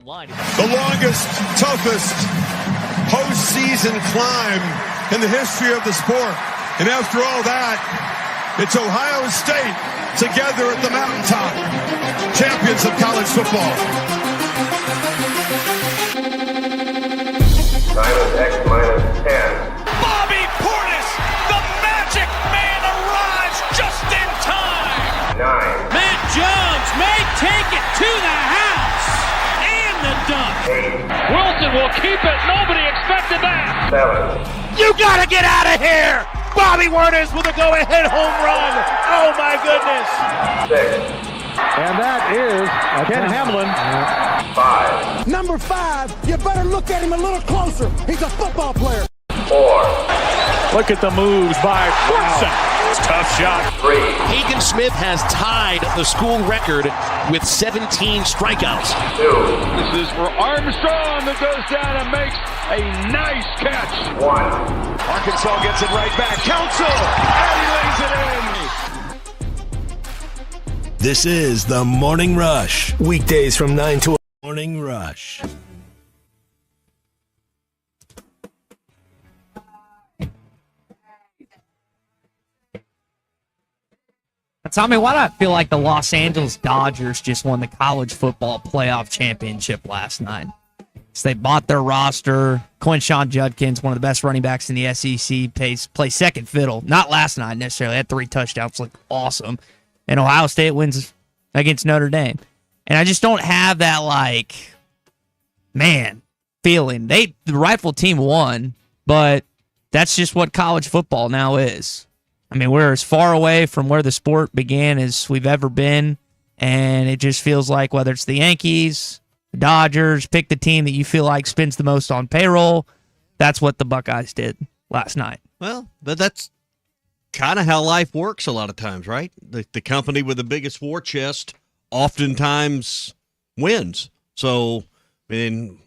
The longest, toughest postseason climb in the history of the sport. And after all that, it's Ohio State together at the mountaintop, champions of college football. -10. Bobby Portis, the magic man, arrives just in time. 9. Matt Jones may take it to the house. And the dunk. 8. Wilson will keep it. Nobody expected that. 7. You gotta get out of here. Bobby Portis with a go-ahead home run. Oh, my goodness. 6. And that is Ken Hamlin. 5. Number 5, you better look at him a little closer. He's a football player. 4. Look at the moves by Wilson. Tough shot. 3. Hagen Smith has tied the school record with 17 strikeouts. 2. This is for Armstrong that goes down and makes a nice catch. 1. Arkansas gets it right back. Council, and he lays it in. This is the Morning Rush. Weekdays from 9 to Morning Rush. Tell me, why do I feel like the Los Angeles Dodgers just won the college football playoff championship last night? So they bought their roster. Quinshon Judkins, one of the best running backs in the SEC, plays second fiddle. Not last night necessarily. Had 3 touchdowns. Looked awesome. And Ohio State wins against Notre Dame. And I just don't have that, feeling. The rightful team won, but that's just what college football now is. I mean, we're as far away from where the sport began as we've ever been, and it just feels like whether it's the Yankees, the Dodgers, pick the team that you feel like spends the most on payroll, that's what the Buckeyes did last night. Well, but that's kind of how life works a lot of times, right? The company with the biggest war chest oftentimes wins. So, I mean,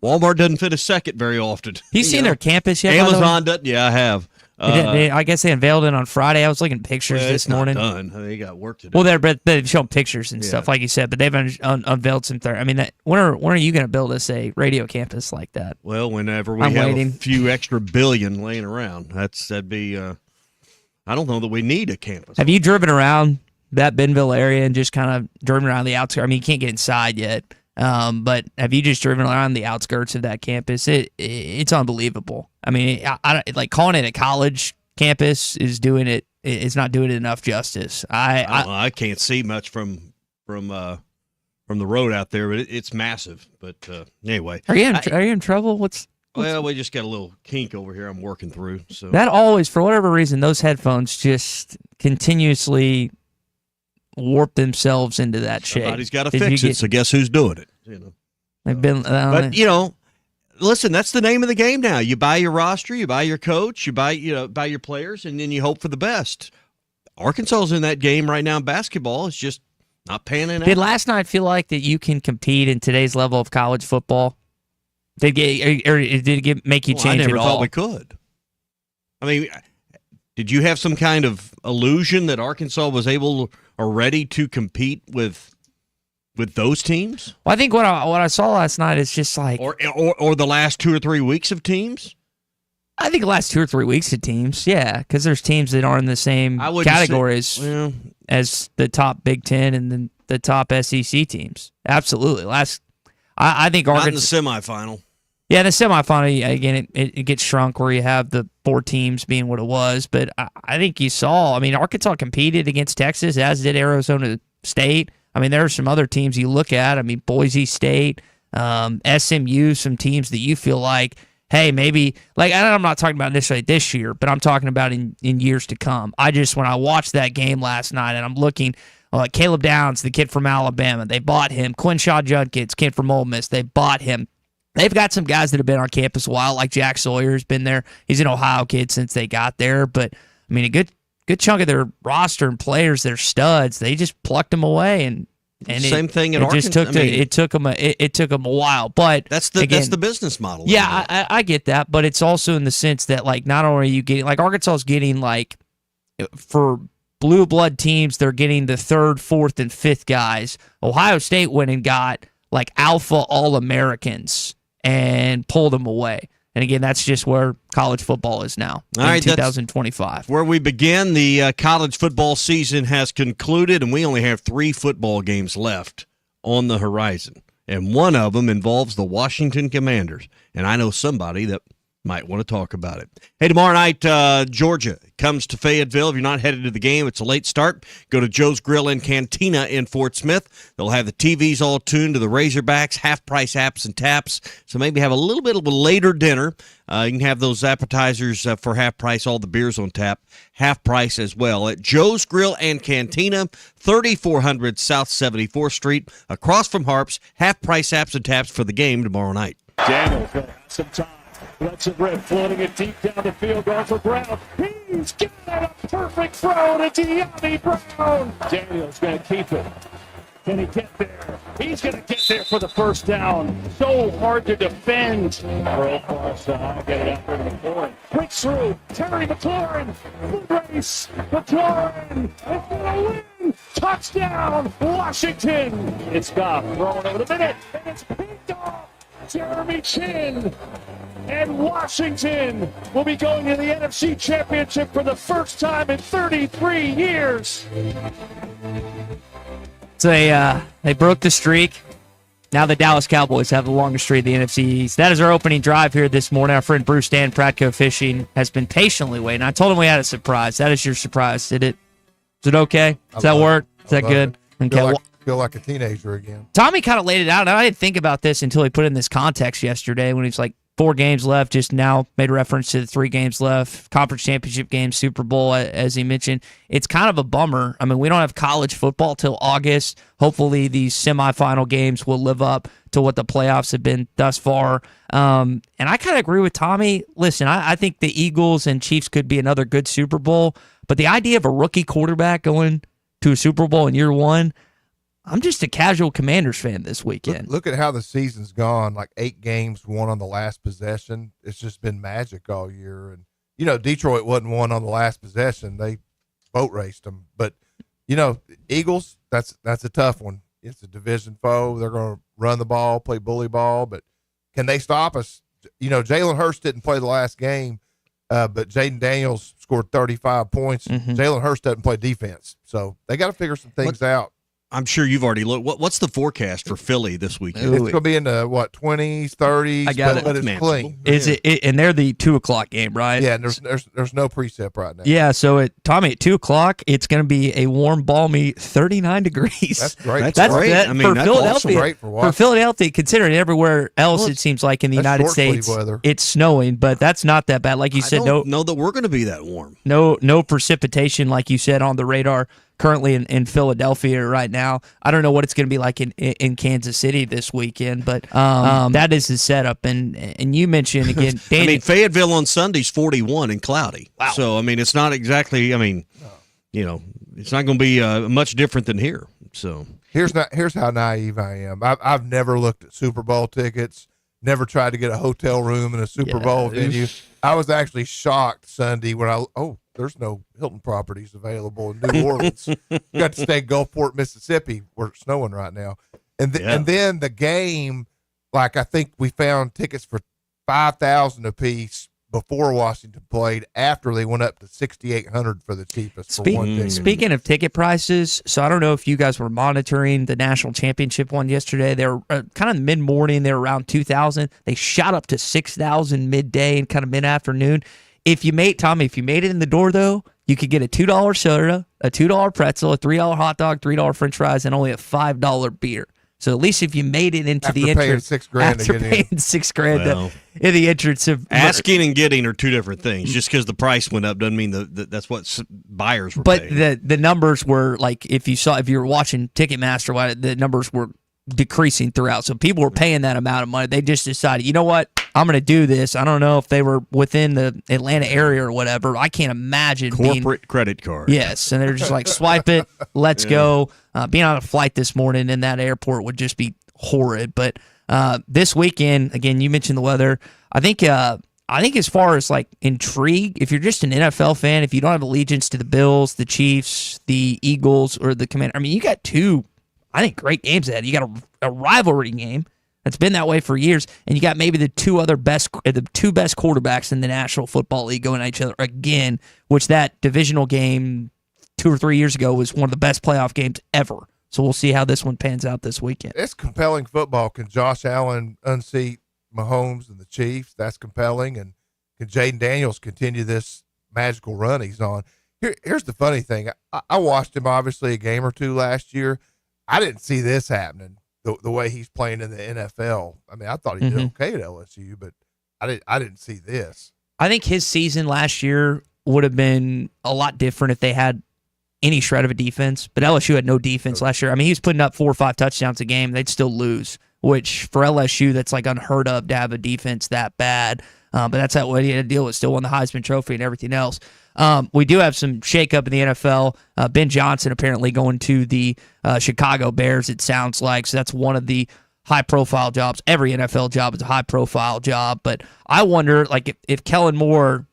Walmart doesn't fit a second very often. You seen their campus yet? Amazon doesn't. Yeah, I have. I guess they unveiled it on Friday. I was looking at pictures this morning. Not done. They got work to do. Well, they've shown pictures and stuff, like you said, but they've unveiled some. When are you going to build us a radio campus like that? Well, whenever we have a few extra billion laying around, that'd be. I don't know that we need a campus. Have you driven around that Bentonville area and just kind of driven around the outskirts? I mean, you can't get inside yet, but have you just driven around the outskirts of that campus? It's unbelievable. I mean, I like calling it a college campus is doing it. It's not doing it enough justice. I can't see much from the road out there, but it's massive. But anyway, are you in trouble? Well, we just got a little kink over here I'm working through. So that always, for whatever reason, those headphones just continuously warp themselves into that shape. Somebody's got to fix it, so guess who's doing it? They've been, but listen, that's the name of the game now. You buy your roster, you buy your coach, you buy your players, and then you hope for the best. Arkansas's in that game right now in basketball. It's just not panning out. Did last night feel like that you can compete in today's level of college football? Did it make you change I never at all? thought we could. I mean, did you have some kind of illusion that Arkansas was able or ready to compete with those teams? Well, I think what I saw last night is just like, or the last 2 or 3 weeks of teams. I think the last 2 or 3 weeks of teams, yeah, because there's teams that aren't in the same categories as the top Big Ten and then the top SEC teams. Absolutely, I think Arkansas not in the semifinal. Yeah, the semifinal, again, it gets shrunk where you have the 4 teams being what it was. But I think you saw, Arkansas competed against Texas, as did Arizona State. There are some other teams you look at. Boise State, SMU, some teams that you feel like, hey, maybe, I'm not talking about necessarily this year, but I'm talking about in years to come. When I watched that game last night and I'm looking, Caleb Downs, the kid from Alabama, they bought him. Quinshon Judkins, kid from Ole Miss, they bought him. They've got some guys that have been on campus a while, like Jack Sawyer's been there. He's an Ohio kid since they got there. But, a good chunk of their roster and players, their studs, they just plucked them away. And same thing at Arkansas. It took them a while. But that's the business model. Yeah, I get that. But it's also in the sense that, not only are you getting, Arkansas is getting, for blue blood teams, they're getting the 3rd, 4th, and 5th guys. Ohio State went and got like alpha All-Americans and pull them away. And again, that's just where college football is now in 2025. Where we begin, the college football season has concluded, and we only have 3 football games left on the horizon. And one of them involves the Washington Commanders. And I know somebody that might want to talk about it. Hey, tomorrow night, Georgia comes to Fayetteville. If you're not headed to the game, it's a late start. Go to Joe's Grill and Cantina in Fort Smith. They'll have the TVs all tuned to the Razorbacks, half-price apps and taps. So maybe have a little bit of a later dinner. You can have those appetizers for half price, all the beers on tap, half price as well. At Joe's Grill and Cantina, 3400 South 74th Street, across from Harps, half-price apps and taps for the game tomorrow night. Daniels going to have some time. Lets it rip, floating it deep down the field, going for Brown. He's got a perfect throw to De'Ami Brown. Daniels going to keep it. Can he get there? He's going to get there for the first down. So hard to defend. Throw far side, get it out there to McLaurin. Breaks through. Terry McLaurin. Foot race. McLaurin is going to win. Touchdown, Washington. It's Goff throwing over the minute, and it's picked off. Jeremy Chin. And Washington will be going to the NFC Championship for the first time in 33 years. So they broke the streak. Now the Dallas Cowboys have the longest streak in the NFC East. That is our opening drive here this morning. Our friend Bruce Dan, Pratco Fishing, has been patiently waiting. I told him we had a surprise. That is your surprise. Is it okay? Does that work? Is that good? Okay. Feel like a teenager again. Tommy kind of laid it out, and I didn't think about this until he put it in this context yesterday when he was like, 4 games left, just now made reference to the 3 games left, conference championship game, Super Bowl, as he mentioned. It's kind of a bummer. I mean, we don't have college football till August. Hopefully these semifinal games will live up to what the playoffs have been thus far. And I kind of agree with Tommy. Listen, I think the Eagles and Chiefs could be another good Super Bowl, but the idea of a rookie quarterback going to a Super Bowl in year 1, I'm just a casual Commanders fan this weekend. Look at how the season's gone, like 8 games won on the last possession. It's just been magic all year. And, Detroit wasn't won on the last possession. They boat raced them. But, Eagles, that's a tough one. It's a division foe. They're going to run the ball, play bully ball. But can they stop us? Jalen Hurts didn't play the last game, but Jaden Daniels scored 35 points. Mm-hmm. Jalen Hurts doesn't play defense. So they got to figure some things out. I'm sure you've already looked. What's the forecast for Philly this weekend? It's going to be in the 20s, 30s. I got but it's clean. Is it? And they're the 2:00 game, right? Yeah, and there's no precept right now. Yeah, so Tommy, at 2:00, it's going to be a warm, balmy 39 degrees. That's great. That's great. For Philadelphia. Awesome. Great for Philadelphia, considering everywhere else it seems like in the United States it's snowing, but that's not that bad. Like you said, I don't know that we're going to be that warm. No precipitation, like you said, on the radar currently in Philadelphia right now. I don't know what it's going to be like in Kansas City this weekend, but that is the setup. And you mentioned again, Danny, Fayetteville on Sunday's 41 and cloudy. Wow. So it's not exactly. It's not going to be much different than here. So here's how naive I am. I've never looked at Super Bowl tickets. Never tried to get a hotel room in a Super Bowl venue. I was actually shocked Sunday when there's no Hilton properties available in New Orleans. Got to stay in Gulfport, Mississippi, where it's snowing right now. And then the game, I think we found tickets for $5,000 a piece before Washington played. After they went up to $6,800 for the cheapest for one ticket. Speaking of ticket prices, so I don't know if you guys were monitoring the national championship one yesterday. They were kind of mid-morning. They were around $2,000. They shot up to $6,000 midday and kind of mid-afternoon. If you made it in the door, though, you could get a $2 soda, a $2 pretzel, a $3 hot dog, $3 french fries, and only a $5 beer. So at least if you made it into the entrance, after paying $6,000 in the entrance of asking and getting are two different things. Just because the price went up doesn't mean that's what buyers were paying. But the numbers were like if you were watching Ticketmaster, the numbers were decreasing throughout. So people were paying that amount of money. They just decided, you know what? I'm going to do this. I don't know if they were within the Atlanta area or whatever. I can't imagine corporate credit card. Yes, and they're just like, swipe it, let's go. Being on a flight this morning in that airport would just be horrid. But this weekend, again, you mentioned the weather. I think as far as intrigue, if you're just an NFL fan, if you don't have allegiance to the Bills, the Chiefs, the Eagles, or the Commanders, you got 2 I think, great games ahead. You got a rivalry game that's been that way for years, and you got maybe the two best quarterbacks in the National Football League going at each other again, which that divisional game 2 or 3 years ago was one of the best playoff games ever. So we'll see how this one pans out this weekend. It's compelling football. Can Josh Allen unseat Mahomes and the Chiefs? That's compelling. And can Jaden Daniels continue this magical run he's on? Here's the funny thing. I watched him, obviously, a game or two last year. I didn't see this happening the way he's playing in the NFL. I mean, I thought he did okay at LSU, but I didn't see this. I think his season last year would have been a lot different if they had any shred of a defense, but LSU had no defense last year. I mean, he was putting up 4 or 5 touchdowns a game. They'd still lose, which for LSU, that's like unheard of to have a defense that bad. But that's how he had to deal with. Still won the Heisman Trophy and everything else. We do have some shakeup in the NFL. Ben Johnson apparently going to the Chicago Bears, it sounds like. So that's one of the high-profile jobs. Every NFL job is a high-profile job. But I wonder, like, if Kellen Moore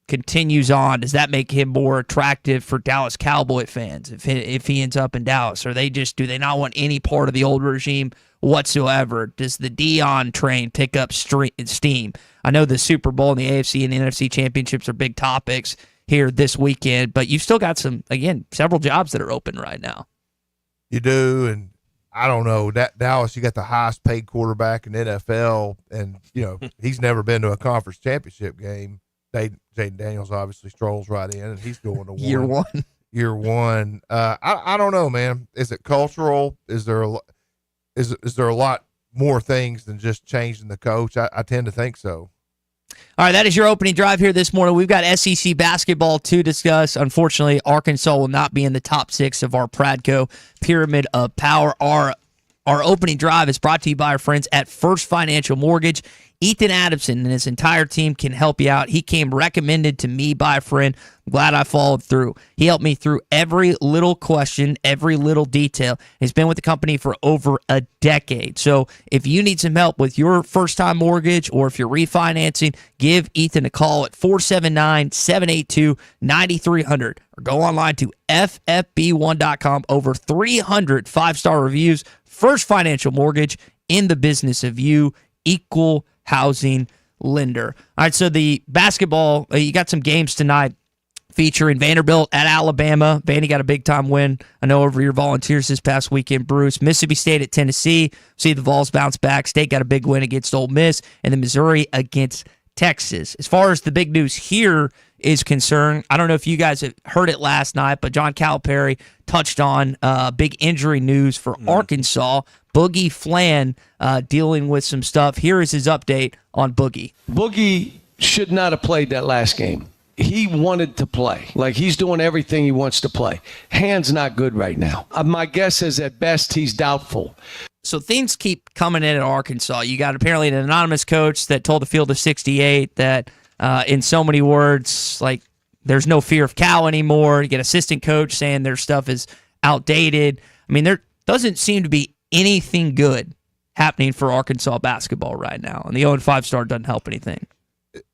continues on, does that make him more attractive for Dallas Cowboy fans if he ends up in Dallas? Or do they not want any part of the old regime whatsoever? Does the Dion train pick up steam? I know the Super Bowl and the AFC and the NFC championships are big topics here this weekend, but you've still got several jobs that are open right now. You do, and I don't know, that Dallas, you got the highest paid quarterback in NFL, and he's never been to a conference championship game. Jaden Daniels obviously strolls right in, and he's going to Year one. I don't know, man. Is it cultural? Is there a lot more things than just changing the coach? I tend to think so. All right, that is your opening drive here this morning. We've got SEC basketball to discuss. Unfortunately, Arkansas will not be in the top 6 of our Pradco Pyramid of Power. Our opening drive is brought to you by our friends at First Financial Mortgage. Ethan Adamson and his entire team can help you out. He came recommended to me by a friend. I'm glad I followed through. He helped me through every little question, every little detail. He's been with the company for over a decade. So if you need some help with your first-time mortgage or if you're refinancing, give Ethan a call at 479-782-9300 or go online to ffb1.com. Over 300 5-star reviews. First Financial Mortgage, in the business of you, equal housing lender. All right, so the basketball, you got some games tonight featuring Vanderbilt at Alabama. Vandy got a big-time win, I know, over your Volunteers this past weekend, Bruce. Mississippi State at Tennessee. See the Vols bounce back. State got a big win against Ole Miss, and then Missouri against Texas. As far as the big news here is concerned, I don't know if you guys have heard it last night, but John Calipari touched on big injury news for Arkansas. Boogie Flan dealing with some stuff. Here is his update on Boogie. Boogie should not have played that last game. He wanted to play. Like, he's doing everything he wants to play. Hand's not good right now. My guess is at best he's doubtful. So things keep coming in at Arkansas. You got apparently an anonymous coach that told the Field of 68 that in so many words, like, there's no fear of Cal anymore. You get assistant coach saying their stuff is outdated. I mean, there doesn't seem to be anything good happening for Arkansas basketball right now, and the 0-5 start doesn't help anything.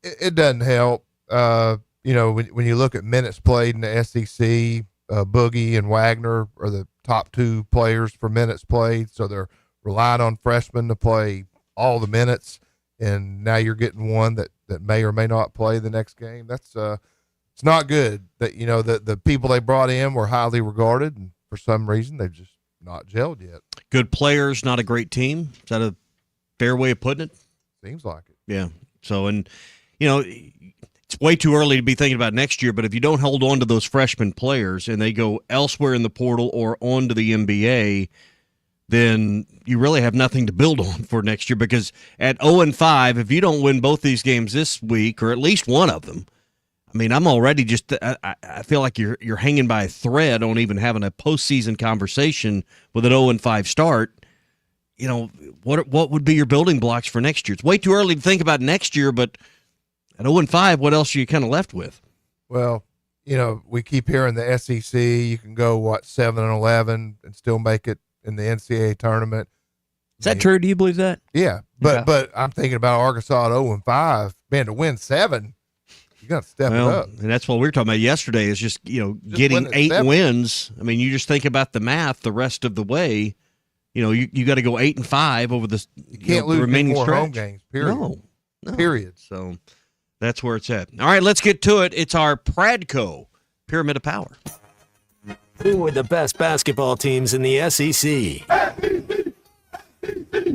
It doesn't help. When you look at minutes played in the SEC, Boogie and Wagner are the top 2 players for minutes played, so they're relying on freshmen to play all the minutes, and now you're getting one that may or may not play the next game. That's it's not good. That the people they brought in were highly regarded, and for some reason they've just not gelled yet. Good players, not a great team. Is that a fair way of putting it? Seems like it. Yeah. So, and it's way too early to be thinking about next year, but if you don't hold on to those freshman players and they go elsewhere in the portal or on to the NBA, then you really have nothing to build on for next year, because at 0-5, if you don't win both these games this week, or at least one of them, I mean, I'm already I feel like you're hanging by a thread on even having a postseason conversation with an 0-5 start. What would be your building blocks for next year? It's way too early to think about next year, but at 0-5, what else are you kind of left with? Well, we keep hearing the SEC, you can go, 7-11 and still make it in the NCAA tournament. Is that true? Do you believe that? Yeah. But I'm thinking about Arkansas at 0-5. Man, to win 7, you got to step it up. And that's what we were talking about yesterday, is just getting 8 wins. I mean, you just think about the math the rest of the way. you got to go 8-5 over the You can't lose remaining more stretch. home games. Period. No. Period. So that's where it's at. All right, let's get to it. It's our Pradco Pyramid of Power. Who are the best basketball teams in the SEC?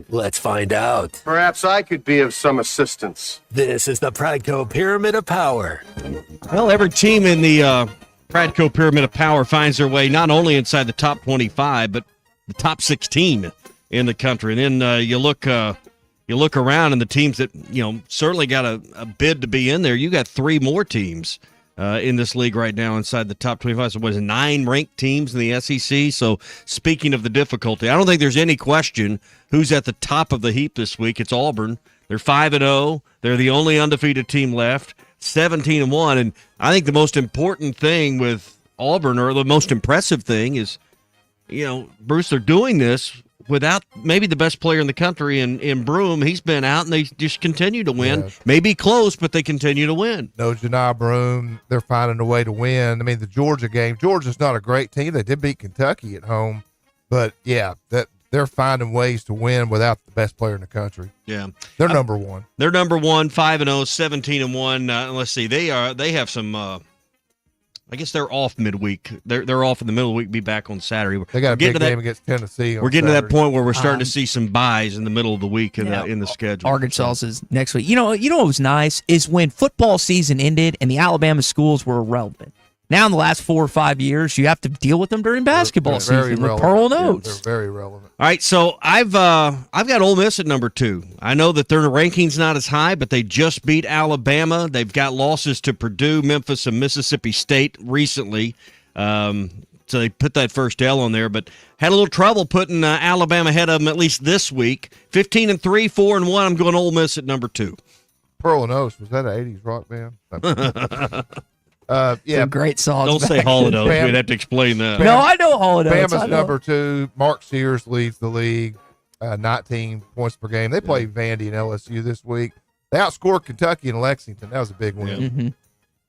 Let's find out. Perhaps I could be of some assistance. This is the Pradco Pyramid of Power. Well, every team in the Pradco Pyramid of Power finds their way not only inside the top 25, but the top 16 in the country. And then you look around, and the teams that certainly got a bid to be in there. You got 3 more teams in this league right now inside the top 25. So, 9 ranked teams in the SEC. So, speaking of the difficulty, I don't think there's any question who's at the top of the heap this week. It's Auburn. They're 5-0. They're the only undefeated team left, 17-1. And I think the most important thing with Auburn, or the most impressive thing, is, Bruce, they're doing this without maybe the best player in the country in Broome. He's been out, and they just continue to win. Yes. Maybe close, but they continue to win. No Janai Broome. They're finding a way to win. I mean, the Georgia game, Georgia's not a great team. They did beat Kentucky at home. But, yeah, that they're finding ways to win without the best player in the country. Yeah. They're number one. They're number one, 5-0, 17-1. Let's see. They have some I guess they're off midweek. They're off in the middle of the week, be back on Saturday. They got a big game against Tennessee. We're getting Saturday. to that point where we're starting to see some buys in the middle of the week in the schedule. Arkansas is next week. You know what was nice is when football season ended and the Alabama schools were irrelevant. Now in the last 4 or 5 years, you have to deal with them during basketball season. The Pearl Notes. Yeah, they're very relevant. All right, so I've got Ole Miss at number 2. I know that their ranking's not as high, but they just beat Alabama. They've got losses to Purdue, Memphis, and Mississippi State recently. So they put that first L on there, but had a little trouble putting Alabama ahead of them at least this week. 15-3, 4-1. I'm going Ole Miss at number 2. Pearl and Oats, was that an 80s rock band? Yeah, some great songs. Don't say Hall & Oates. We'd have to explain that. No, I know Hall & Oates. Bama's number 2. Mark Sears leads the league, 19 points per game. They play Vandy and LSU this week. They outscored Kentucky and Lexington. That was a big win. Yeah. Mm-hmm.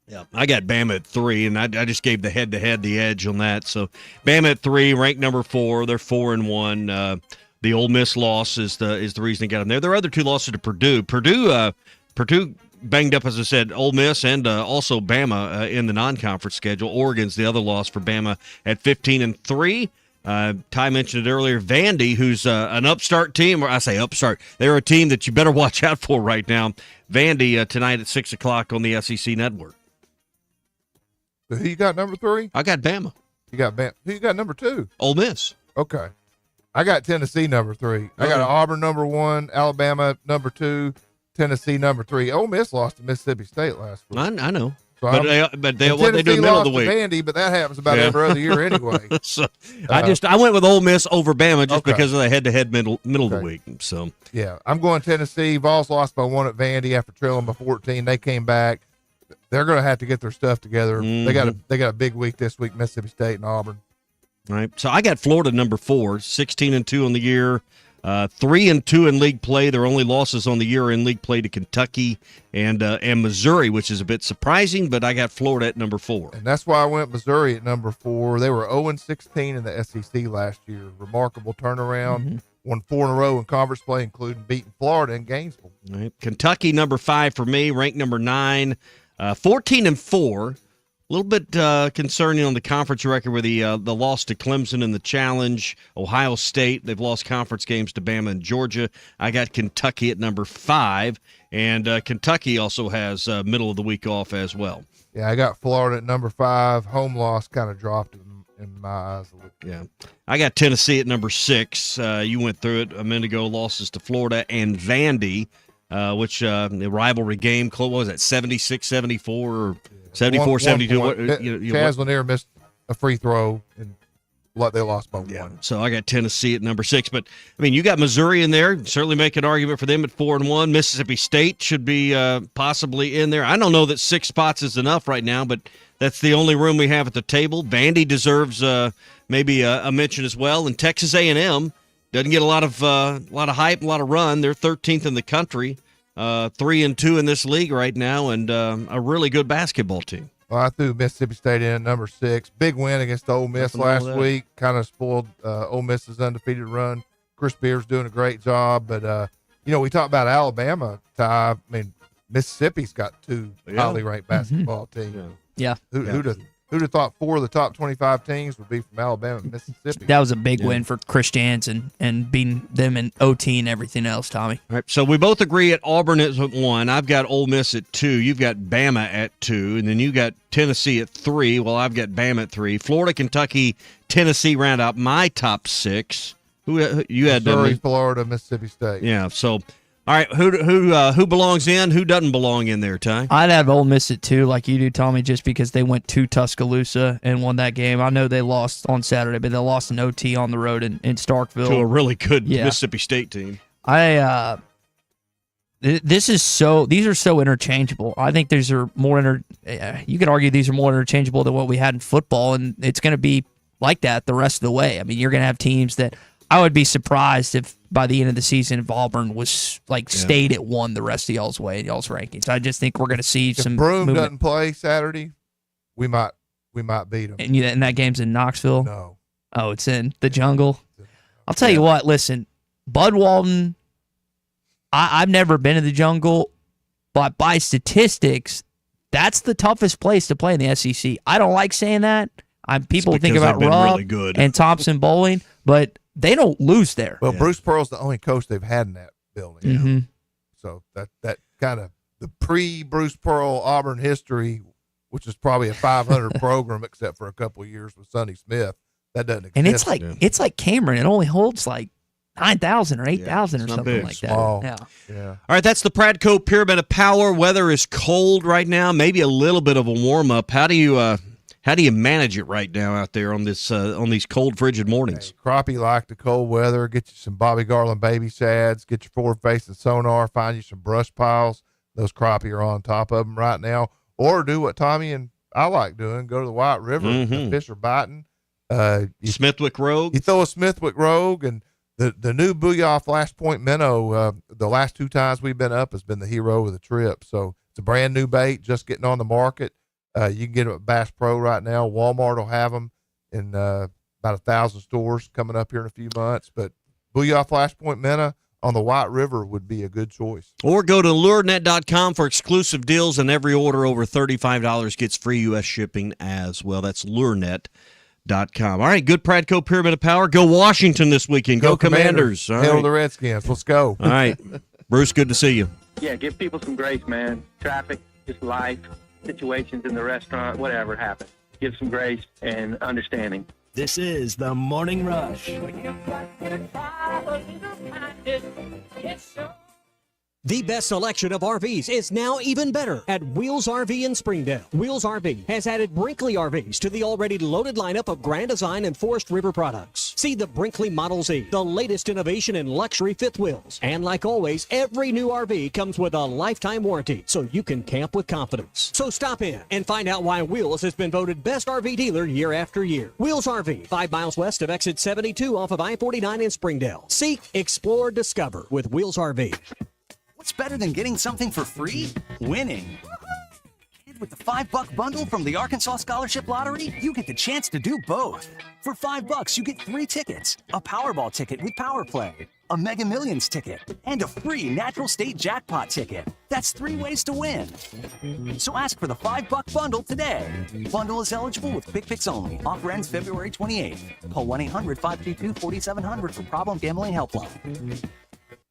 Yeah, I got Bama at 3, and I just gave the head-to-head the edge on that. So Bama at 3, ranked number 4. They're 4-1. The Ole Miss loss is the reason they got them there. Their other 2 losses to Purdue. Purdue banged up, as I said, Ole Miss and also Bama in the non-conference schedule. Oregon's the other loss for Bama at 15-3. Ty mentioned it earlier. Vandy, who's an upstart team, or I say upstart, they're a team that you better watch out for right now. Vandy tonight at 6 o'clock on the SEC Network. So who you got number 3? I got Bama. You got Bama. Who you got number 2? Ole Miss. Okay. I got Tennessee number 3. I got Auburn number 1, Alabama number 2, Tennessee number 3. Ole Miss lost to Mississippi State last week. I know. So what they do middle of the week. Vandy, but that happens about every other year anyway. So I went with Ole Miss over Bama just because of the head-to-head middle of the week. So yeah, I'm going Tennessee. Vols lost by 1 at Vandy after trailing by 14. They came back. They're going to have to get their stuff together. Mm-hmm. They got a big week this week. Mississippi State and Auburn. All right. So I got Florida number 4, 16-2 on the year. 3-2 in league play. Their only losses on the year are in league play to Kentucky and Missouri, which is a bit surprising, but I got Florida at number 4. And that's why I went Missouri at number 4. They were 0-16 in the SEC last year. Remarkable turnaround. Mm-hmm. Won 4 in a row in conference play, including beating Florida and Gainesville. All right. Kentucky number 5 for me, ranked number 9. 14-4. A little bit concerning on the conference record with the loss to Clemson in the Challenge. Ohio State, they've lost conference games to Bama and Georgia. I got Kentucky at number 5, and Kentucky also has middle of the week off as well. Yeah, I got Florida at number 5. Home loss kind of dropped in my eyes a little. Yeah, I got Tennessee at number 6. You went through it a minute ago. Losses to Florida and Vandy, which the rivalry game, what was that, 76-74 or 74-72. Chaz Lanier missed a free throw and they lost by 1. So I got Tennessee at number 6. But, I mean, you got Missouri in there. Certainly make an argument for them at 4-1. Mississippi State should be possibly in there. I don't know that 6 spots is enough right now, but that's the only room we have at the table. Vandy deserves maybe a mention as well. And Texas A&M doesn't get a lot of hype, a lot of run. They're 13th in the country. 3-2 in this league right now, and a really good basketball team. Well, I threw Mississippi State in at number 6. Big win against Ole Miss last week. Kind of spoiled Ole Miss's undefeated run. Chris Beard's doing a great job. But, we talk about Alabama, Ty. I mean, Mississippi's got two highly ranked basketball teams. Yeah. Who'd have thought 4 of the top 25 teams would be from Alabama and Mississippi? That was a big win for Chris Jansen and beating them in OT and everything else, Tommy. All right, so we both agree at Auburn is at 1. I've got Ole Miss at 2. You've got Bama at 2. And then you got Tennessee at 3. Well, I've got Bama at 3. Florida, Kentucky, Tennessee round out my top 6. Who you had? Missouri, Florida, Mississippi State. Yeah, so... All right, who belongs in? Who doesn't belong in there, Ty? I'd have Ole Miss at 2, like you do, Tommy, just because they went to Tuscaloosa and won that game. I know they lost on Saturday, but they lost an OT on the road in Starkville To a really good Mississippi State team. These are so interchangeable. I think these are more you could argue these are more interchangeable than what we had in football, and it's going to be like that the rest of the way. I mean, you're going to have teams that I would be surprised if by the end of the season, if Auburn was stayed at 1 the rest of y'all's way in y'all's rankings. I just think we're going to see some Broome movement. doesn't play Saturday, we might beat them. And that game's in Knoxville? No. Oh, it's in the Jungle? I'll tell you what, listen, Bud Walton, I've never been to the Jungle, but by statistics, that's the toughest place to play in the SEC. I don't like saying that. People think about Rupp and Thompson Bowling, but they don't lose there. Well, Bruce Pearl's the only coach they've had in that building. Mm-hmm. So that kind of the pre-Bruce Pearl Auburn history, which is probably a 500 program except for a couple of years with Sonny Smith, that doesn't exist. And it's like Cameron. It only holds like 9,000 or 8,000 or something big, like small. that. Yeah. All right, that's the Pradco Pyramid of Power. Weather is cold right now, maybe a little bit of a warm-up. How do you manage it right now out there on this on these cold, frigid mornings? Hey, crappie like the cold weather. Get you some Bobby Garland baby shads. Get your forward-facing sonar. Find you some brush piles. Those crappie are on top of them right now. Or do what Tommy and I like doing. Go to the White River. The fish are biting. Smithwick Rogue. You throw a Smithwick Rogue, and the new Booyah Flashpoint minnow, the last 2 times we've been up has been the hero of the trip. So it's a brand new bait, just getting on the market. You can get them at Bass Pro right now. Walmart will have them in about 1,000 stores coming up here in a few months. But Booyah Flashpoint minnow on the White River would be a good choice. Or go to lurenet.com for exclusive deals, and every order over $35 gets free U.S. shipping as well. That's lurenet.com. All right, good Pradco Pyramid of Power. Go Washington this weekend. Go Commanders. All Hail right. the Redskins. Let's go. All right. Bruce, good to see you. Yeah, give people some grace, man. Traffic, just life, situations in the restaurant, whatever happens. Give some grace and understanding. This is the Morning Rush. The best selection of RVs is now even better at Wheels RV in Springdale. Wheels RV has added Brinkley RVs to the already loaded lineup of Grand Design and Forest River products. See the Brinkley Model Z, the latest innovation in luxury fifth wheels. And like always, every new RV comes with a lifetime warranty, so you can camp with confidence. So stop in and find out why Wheels has been voted best RV dealer year after year. Wheels RV, 5 miles west of exit 72 off of I-49 in Springdale. Seek, explore, discover with Wheels RV. What's better than getting something for free? Winning. And with the $5 bundle from the Arkansas Scholarship Lottery, you get the chance to do both. For $5, you get 3 tickets, a Powerball ticket with Power Play, a Mega Millions ticket, and a free Natural State Jackpot ticket. That's 3 ways to win. So ask for the $5 bundle today. Bundle is eligible with Quick Picks only. Offer ends February 28th. Call 1-800-522-4700 for Problem Gambling Helpline.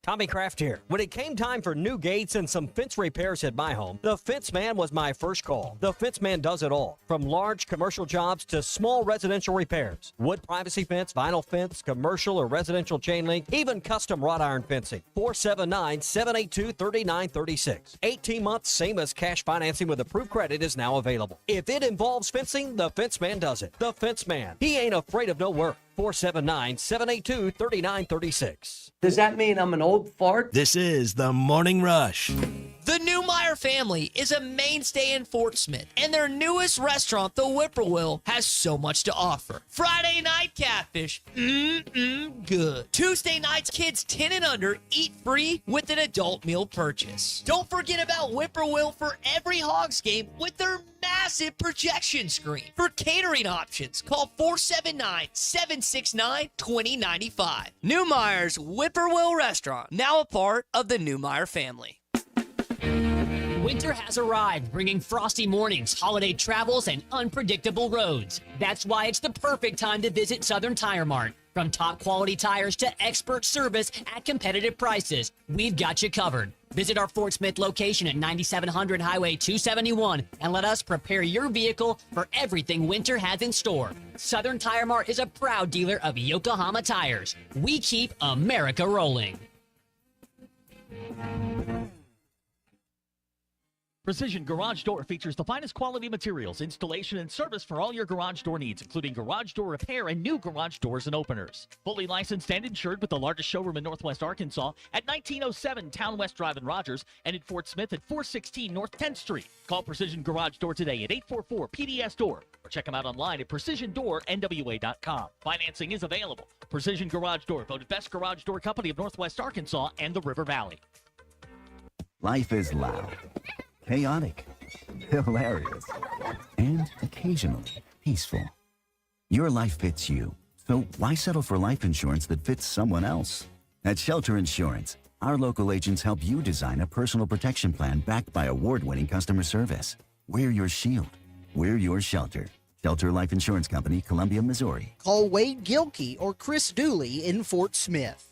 Tommy Kraft here. When it came time for new gates and some fence repairs at my home, the Fence Man was my first call. The Fence Man does it all, from large commercial jobs to small residential repairs. Wood privacy fence, vinyl fence, commercial or residential chain link, even custom wrought iron fencing. 479-782-3936. 18 months, same as cash financing with approved credit is now available. If it involves fencing, the Fence Man does it. The Fence Man. He ain't afraid of no work. 479-782-3936. Does that mean I'm an old fart? This is the Morning Rush. The new Meyer Newmeyer family is a mainstay in Fort Smith, and their newest restaurant, the Whippoorwill, has so much to offer. Friday night catfish, good. Tuesday nights, kids 10 and under eat free with an adult meal purchase. Don't forget about Whippoorwill for every Hogs game with their massive projection screen. For catering options, call 479-769-2095. Newmeyer's Whippoorwill Restaurant, now a part of the Newmeyer family. Winter has arrived, bringing frosty mornings, holiday travels, and unpredictable roads. That's why it's the perfect time to visit Southern Tire Mart. From top quality tires to expert service at competitive prices, we've got you covered. Visit our Fort Smith location at 9700 Highway 271 and let us prepare your vehicle for everything winter has in store. Southern Tire Mart is a proud dealer of Yokohama tires. We keep America rolling. Precision Garage Door features the finest quality materials, installation, and service for all your garage door needs, including garage door repair and new garage doors and openers. Fully licensed and insured with the largest showroom in Northwest Arkansas at 1907 Town West Drive in Rogers and in Fort Smith at 416 North 10th Street. Call Precision Garage Door today at 844-PDS-DOOR or check them out online at PrecisionDoorNWA.com. Financing is available. Precision Garage Door, voted best garage door company of Northwest Arkansas and the River Valley. Life is loud, chaotic, hilarious, and occasionally peaceful. Your life fits you, so why settle for life insurance that fits someone else? At Shelter Insurance, our local agents help you design a personal protection plan backed by award-winning customer service. We're your shield. We're your shelter. Shelter Life Insurance Company, Columbia, Missouri. Call Wade Gilkey or Chris Dooley in Fort Smith.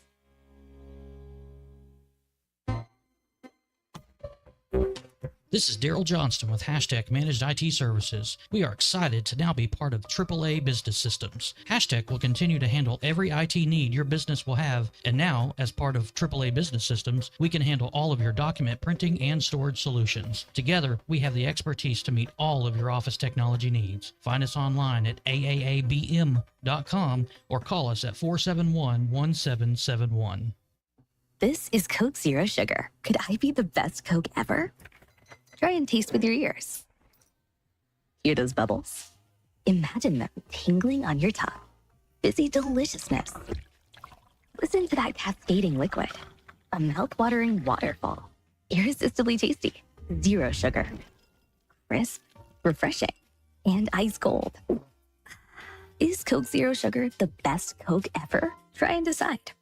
This is Daryl Johnston with Hashtag Managed IT Services. We are excited to now be part of AAA Business Systems. Hashtag will continue to handle every IT need your business will have, and now, as part of AAA Business Systems, we can handle all of your document printing and storage solutions. Together, we have the expertise to meet all of your office technology needs. Find us online at aaabm.com or call us at 471-1771. This is Coke Zero Sugar. Could I be the best Coke ever? Try and taste with your ears. Hear those bubbles? Imagine them tingling on your tongue. Fizzy deliciousness. Listen to that cascading liquid. A mouth-watering waterfall. Irresistibly tasty. Zero sugar. Crisp, refreshing, and ice cold. Is Coke Zero Sugar the best Coke ever? Try and decide.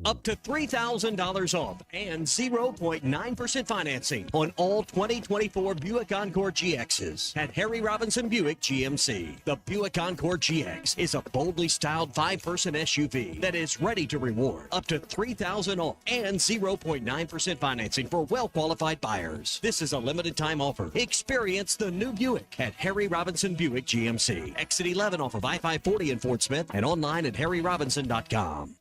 Up to $3,000 off and 0.9% financing on all 2024 Buick Encore GXs at Harry Robinson Buick GMC. The Buick Encore GX is a boldly styled 5-person SUV that is ready to reward. Up to $3,000 off and 0.9% financing for well-qualified buyers. This is a limited time offer. Experience the new Buick at Harry Robinson Buick GMC. Exit 11 off of I-540 in Fort Smith and online at harryrobinson.com.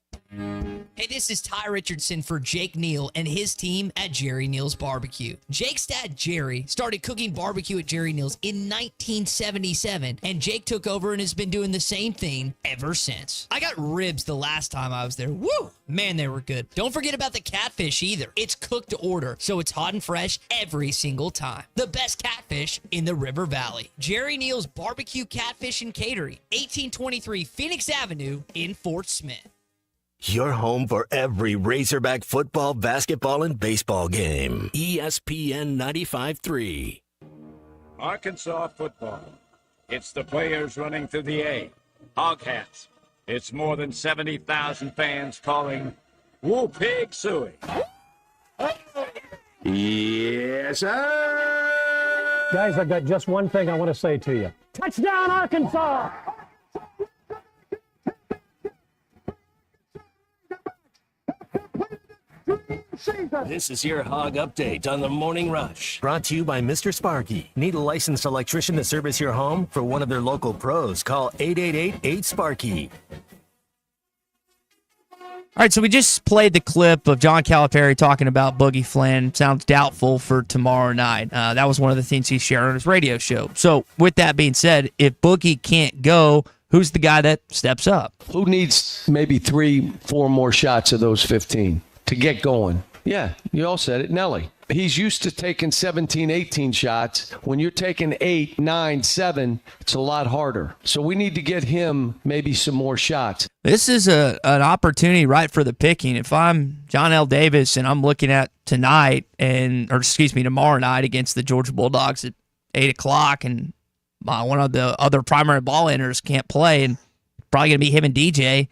Hey, this is Ty Richardson for Jake Neal and his team at Jerry Neal's Barbecue. Jake's dad, Jerry, started cooking barbecue at Jerry Neal's in 1977, and Jake took over and has been doing the same thing ever since. I got ribs the last time I was there. Woo! Man, they were good. Don't forget about the catfish either. It's cooked to order, so it's hot and fresh every single time. The best catfish in the River Valley. Jerry Neal's Barbecue, Catfish, and Catering, 1823 Phoenix Avenue in Fort Smith. Your home for every Razorback football, basketball, and baseball game. ESPN 95.3. Arkansas football. It's the players running through the A. Hog hats. It's more than 70,000 fans calling Woo Pig Suey. Yes, sir. Guys, I've got just one thing I want to say to you. Touchdown, Arkansas! This is your Hog Update on the Morning Rush. Brought to you by Mr. Sparky. Need a licensed electrician to service your home? For one of their local pros, call 888-8-SPARKY. All right, so we just played the clip of John Calipari talking about Boogie Flynn. Sounds doubtful for tomorrow night. That was one of the things he shared on his radio show. So with that being said, if Boogie can't go, who's the guy that steps up? Who needs maybe 3-4 more shots of those 15 to get going? Yeah, you all said it, Nelly. He's used to taking 17, 18 shots. When you're taking 8, 9, 7, it's a lot harder. So we need to get him maybe some more shots. This is an opportunity right for the picking. If I'm John L. Davis and I'm looking at tomorrow night against the Georgia Bulldogs at 8 o'clock, and one of the other primary ball handlers can't play, and probably going to be him and DJ,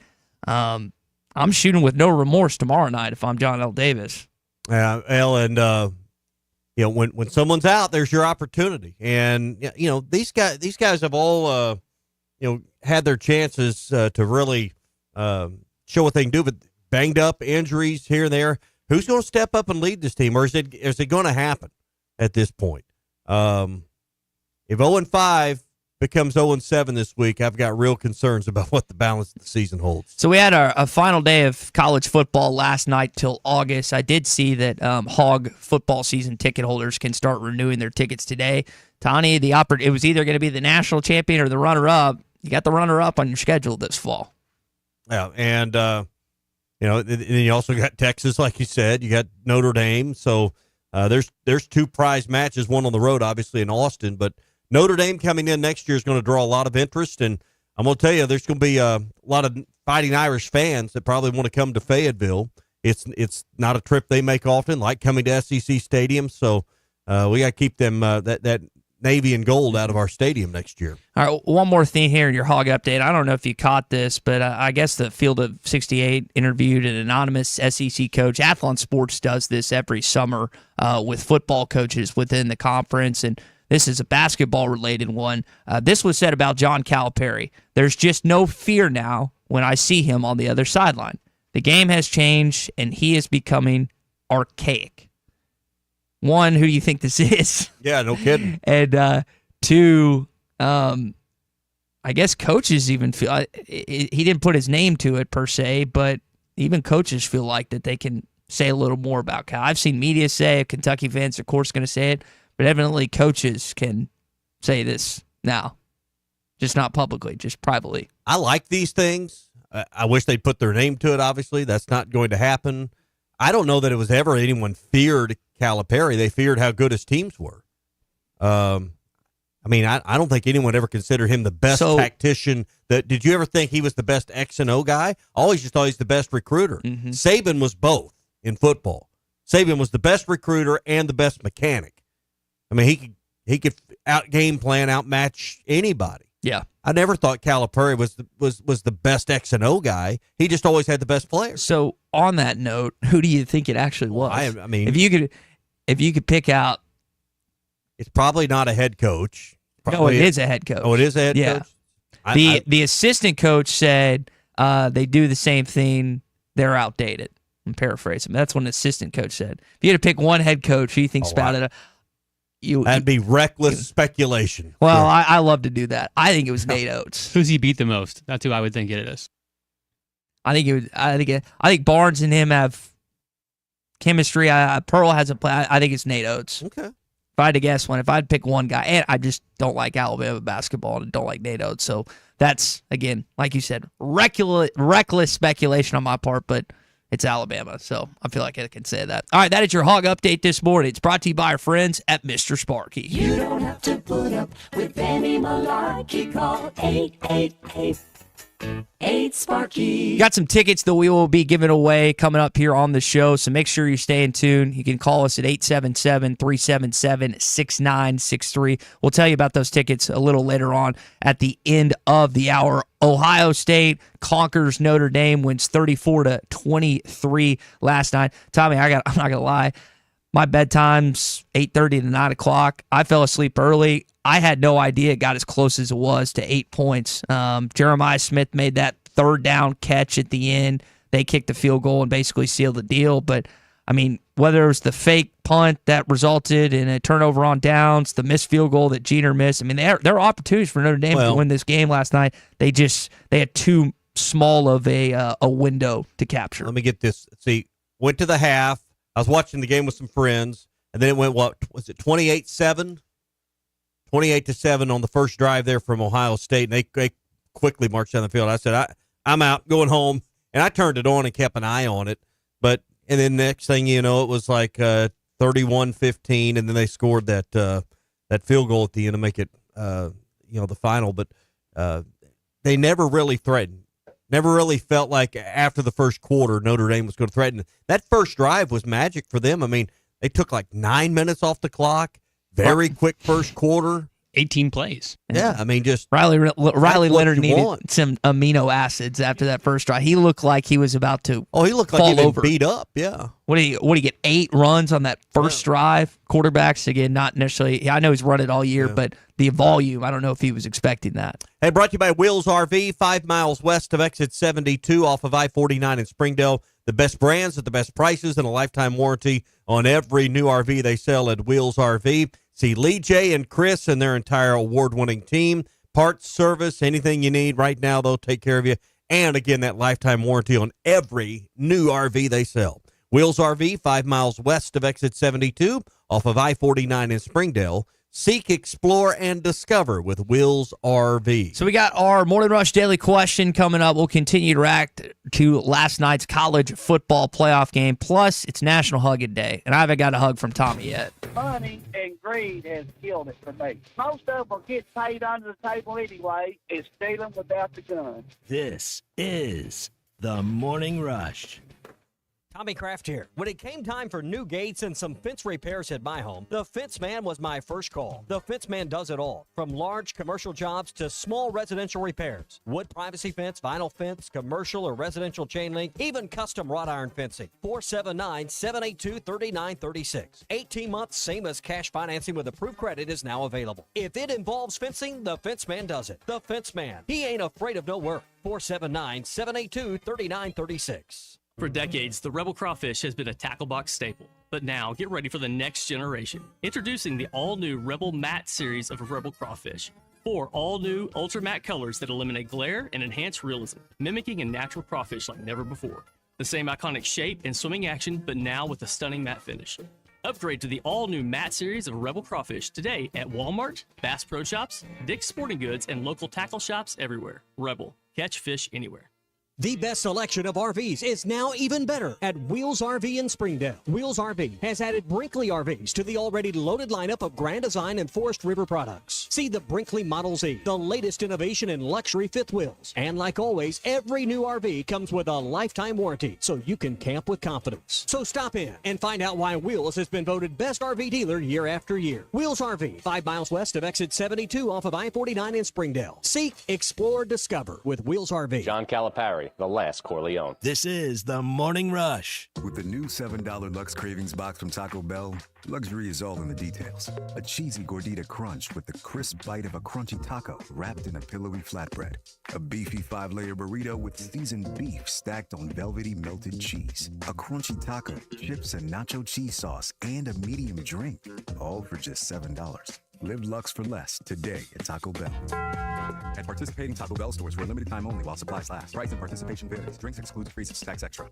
I'm shooting with no remorse tomorrow night if I'm John L. Davis. And when someone's out, there's your opportunity. And these guys have all had their chances to really show what they can do, but banged up, injuries here and there. Who's going to step up and lead this team, or is it going to happen at this point? If 0-5 becomes 0-7 this week, I've got real concerns about what the balance of the season holds. So we had a final day of college football last night till August. I did see that Hog football season ticket holders can start renewing their tickets today. Tani, it was either going to be the national champion or the runner-up. You got the runner-up on your schedule this fall. Yeah, and then you also got Texas, like you said. You got Notre Dame. So there's two prize matches, one on the road, obviously, in Austin, but Notre Dame coming in next year is going to draw a lot of interest, and I'm going to tell you, there's going to be a lot of Fighting Irish fans that probably want to come to Fayetteville. It's not a trip they make often, like coming to SEC Stadium, so we got to keep them that Navy and gold out of our stadium next year. All right, one more thing here in your Hog update. I don't know if you caught this, but I guess the Field of 68 interviewed an anonymous SEC coach. Athlon Sports does this every summer with football coaches within the conference, and this is a basketball-related one. This was said about John Calipari. There's just no fear now when I see him on the other sideline. The game has changed, and he is becoming archaic. One, who do you think this is? Yeah, no kidding. And two, I guess coaches even feel he didn't put his name to it per se, but even coaches feel like that they can say a little more about Cal. I've seen media say it, Kentucky fans, of course, going to say it, but evidently coaches can say this now, just not publicly, just privately. I like these things. I wish they'd put their name to it, obviously. That's not going to happen. I don't know that it was ever anyone feared Calipari. They feared how good his teams were. I don't think anyone ever considered him the best tactician. Did you ever think he was the best X and O guy? I always just thought he's the best recruiter. Mm-hmm. Saban was both in football. Saban was the best recruiter and the best mechanic. I mean, he could out game plan, outmatch anybody. Yeah. I never thought Calipari was the best X and O guy. He just always had the best players. So on that note, who do you think it actually was? I mean, if you could pick out, it's probably not a head coach. No, it is a head coach. Oh, it is a head coach? The assistant coach said they do the same thing. They're outdated. I'm paraphrasing. That's what an assistant coach said. If you had to pick one head coach, who you think spouted it? That'd be reckless speculation. Well, sure. I love to do that. I think it was Nate Oates. Who's he beat the most? That's who I would think it is. I think Barnes and him have chemistry. Pearl hasn't played. I think it's Nate Oates. Okay. If I had to guess one, if I'd pick one guy, and I just don't like Alabama basketball and don't like Nate Oates, so that's, again, like you said, reckless speculation on my part, but it's Alabama, so I feel like I can say that. All right, that is your Hog Update this morning. It's brought to you by our friends at Mr. Sparky. You don't have to put up with any malarkey. Call 888-8-SPARKY. Got some tickets that we will be giving away coming up here on the show, so make sure you stay in tune. You can call us at 877-377-6963. We'll tell you about those tickets a little later on at the end of the hour. Ohio State conquers Notre Dame, wins 34-23 last night. Tommy, I'm not going to lie. My bedtime's 8:30 to 9 o'clock. I fell asleep early. I had no idea it got as close as it was to 8 points. Jeremiah Smith made that third down catch at the end. They kicked the field goal and basically sealed the deal. But, I mean, whether it was the fake punt that resulted in a turnover on downs, the missed field goal that Jeter missed, I mean, there are opportunities for Notre Dame to win this game last night. They had too small of a window to capture. Let me get this. See, went to the half. I was watching the game with some friends, and then it went, 28-7? 28-7 on the first drive there from Ohio State, and they quickly marched down the field. I said, I'm out, going home, and I turned it on and kept an eye on it. And then next thing you know, it was like 30 31-15, and then they scored that field goal at the end to make it the final. But they never really threatened. Never really felt like after the first quarter Notre Dame was going to threaten. That first drive was magic for them. I mean, they took like 9 minutes off the clock. Very quick first quarter. 18 plays. Yeah, I mean, just Riley Leonard needed want. some amino acids after that first drive. He looked like he was about to he looked like he was beat up, yeah. What do you get, 8 runs on that first drive? Quarterbacks, again, not necessarily, I know he's run it all year, but the volume, I don't know if he was expecting that. Hey, brought to you by Wheels RV, 5 miles west of exit 72 off of I-49 in Springdale. The best brands at the best prices and a lifetime warranty on every new RV they sell at Wheels RV. See Lee J and Chris and their entire award-winning team. Parts, service, anything you need right now, they'll take care of you. And, again, that lifetime warranty on every new RV they sell. Wheels RV, 5 miles west of exit 72 off of I-49 in Springdale. Seek, explore, and discover with Wheels RV. So we got our Morning Rush Daily Question coming up. We'll continue to react to last night's college football playoff game. Plus, it's National Hugging Day, and I haven't got a hug from Tommy yet. Money and greed has killed it for me. Most of them get paid under the table anyway. It's stealing without the gun. This is the Morning Rush. Tommy Kraft here. When it came time for new gates and some fence repairs at my home, the Fence Man was my first call. The Fence Man does it all, from large commercial jobs to small residential repairs. Wood privacy fence, vinyl fence, commercial or residential chain link, even custom wrought iron fencing. 479-782-3936. 18 months, same as cash financing with approved credit is now available. If it involves fencing, the Fence Man does it. The Fence Man. He ain't afraid of no work. 479-782-3936. For decades, the Rebel Crawfish has been a tackle box staple. But now, get ready for the next generation. Introducing the all-new Rebel Matte series of Rebel Crawfish. 4 all-new Ultra Matte colors that eliminate glare and enhance realism, mimicking a natural crawfish like never before. The same iconic shape and swimming action, but now with a stunning matte finish. Upgrade to the all-new Matte series of Rebel Crawfish today at Walmart, Bass Pro Shops, Dick's Sporting Goods, and local tackle shops everywhere. Rebel. Catch fish anywhere. The best selection of RVs is now even better at Wheels RV in Springdale. Wheels RV has added Brinkley RVs to the already loaded lineup of Grand Design and Forest River products. See the Brinkley Model Z, the latest innovation in luxury fifth wheels. And like always, every new RV comes with a lifetime warranty, so you can camp with confidence. So stop in and find out why Wheels has been voted best RV dealer year after year. Wheels RV, 5 miles west of exit 72 off of I-49 in Springdale. Seek, explore, discover with Wheels RV. John Calipari, the last Corleone. This is the Morning Rush. With the new $7 Lux Cravings box from Taco Bell, luxury is all in the details. A cheesy gordita crunch with the crisp bite of a crunchy taco wrapped in a pillowy flatbread. A beefy 5-layer burrito with seasoned beef stacked on velvety melted cheese. A crunchy taco, chips and nacho cheese sauce, and a medium drink. All for just $7. Live Lux for less today at Taco Bell. At participating Taco Bell stores for a limited time only while supplies last. Price and participation varies. Drinks excludes free tax extra.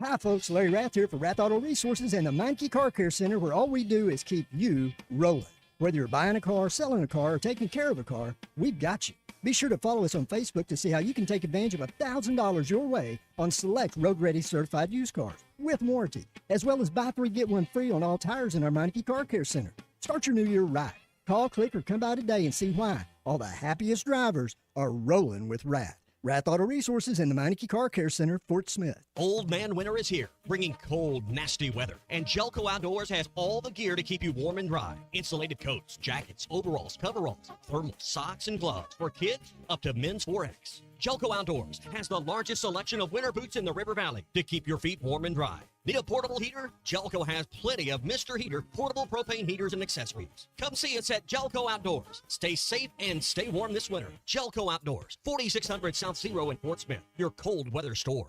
Hi folks, Larry Rath here for Rath Auto Resources and the Meineke Car Care Center, where all we do is keep you rolling. Whether you're buying a car, selling a car, or taking care of a car, we've got you. Be sure to follow us on Facebook to see how you can take advantage of $1,000 your way on select road-ready certified used cars with warranty, as well as buy 3, get 1 free on all tires in our Meineke Car Care Center. Start your new year right. Call, click, or come by today and see why all the happiest drivers are rolling with Rath. Rath Auto Resources and the Meineke Car Care Center, Fort Smith. Old Man Winter is here, bringing cold, nasty weather. And Jelco Outdoors has all the gear to keep you warm and dry. Insulated coats, jackets, overalls, coveralls, thermal socks, and gloves. For kids, up to men's 4X. Jelco Outdoors has the largest selection of winter boots in the River Valley to keep your feet warm and dry. Need a portable heater? Jelco has plenty of Mr. Heater portable propane heaters and accessories. Come see us at Jelco Outdoors. Stay safe and stay warm this winter. Jelco Outdoors, 4600 South Zero in Fort Smith, your cold weather store.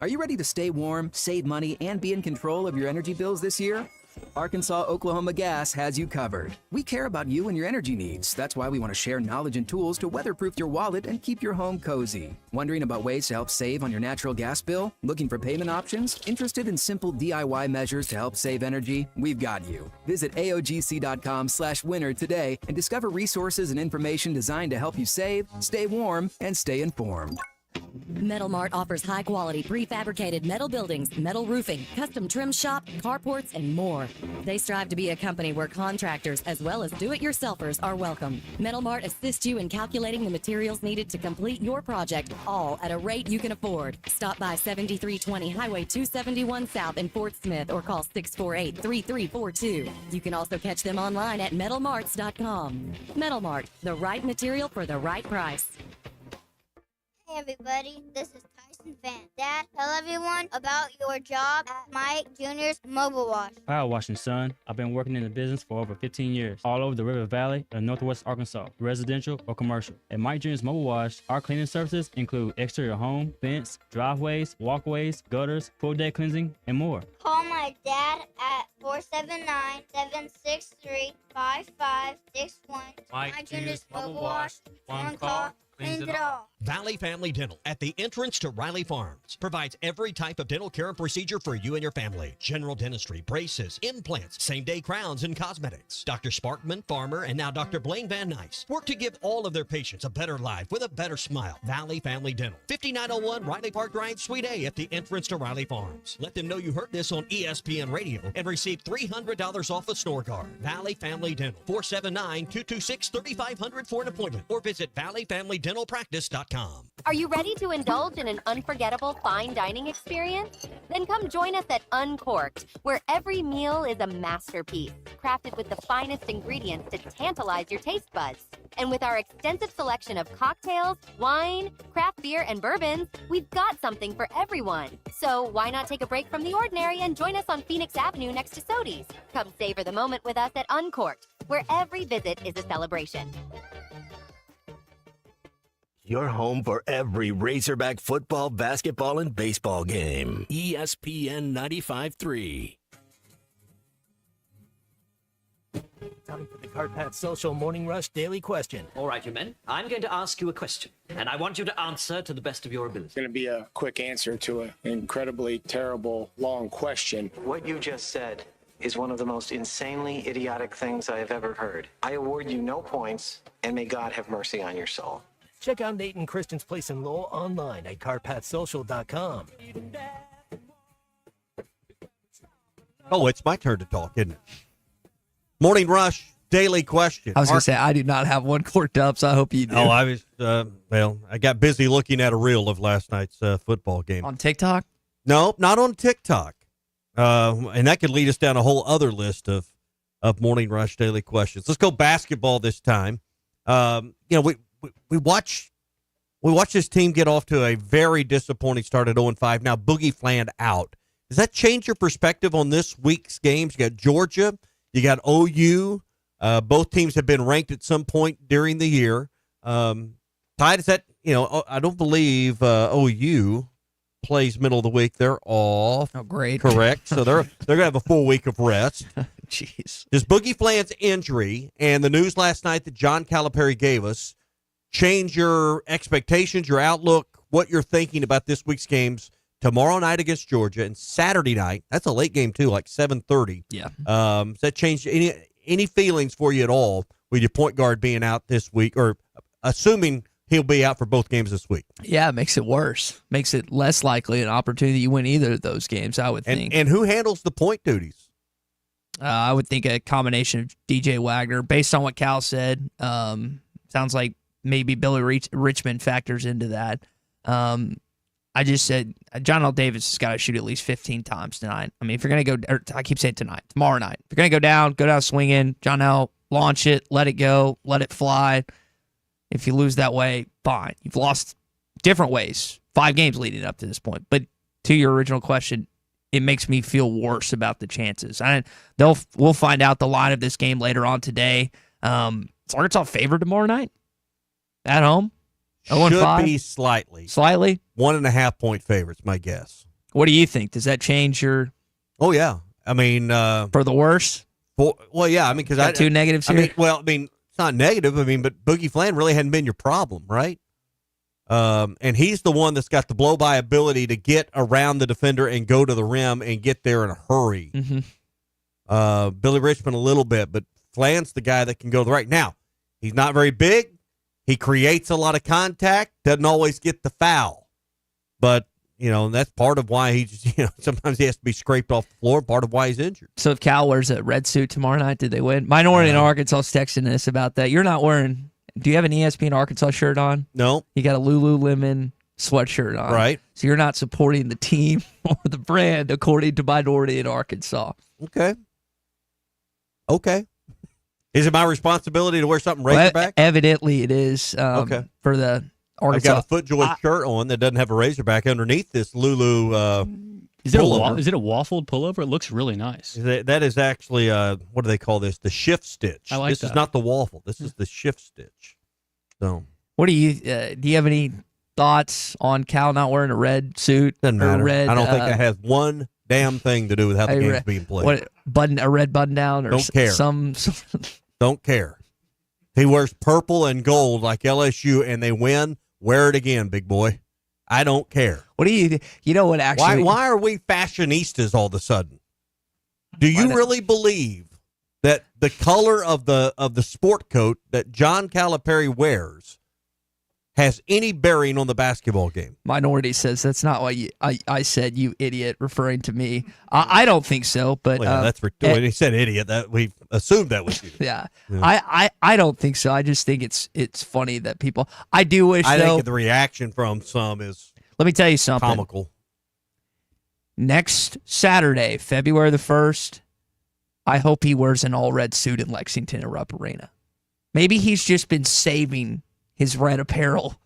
Are you ready to stay warm, save money, and be in control of your energy bills this year? Arkansas Oklahoma Gas has you covered. We care about you and your energy needs. That's why we want to share knowledge and tools to weatherproof your wallet and keep your home cozy. Wondering about ways to help save on your natural gas bill? Looking for payment options? Interested in simple DIY measures to help save energy? We've got you. Visit AOGC.com/winter today and discover resources and information designed to help you save, stay warm, and stay informed. Metal Mart offers high-quality prefabricated metal buildings, metal roofing, custom trim shop, carports, and more. They strive to be a company where contractors as well as do-it-yourselfers are welcome. Metal Mart assists you in calculating the materials needed to complete your project, all at a rate you can afford. Stop by 7320 Highway 271 South in Fort Smith or call 648-3342. You can also catch them online at metalmarts.com. Metal Mart, the right material for the right price. Hey everybody, this is Tyson Fan. Dad, tell everyone about your job at Mike Jr.'s Mobile Wash. Power washing, son. I've been working in the business for over 15 years, all over the River Valley and Northwest Arkansas, residential or commercial. At Mike Jr.'s Mobile Wash, our cleaning services include exterior home, fence, driveways, walkways, gutters, pool deck cleansing, and more. Call my dad at 479-763-5561. Mike Jr.'s Mobile Wash. One call. Cleans it all. Valley Family Dental at the entrance to Riley Farms provides every type of dental care and procedure for you and your family. General dentistry, braces, implants, same-day crowns, and cosmetics. Dr. Sparkman, Farmer, and now Dr. Blaine Van Nice work to give all of their patients a better life with a better smile. Valley Family Dental, 5901 Riley Park Drive, Suite A at the entrance to Riley Farms. Let them know you heard this on ESPN Radio and receive $300 off a snore guard. Valley Family Dental, 479-226-3500 for an appointment or visit valleyfamilydentalpractice.com. Are you ready to indulge in an unforgettable fine dining experience? Then come join us at Uncorked, where every meal is a masterpiece, crafted with the finest ingredients to tantalize your taste buds. And with our extensive selection of cocktails, wine, craft beer, and bourbons, we've got something for everyone. So why not take a break from the ordinary and join us on Phoenix Avenue next to Sodi's? Come savor the moment with us at Uncorked, where every visit is a celebration. Your home for every Razorback football, basketball, and baseball game. ESPN 95.3. Time for the Carpat Social Morning Rush Daily Question. All right, you men. I'm going to ask you a question, and I want you to answer to the best of your ability. It's going to be a quick answer to an incredibly terrible, long question. What you just said is one of the most insanely idiotic things I have ever heard. I award you no points, and may God have mercy on your soul. Check out Nate and Christian's Place in Lowell online at carpatsocial.com. Oh, it's my turn to talk, isn't it? Morning Rush, Daily Question. I was going to say, I do not have one corked up, so I hope you do. Oh, I was, I got busy looking at a reel of last night's football game. On TikTok? No, not on TikTok. And that could lead us down a whole other list of Morning Rush Daily Questions. Let's go basketball this time. We watch this team get off to a very disappointing start at 0-5. Now Boogie Fland out. Does that change your perspective on this week's games? You got Georgia, you got OU. Both teams have been ranked at some point during the year. Ty, is that, I don't believe OU plays middle of the week. They're off. Oh, great. Correct. So they're going to have a full week of rest. Jeez. Does Boogie Fland's injury and the news last night that John Calipari gave us change your expectations, your outlook, what you're thinking about this week's games tomorrow night against Georgia and Saturday night? That's a late game too, like 7:30. Yeah. Does that change any feelings for you at all with your point guard being out this week, or assuming he'll be out for both games this week? Yeah, it makes it worse. Makes it less likely an opportunity you win either of those games, I would think. And who handles the point duties? I would think a combination of DJ Wagner. Based on what Cal said, sounds like maybe Billy Richmond factors into that. I just said John L. Davis has got to shoot at least 15 times tonight. I mean, if you're going to go, or I keep saying tomorrow night. If you're going to go down swinging. John L., launch it, let it go, let it fly. If you lose that way, fine. You've lost different ways, 5 games leading up to this point. But to your original question, it makes me feel worse about the chances. We'll find out the line of this game later on today. Is Arkansas favored tomorrow night at home? Should be slightly. Slightly? 1.5 point favorites, my guess. What do you think? Does that change your... Oh, yeah. I mean... for the worse? Well, yeah. I mean, because 2 negatives here? It's not negative. But Boogie Fland really hadn't been your problem, right? And he's the one that's got the blow-by ability to get around the defender and go to the rim and get there in a hurry. Mm-hmm. Billy Richmond a little bit, but Fland's the guy that can go to the right. Now, he's not very big. He creates a lot of contact, doesn't always get the foul. But, that's part of why he's, sometimes he has to be scraped off the floor, part of why he's injured. So if Cal wears a red suit tomorrow night, did they win? Minority in Arkansas is texting us about that. You're not wearing, do you have an ESPN Arkansas shirt on? No. You got a Lululemon sweatshirt on. Right. So you're not supporting the team or the brand according to Minority in Arkansas. Okay. Is it my responsibility to wear something Razorback? Evidently it is Okay. for the Arkansas. I've got a FootJoy shirt on that doesn't have a Razorback underneath this Lulu Is it pullover. is it a waffled pullover? It looks really nice. That is actually, what do they call this? The shift stitch. I like this that. is not the waffle. This is the shift stitch. So, What do you have any thoughts on Cal not wearing a red suit? doesn't or matter. Red, I don't think that has one damn thing to do with how the a game's re- being played. a red button down or Don't care. some Don't care. He wears purple and gold like LSU and they win. Wear it again, big boy. I don't care. What do you know what actually Why are we fashionistas all of a sudden? Do you really believe that the color of the sport coat that John Calipari wears has any bearing on the basketball game? Minority says that's not what I said, you idiot, referring to me. I don't think so, but Well, yeah, that's when he said idiot. That we assumed that was you. Yeah. I don't think so. I just think it's funny that people. I do wish. I though, think the reaction from some is let me tell you something. comical. Next Saturday, February the 1st, I hope he wears an all red suit in Lexington at Rupp Arena. Maybe he's just been saving his red apparel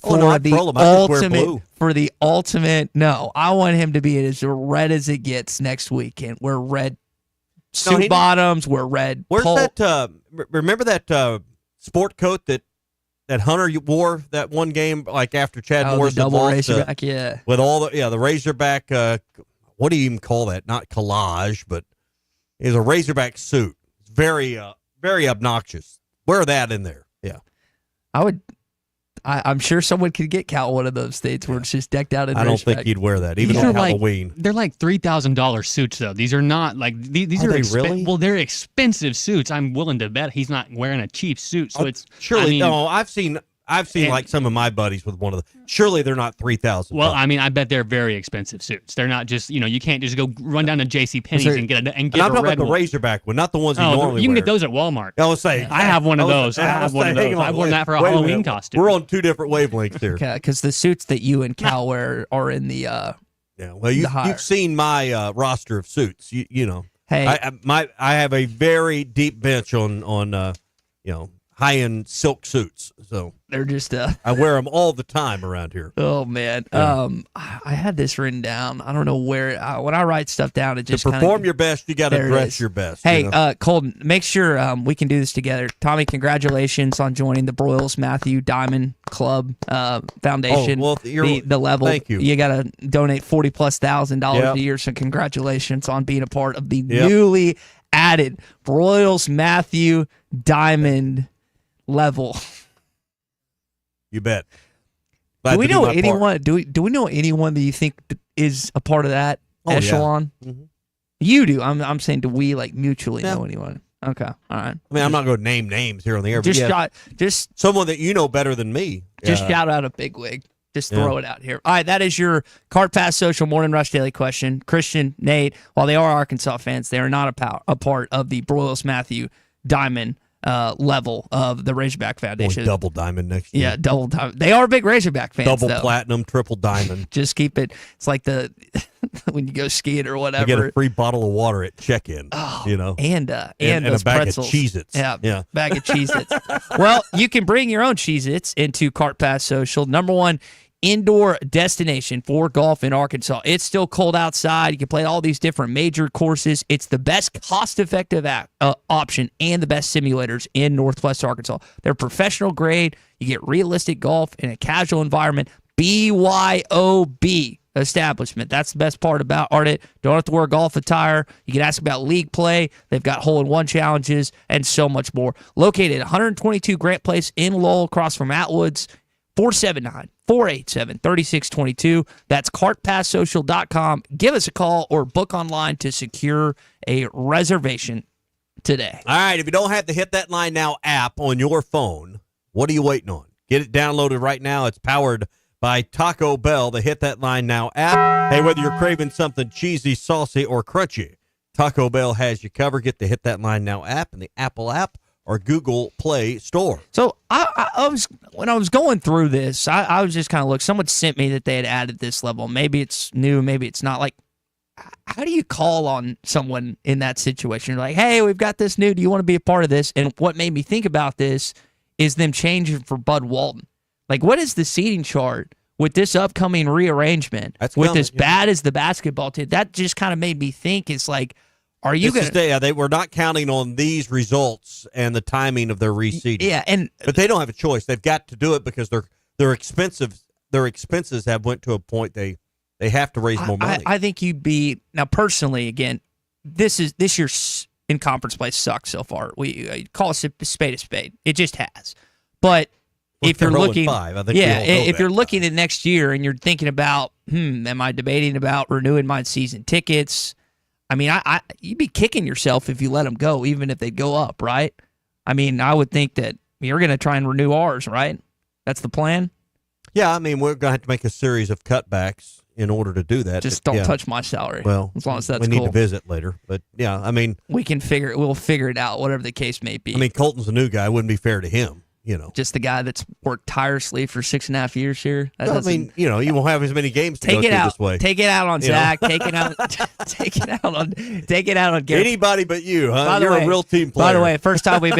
for the ultimate. No, I want him to be as red as it gets next weekend. Wear red suit bottoms. Wear red. Where's that? Remember that sport coat that Hunter wore that one game, like after Chad Morris the double lost, Razorback, yeah, with all the Razorback. What do you even call that? Not collage, but it's a Razorback suit. It's very obnoxious. Wear that in there. Yeah, I would. I'm sure someone could get Cal one of those things where it's just decked out in I don't Razorback. think he'd wear that, even on Halloween. They're like $3,000 suits, though. These are not like these Are are they really? Well, they're expensive suits. I'm willing to bet he's not wearing a cheap suit. So it's Surely, I mean, no. I've seen And- like some of my buddies with one of the. Surely they're not $3,000. Well, I mean, I bet they're very expensive suits. They're not just you can't just go run down to J.C. Penney's and get And a I'm talking red about the one. Razorback one, not the ones you Oh, normally you can wear. get those at Walmart. I was saying, I have one of those. I have one of those. I've worn that for a Halloween costume. We're on two different wavelengths here. Because the suits that you and Cal wear are in the Yeah, well, you've seen my roster of suits. You know, Hey. I have a very deep bench on high end silk suits. So they're just I wear them all the time around here. Oh man, I had this written down. I don't know where. When I write stuff down, it just To perform your best, you got to There it dress is. your best. Hey, you know? Colton, make sure we can do this together. Tommy, congratulations on joining the Broyles Matthew Diamond Club Foundation. Oh, well, the level. thank you. You got to donate $40,000+ Yep. a year. So congratulations on being a part of the Yep. newly added Broyles Matthew Diamond level. You bet. Do we know anyone? Do we know anyone that you think is a part of that Oh, yeah. echelon? Mhm. You do. I'm saying, do we like mutually know anyone? Okay, all right. I mean, I'm not going to name names here on the air. Just but yeah, just someone that you know better than me. Just shout out a bigwig. Just throw Yeah. it out here. All right, that is your Cart Pass Social Morning Rush Daily question. Christian, Nate, while they are Arkansas fans, they are not a part of the Broyles Matthew Diamond level of the Razorback Foundation. Double diamond next year. Yeah, double diamond. They are big Razorback fans. Double though. platinum, triple diamond. Just keep it. It's like the when you go skiing or I whatever. get a free bottle of water at check-in. You know, and and those a bag pretzels. of Cheez-Its. Yeah, bag of Cheez-Its. Well, you can bring your own Cheez-Its into Cart Pass Social. #1 indoor destination for golf in Arkansas. It's still cold outside. You can play all these different major courses. It's the best cost-effective option and the best simulators in Northwest Arkansas. They're professional grade. You get realistic golf in a casual environment. BYOB establishment. That's the best part about Ardent. Don't have to wear golf attire. You can ask about league play. They've got hole-in-one challenges and so much more. Located at 122 Grant Place in Lowell, across from Atwoods. 479-487-3622. That's cartpasssocial.com. Give us a call or book online to secure a reservation today. All right, if you don't have the Hit That Line Now app on your phone, what are you waiting on? Get it downloaded right now. It's powered by Taco Bell, the Hit That Line Now app. Hey, whether you're craving something cheesy, saucy, or crunchy, Taco Bell has you covered. Get the Hit That Line Now app in the Apple app or Google Play Store. So I was when I was going through this, I was just kind of someone sent me that they had added this level. Maybe it's new, maybe it's not. Like, how do you call on someone in that situation? You're like, hey, we've got this new. Do you want to be a part of this? And what made me think about this is them changing for Bud Walton. Like, what is the seating chart with this upcoming rearrangement? With as bad as the basketball team, that just kind of made me think. It's like, are you going to? They were not counting on these results and the timing of their reseeding. Yeah, but they don't have a choice. They've got to do it because they're expensive. Their expenses have went to a point they have to raise more money. I think you'd be now personally. Again, this year's in conference play sucks so far. We call a spade. It just has. But if you're looking, 5, I think if you're looking at next year and you're thinking about, am I debating about renewing my season tickets? I mean, you'd be kicking yourself if you let them go, even if they go up, right? I mean, I would think that you're going to try and renew ours, right? That's the plan. Yeah, I mean, we're going to have to make a series of cutbacks in order to do that. Just don't touch my salary. Well, as long as that's we need cool. to visit later, but yeah, I mean, we'll figure it out, whatever the case may be. I mean, Colton's a new guy; it wouldn't be fair to him, Just the guy that's worked tirelessly for 6.5 years here. I mean, you won't have as many games to go to this way. Take it out on Zach. Take it out. Take it out on Garrett. Anybody but you, huh? You're a real team player. By the way, first time we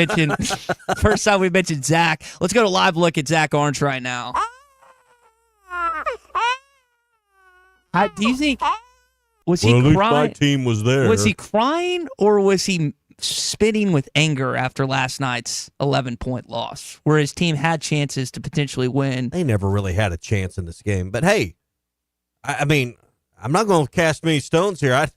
mentioned Zach. Let's go to live look at Zach Orange right now. Do you think was he at least crying? my team was there. Was he crying or was he spitting with anger after last night's 11-point loss, where his team had chances to potentially win? They never really had a chance in this game. But hey, I mean, I'm not going to cast many stones here.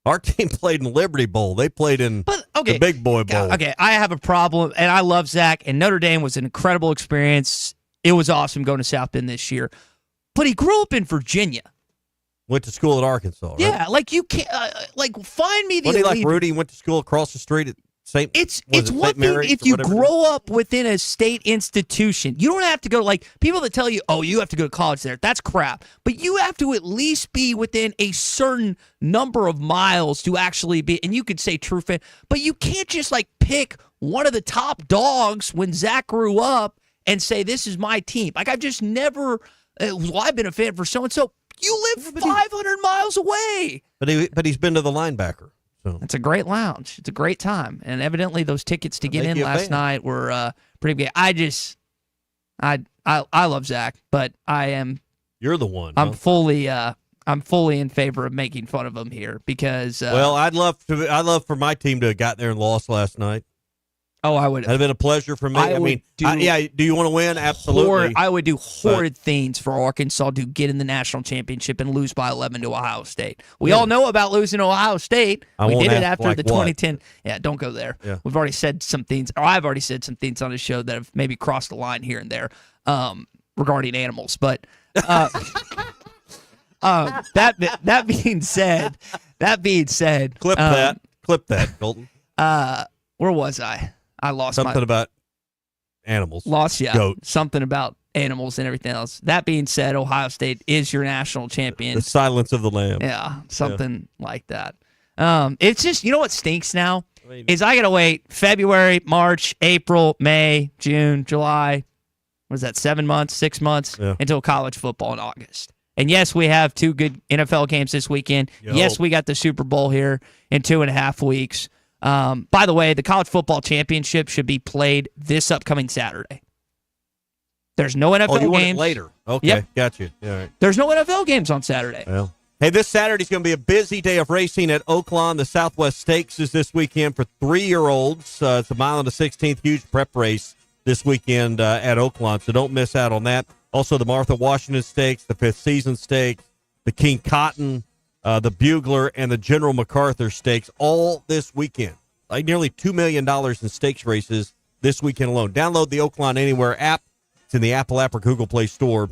Our team played in the Liberty Bowl. They played in the Big Boy Bowl. Okay, I have a problem, and I love Zach, and Notre Dame was an incredible experience. It was awesome going to South Bend this year. But he grew up in Virginia. Went to school at Arkansas, right? Yeah, like you can't, find me the Wasn't he elite. like Rudy, went to school across the street at St. It's one thing if you grow up within a state institution. You don't have to go people that tell you, oh, you have to go to college there. That's crap. But you have to at least be within a certain number of miles to actually be, and you could say true fan, but you can't just pick one of the top dogs when Zach grew up and say, this is my team. Like, I've just never, I've been a fan for so-and-so. You live 500 miles away. But he's been to the linebacker. So it's a great lounge. It's a great time. And evidently those tickets to get in last night were pretty good. I love Zach, but You're the one. I'm fully in favor of making fun of him here because I'd love for my team to have got there and lost last night. Oh, I would. That'd have been a pleasure for me. Do you want to win? Absolutely. I would do horrid things for Arkansas to get in the national championship and lose by 11 to Ohio State. We all know about losing to Ohio State. We did it after the 2010. Yeah, don't go there. Yeah. We've already said some things, or I've already said some things on the show that have maybe crossed the line here and there regarding animals. But that being said, clip that, Colton. Where was I? I lost something about animals. Goat. Something about animals and everything else. That being said, Ohio State is your national champion. The silence of the lamb. Yeah, something like that. It's just, you know what stinks now? Is I got to wait February, March, April, May, June, July. What is that, 6 months until college football in August. And yes, we have 2 good NFL games this weekend. Yes, we got the Super Bowl here in 2.5 weeks. By the way, the college football championship should be played this upcoming Saturday. There's no NFL games. You want it later. Okay, yep. Got you. All right. There's no NFL games on Saturday. Well, hey, this Saturday's going to be a busy day of racing at Oaklawn. The Southwest Stakes is this weekend for 3-year-olds. It's a mile and a 16th huge prep race this weekend at Oaklawn, so don't miss out on that. Also, the Martha Washington Stakes, the 5th Season Stakes, the King Cotton, the Bugler, and the General MacArthur Stakes all this weekend. Like nearly $2 million in stakes races this weekend alone. Download the Oaklawn Anywhere app. It's in the Apple app or Google Play Store.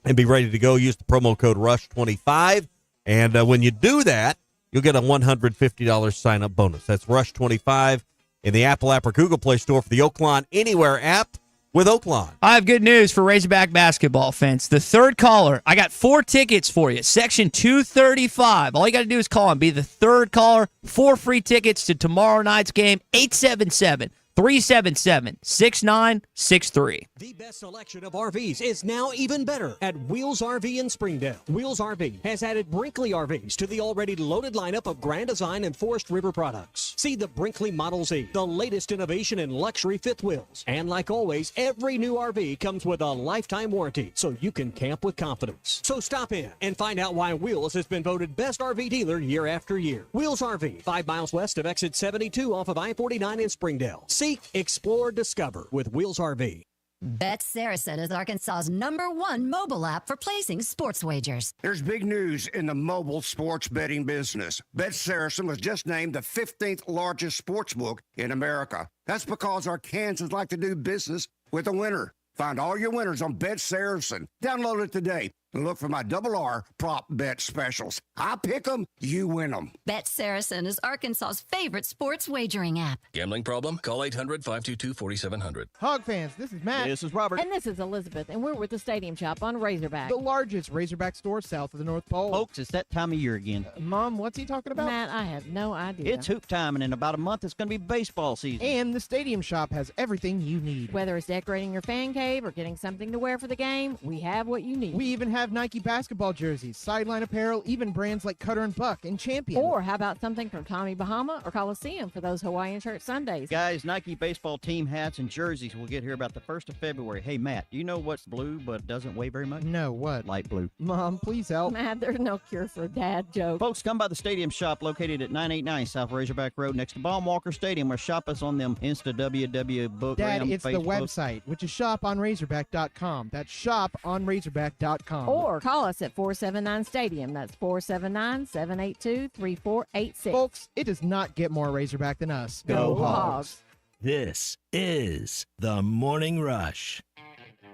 And be ready to go. Use the promo code RUSH25. And when you do that, you'll get a $150 sign-up bonus. That's RUSH25 in the Apple app or Google Play Store for the Oaklawn Anywhere app. with Oaklawn. I have good news for Razorback basketball fans. The third caller, I got 4 tickets for you. Section 235. All you got to do is call and be the third caller. 4 free tickets to tomorrow night's game. 877-377-6963. The best selection of RVs is now even better at Wheels RV in Springdale. Wheels RV has added Brinkley RVs to the already loaded lineup of Grand Design and Forest River products. See the Brinkley Model Z, the latest innovation in luxury fifth wheels. And like always, every new RV comes with a lifetime warranty, so you can camp with confidence. So stop in and find out why Wheels has been voted best RV dealer year after year. Wheels RV, 5 miles west of exit 72 off of I-49 in Springdale. Seek, explore, discover with Wheels RV. Bet Saracen is Arkansas's #1 mobile app for placing sports wagers. There's big news in the mobile sports betting business. Bet Saracen was just named the 15th largest sports book in America. That's because Arkansans like to do business with a winner. Find all your winners on Bet Saracen. Download it today and look for my R prop bet specials. I pick them, you win them. Bet Saracen is Arkansas's favorite sports wagering app. Gambling problem? Call 800-522-4700. Hog fans, this is Matt. This is Robert. And this is Elizabeth, and we're with the Stadium Shop on Razorback, the largest Razorback store south of the North Pole. Folks, it's that time of year again. Mom, what's he talking about? Matt, I have no idea. It's hoop time, and in about a month, it's going to be baseball season. And the Stadium Shop has everything you need. Whether it's decorating your fan cave or getting something to wear for the game, we have what you need. We even have Nike basketball jerseys, sideline apparel, even brands like Cutter and Buck and Champion. Or how about something from Tommy Bahama or Coliseum for those Hawaiian shirt Sundays? Guys, Nike baseball team hats and jerseys will get here about the 1st of February. Hey, Matt, do you know what's blue but doesn't weigh very much? No, what? Light blue. Mom, please help. Matt, there's no cure for a dad joke. Folks, come by the Stadium Shop located at 989 South Razorback Road next to Baum-Walker Stadium, or shop us on them Insta WW book. Dad, it's Facebook. the website, which is shoponrazorback.com. That's shoponrazorback.com. Or call us at 479-STADIUM. That's 479-782-3486. Folks, it does not get more Razorback than us. Go Hogs. This is the Morning Rush.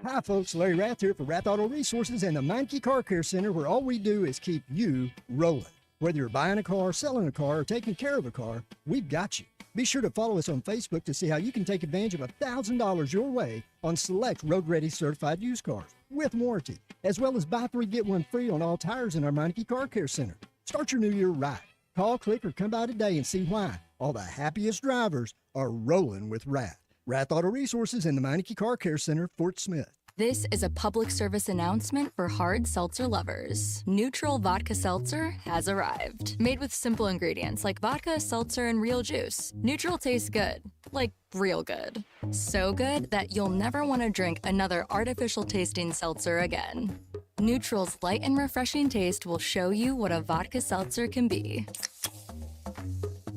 Hi, folks. Larry Rath here for Rath Auto Resources and the Meineke Car Care Center, where all we do is keep you rolling. Whether you're buying a car, selling a car, or taking care of a car, we've got you. Be sure to follow us on Facebook to see how you can take advantage of $1,000 your way on select road-ready certified used cars with warranty, as well as buy 3, get 1 free on all tires in our Meineke Car Care Center. Start your new year right. Call, click, or come by today and see why all the happiest drivers are rolling with Rath. Rath Auto Resources and the Meineke Car Care Center, Fort Smith. This is a public service announcement for hard seltzer lovers. Neutral Vodka Seltzer has arrived. Made with simple ingredients like vodka, seltzer, and real juice. Neutral tastes good. Like real good. So good that you'll never want to drink another artificial tasting seltzer again. Neutral's light and refreshing taste will show you what a vodka seltzer can be.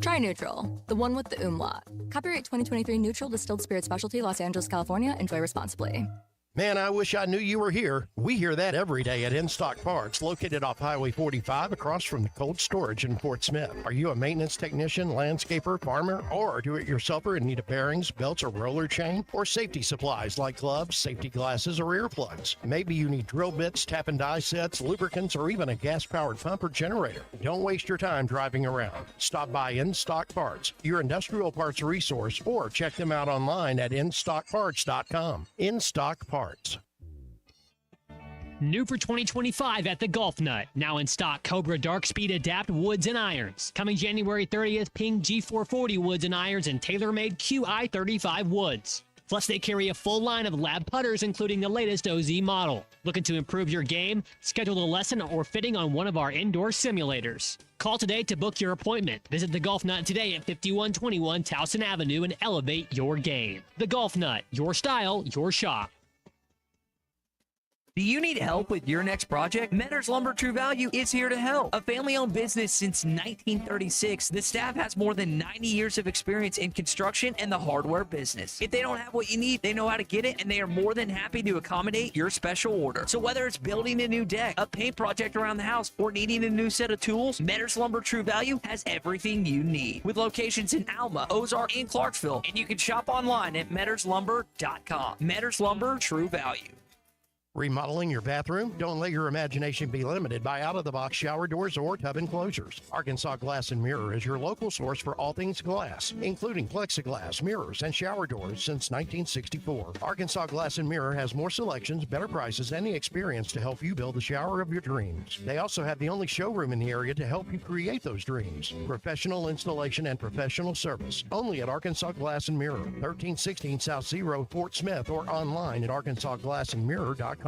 Try Neutral, the one with the umlaut. Copyright 2023 Neutral Distilled Spirit Specialty, Los Angeles, California. Enjoy responsibly. Man, I wish I knew you were here. We hear that every day at In Stock Parts, located off Highway 45 across from the cold storage in Fort Smith. Are you a maintenance technician, landscaper, farmer, or a do-it-yourselfer in need of bearings, belts, or roller chain? Or safety supplies like gloves, safety glasses, or earplugs? Maybe you need drill bits, tap and die sets, lubricants, or even a gas-powered pump or generator. Don't waste your time driving around. Stop by In Stock Parts, your industrial parts resource, or check them out online at InStockParts.com. In Stock Parts. New for 2025 at the Golf Nut. Now in stock, Cobra Dark Speed Adapt woods and irons. Coming January 30th, Ping G440 woods and irons and TaylorMade QI35 woods. Plus, they carry a full line of lab putters, including the latest OZ model. Looking to improve your game? Schedule a lesson or fitting on one of our indoor simulators. Call today to book your appointment. Visit the Golf Nut today at 5121 Towson Avenue and elevate your game. The Golf Nut, your style, your shop. Do you need help with your next project? Metters Lumber True Value is here to help. A family-owned business since 1936, the staff has more than 90 years of experience in construction and the hardware business. If they don't have what you need, they know how to get it, and they are more than happy to accommodate your special order. So whether it's building a new deck, a paint project around the house, or needing a new set of tools, Metters Lumber True Value has everything you need. With locations in Alma, Ozark, and Clarksville, and you can shop online at metterslumber.com. Metters Lumber True Value. Remodeling your bathroom? Don't let your imagination be limited by out-of-the-box shower doors or tub enclosures. Arkansas Glass and Mirror is your local source for all things glass, including plexiglass, mirrors, and shower doors since 1964. Arkansas Glass and Mirror has more selections, better prices, and the experience to help you build the shower of your dreams. They also have the only showroom in the area to help you create those dreams. Professional installation and professional service. Only at Arkansas Glass and Mirror, 1316 South C Road, Fort Smith, or online at arkansasglassandmirror.com.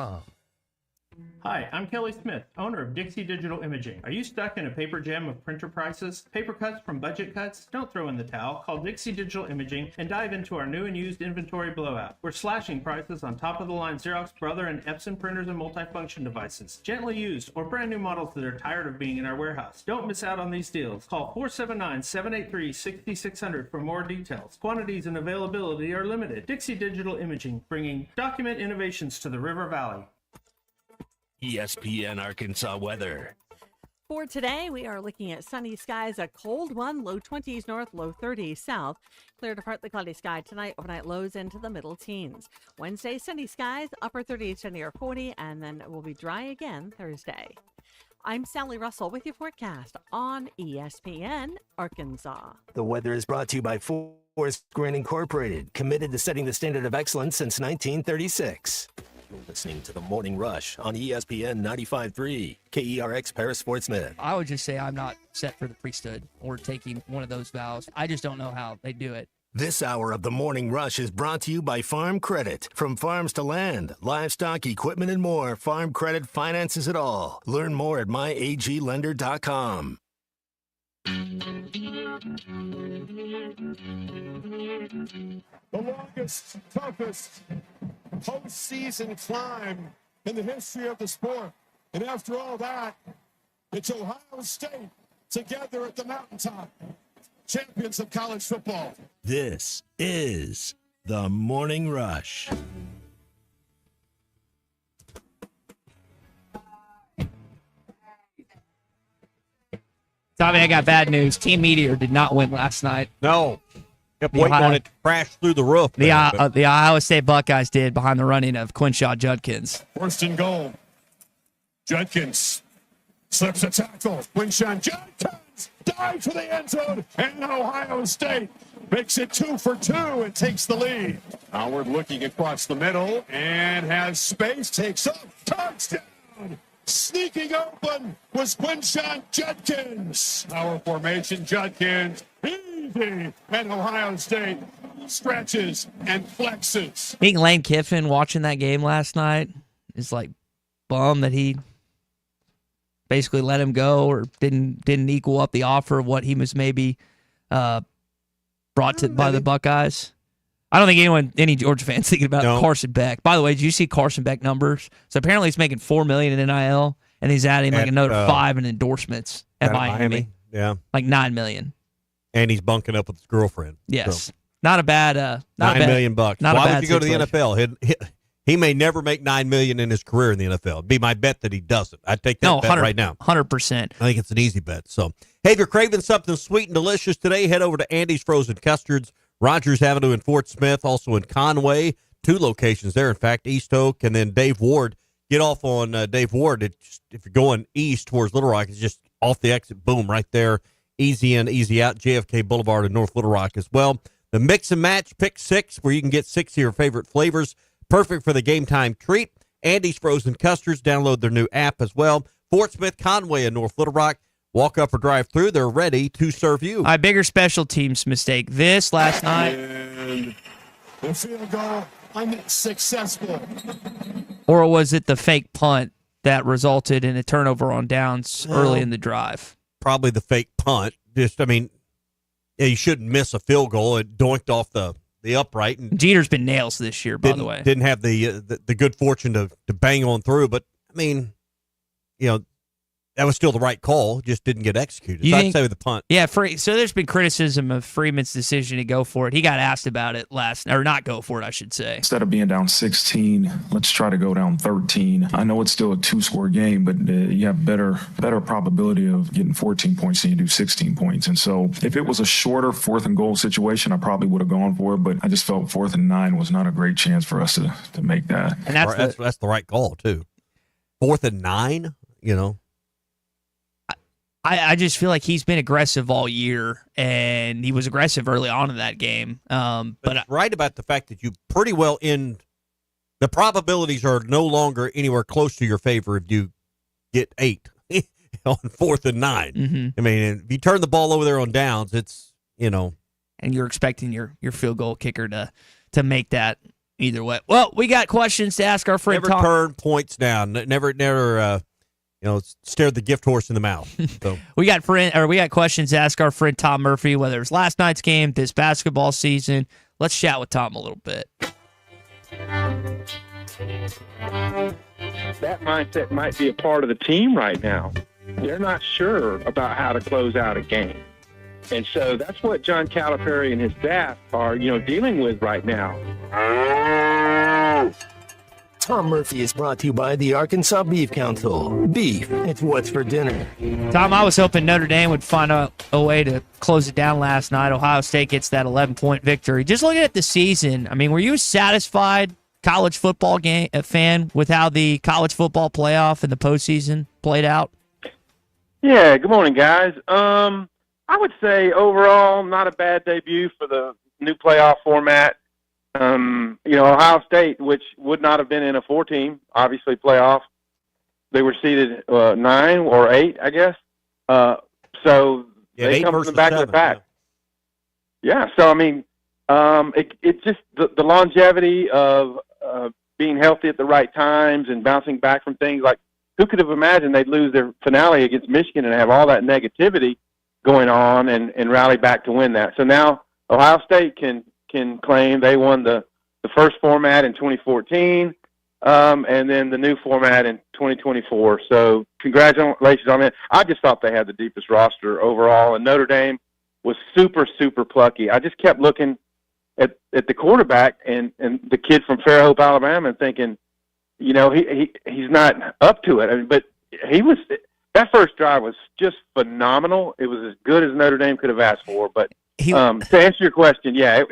Hi, I'm Kelly Smith, owner of Dixie Digital Imaging. Are you stuck in a paper jam of printer prices? Paper cuts from budget cuts? Don't throw in the towel. Call Dixie Digital Imaging and dive into our new and used inventory blowout. We're slashing prices on top-of-the-line Xerox, Brother, and Epson printers and multifunction devices. Gently used or brand new models that are tired of being in our warehouse. Don't miss out on these deals. Call 479-783-6600 for more details. Quantities and availability are limited. Dixie Digital Imaging, bringing document innovations to the River Valley. ESPN Arkansas weather. For today, we are looking at sunny skies, a cold one, low 20s north, low 30s south. Clear to partly cloudy sky tonight, overnight lows into the middle teens. Wednesday, sunny skies, upper 30s to near 40, and then it will be dry again Thursday. I'm Sally Russell with your forecast on ESPN Arkansas. The weather is brought to you by Forest Grain Incorporated, committed to setting the standard of excellence since 1936. You're listening to The Morning Rush on ESPN 95.3, KERX Paris Fort Smith. I would just say I'm not set for the priesthood or taking one of those vows. I just don't know how they do it. This hour of The Morning Rush is brought to you by Farm Credit. From farms to land, livestock, equipment, and more, Farm Credit finances it all. Learn more at myaglender.com. The longest, toughest postseason climb in the history of the sport. And after all that, it's Ohio State together at the mountaintop. Champions of college football. This is The Morning Rush. Tommy, I got bad news. Team Meteor did not win last night. No. Kept waiting on it to crash through the roof. The Ohio State Buckeyes did behind the running of Quinshaw Judkins. First and goal. Judkins slips a tackle. Quinshaw Judkins dives for the end zone, and Ohio State makes it 2 for 2 and takes the lead. Howard looking across the middle and has space, takes up, touchdown. Sneaking open was Quinshaw Judkins. Our formation, Judkins, easy, and Ohio State stretches and flexes. I think Lane Kiffin watching that game last night is like bummed that he basically let him go or didn't equal up the offer of what he was maybe brought to by the Buckeyes. I don't think any Georgia fans thinking about Carson Beck. By the way, did you see Carson Beck numbers? So apparently he's making $4 million in NIL, and he's adding like another 5 in endorsements at Miami. Yeah, like $9 million. And he's bunking up with his girlfriend. Yes, so. Not a bad. $9 million. Why would you go to the NFL? He may never make $9 million in his career in the NFL. It'd be my bet that he doesn't. I'd take that bet right now. 100%. I think it's an easy bet. So, hey, if you're craving something sweet and delicious today, head over to Andy's Frozen Custards, Rogers Avenue in Fort Smith, also in Conway. 2 locations there, in fact, East Oak and then Dave Ward. Get off on Dave Ward. If you're going east towards Little Rock, it's just off the exit, boom, right there. Easy in, easy out, JFK Boulevard in North Little Rock as well. The Mix and Match Pick 6, where you can get 6 of your favorite flavors. Perfect for the game time treat. Andy's Frozen Custards. Download their new app as well. Fort Smith, Conway, and North Little Rock. Walk up or drive through. They're ready to serve you. A bigger special teams mistake. This last night. And the field goal, unsuccessful. Or was it the fake punt that resulted in a turnover on downs early in the drive? Probably the fake punt. You shouldn't miss a field goal. It doinked off the upright. And Jeter's been nails this year, by the way. Didn't have the good fortune to bang on through. But, I mean, that was still the right call, just didn't get executed. You So I'd think- say with the punt. Yeah, so there's been criticism of Freeman's decision to go for it. He got asked about it or not go for it, I should say. Instead of being down 16, let's try to go down 13. I know it's still a 2-score game, but you have better probability of getting 14 points than you do 16 points. And so if it was a shorter 4th and goal situation, I probably would have gone for it, but I just felt 4th and 9 was not a great chance for us to make that. And that's the right call, too. 4th and 9, I just feel like he's been aggressive all year, and he was aggressive early on in that game. But right about the fact that you pretty well the probabilities are no longer anywhere close to your favor if you get 8 on 4th and 9. Mm-hmm. I mean, if you turn the ball over there on downs, it's, and you're expecting your field goal kicker to make that either way. Well, we got questions to ask our friend never Tom. turn points down. Never stare the gift horse in the mouth. So we got questions to ask our friend Tom Murphy, whether it's last night's game, this basketball season. Let's chat with Tom a little bit. That mindset might be a part of the team right now. They're not sure about how to close out a game. And so that's what John Calipari and his staff are, dealing with right now. Tom Murphy is brought to you by the Arkansas Beef Council. Beef, it's what's for dinner. Tom, I was hoping Notre Dame would find a way to close it down last night. Ohio State gets that 11-point victory. Just looking at the season, I mean, were you satisfied, college football fan, with how the college football playoff and the postseason played out? Yeah, good morning, guys. I would say overall, not a bad debut for the new playoff format. Ohio State, which would not have been in a 4-team, obviously playoff, they were seeded 9 or 8, I guess. So they come from the back of the pack. Yeah. So I mean, it's just the longevity of being healthy at the right times and bouncing back from things. Like, who could have imagined they'd lose their finale against Michigan and have all that negativity going on and rally back to win that? So now Ohio State can claim they won the first format in 2014, and then the new format in 2024. So congratulations on that. I just thought they had the deepest roster overall, and Notre Dame was super, super plucky. I just kept looking at the quarterback and the kid from Fairhope, Alabama, and thinking, he's not up to it. I mean, but that first drive was just phenomenal. It was as good as Notre Dame could have asked for. But to answer your question, yeah,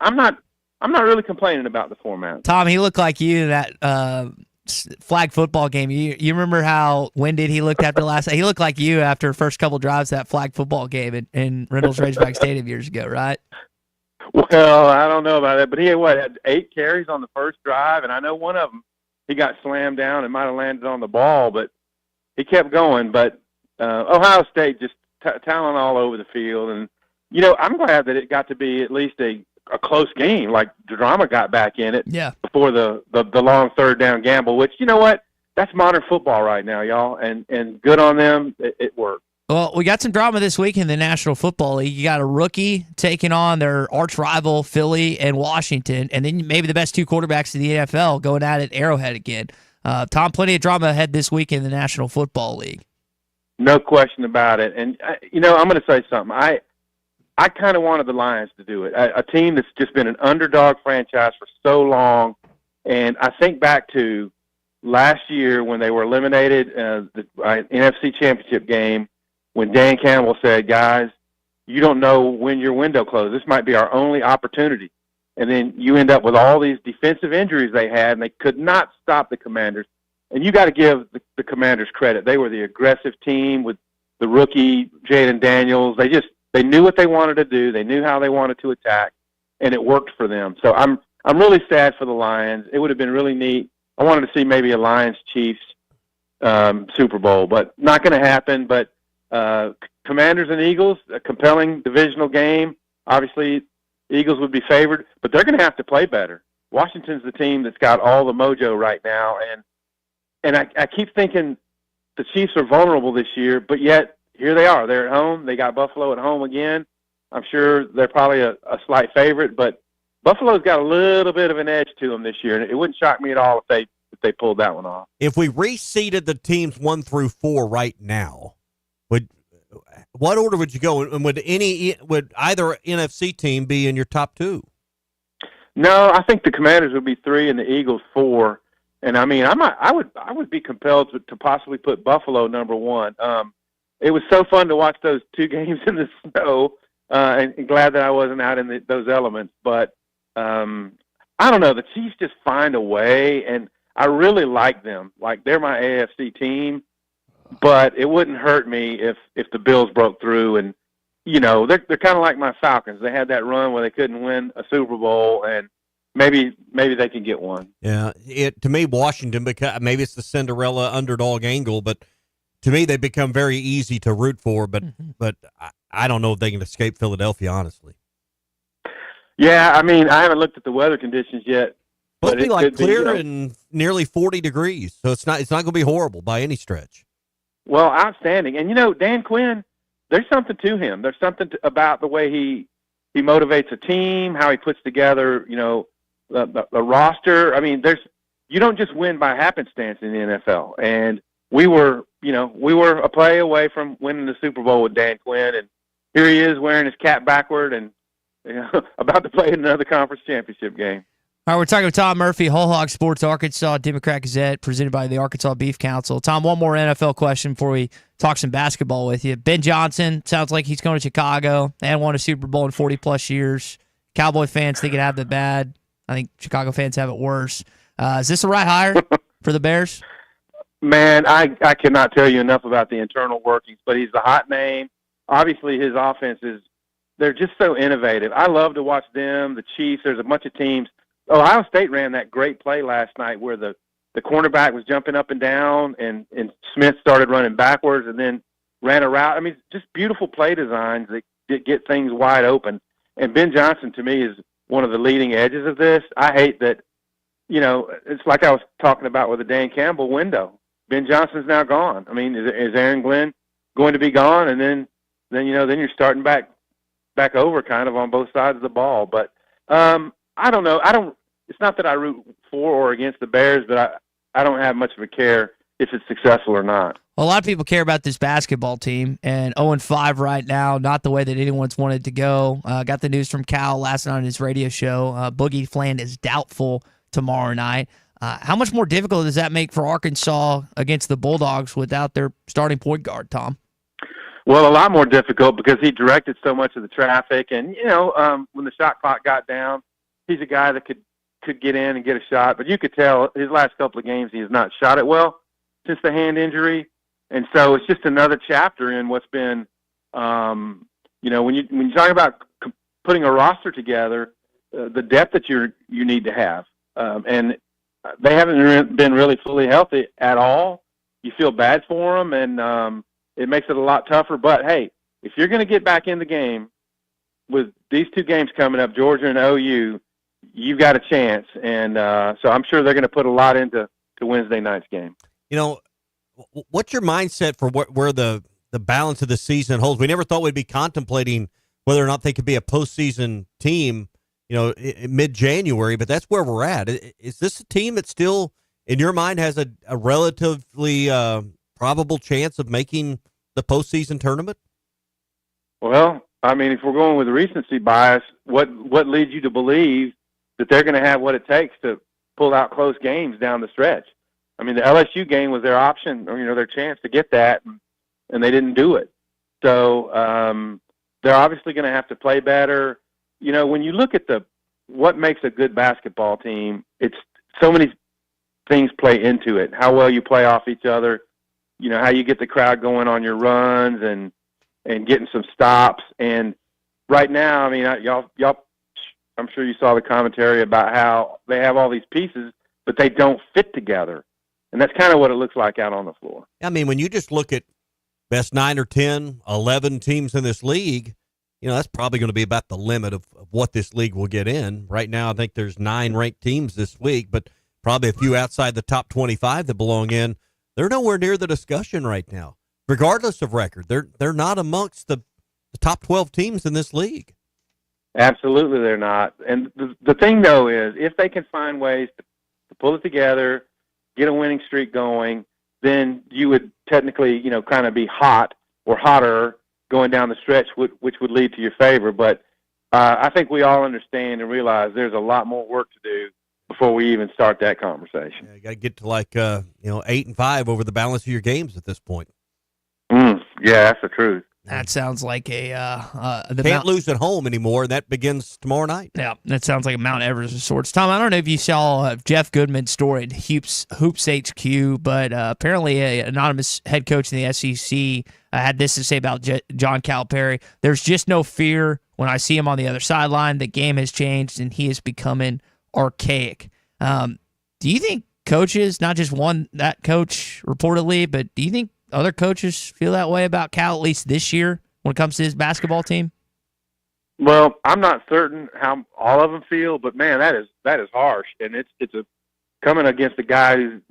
I'm not really complaining about the format. Tom, he looked like you in that flag football game. You remember how winded he looked after last? He looked like you after first couple drives of that flag football game in Reynolds Razorback Stadium years ago, right? Well, I don't know about that, but he had 8 carries on the first drive, and I know one of them he got slammed down and might have landed on the ball, but he kept going. But Ohio State just talent all over the field, and I'm glad that it got to be at least a close game. Like, the drama got back in it before the long third down gamble, which, you know what? That's modern football right now, y'all, and good on them. It worked. Well, we got some drama this week in the National Football League. You got a rookie taking on their arch rival, Philly and Washington, and then maybe the best 2 quarterbacks in the NFL going at it, Arrowhead again. Tom, plenty of drama ahead this week in the National Football League. No question about it. And, I'm going to say something. I kind of wanted the Lions to do it, a team that's just been an underdog franchise for so long. And I think back to last year when they were eliminated the NFC Championship game, when Dan Campbell said, guys, you don't know when your window closes. This might be our only opportunity. And then you end up with all these defensive injuries they had, and they could not stop the Commanders. And you got to give the Commanders credit. They were the aggressive team with the rookie Jaden Daniels. They knew what they wanted to do. They knew how they wanted to attack, and it worked for them. So I'm really sad for the Lions. It would have been really neat. I wanted to see maybe a Lions-Chiefs Super Bowl, but not going to happen. But Commanders and Eagles, a compelling divisional game. Obviously, Eagles would be favored, but they're going to have to play better. Washington's the team that's got all the mojo right now, and I keep thinking the Chiefs are vulnerable this year, but yet here they are. They're at home. They got Buffalo at home again. I'm sure they're probably a slight favorite, but Buffalo's got a little bit of an edge to them this year, and it wouldn't shock me at all if that they pulled that one off. If we reseeded the teams 1 through 4 right now, what order would you go? And would either NFC team be in your top 2? No, I think the Commanders would be 3 and the Eagles 4. And I mean, I would be compelled to possibly put Buffalo number 1. It was so fun to watch those 2 games in the snow, and glad that I wasn't out in those elements. But I don't know. The Chiefs just find a way, and I really like them. Like, they're my AFC team, but it wouldn't hurt me if the Bills broke through. And they're kind of like my Falcons. They had that run where they couldn't win a Super Bowl, and maybe they can get one. Yeah, to me, Washington, because maybe it's the Cinderella underdog angle, but to me, they become very easy to root for. But I don't know if they can escape Philadelphia, honestly. Yeah, I mean, I haven't looked at the weather conditions yet. Well, it'll be like clear be, and nearly 40 degrees, so it's not going to be horrible by any stretch. Well, outstanding. And Dan Quinn, there's something to him. There's something about the way he motivates a team, how he puts together, the roster. I mean, you don't just win by happenstance in the NFL. And we were a play away from winning the Super Bowl with Dan Quinn, and here he is wearing his cap backward and about to play in another conference championship game. All right, we're talking with Tom Murphy, Whole Hog Sports, Arkansas Democrat Gazette, presented by the Arkansas Beef Council. Tom, one more NFL question before we talk some basketball with you. Ben Johnson, sounds like he's going to Chicago. They hadn't won a Super Bowl in 40-plus years. Cowboy fans think it have it bad. I think Chicago fans have it worse. Is this the right hire for the Bears? Man, I cannot tell you enough about the internal workings, but he's the hot name. Obviously, his offense they're just so innovative. I love to watch them, the Chiefs. There's a bunch of teams. Ohio State ran that great play last night where the cornerback was jumping up and down, and Smith started running backwards and then ran a route. I mean, just beautiful play designs that get things wide open. And Ben Johnson, to me, is one of the leading edges of this. I hate that, it's like I was talking about with the Dan Campbell window. Ben Johnson's now gone. I mean, is Aaron Glenn going to be gone? And then you're starting back over kind of on both sides of the ball. But I don't know. It's not that I root for or against the Bears, but I don't have much of a care if it's successful or not. Well, a lot of people care about this basketball team, and 0-5 right now, not the way that anyone's wanted to go. Got the news from Cal last night on his radio show. Boogie Fland is doubtful tomorrow night. How much more difficult does that make for Arkansas against the Bulldogs without their starting point guard, Tom? Well, a lot more difficult because he directed so much of the traffic. And, when the shot clock got down, he's a guy that could get in and get a shot. But you could tell his last couple of games he has not shot it well since the hand injury. And so it's just another chapter in what's been, when you talk about putting a roster together, the depth that you need to have. And they haven't been really fully healthy at all. You feel bad for them, and it makes it a lot tougher. But, hey, if you're going to get back in the game with these 2 games coming up, Georgia and OU, you've got a chance. And so I'm sure they're going to put a lot into Wednesday night's game. What's your mindset for where the balance of the season holds? We never thought we'd be contemplating whether or not they could be a postseason team, mid-January, but that's where we're at. Is this a team that still, in your mind, has a relatively probable chance of making the postseason tournament? Well, I mean, if we're going with recency bias, what leads you to believe that they're going to have what it takes to pull out close games down the stretch? I mean, the LSU game was their option, or their chance to get that, and they didn't do it. So they're obviously going to have to play better. When you look at what makes a good basketball team, it's so many things play into it. How well you play off each other, how you get the crowd going on your runs and getting some stops. And right now, I mean, y'all, I'm sure you saw the commentary about how they have all these pieces, but they don't fit together. And that's kind of what it looks like out on the floor. I mean, when you just look at best 9 or 10, 11 teams in this league, that's probably going to be about the limit of what this league will get in. Right now, I think there's 9 ranked teams this week, but probably a few outside the top 25 that belong in. They're nowhere near the discussion right now, regardless of record. They're not amongst the top 12 teams in this league. Absolutely, they're not. And the thing, though, is if they can find ways to pull it together, get a winning streak going, then you would technically, kind of be hot or hotter going down the stretch, which would lead to your favor. But I think we all understand and realize there's a lot more work to do before we even start that conversation. Yeah, you got to get to 8-5 over the balance of your games at this point. Yeah, that's the truth. That sounds like Can't lose at home anymore, and that begins tomorrow night. Yeah, that sounds like a Mount Everest of sorts. Tom, I don't know if you saw Jeff Goodman's story at Hoops HQ, but apparently an anonymous head coach in the SEC had this to say about John Calipari. There's just no fear when I see him on the other sideline. The game has changed, and he is becoming archaic. Do you think coaches, not just that coach reportedly, but do you think other coaches feel that way about Cal, at least this year, when it comes to his basketball team? Well, I'm not certain how all of them feel, but man, that is harsh, and it's coming against a guy who's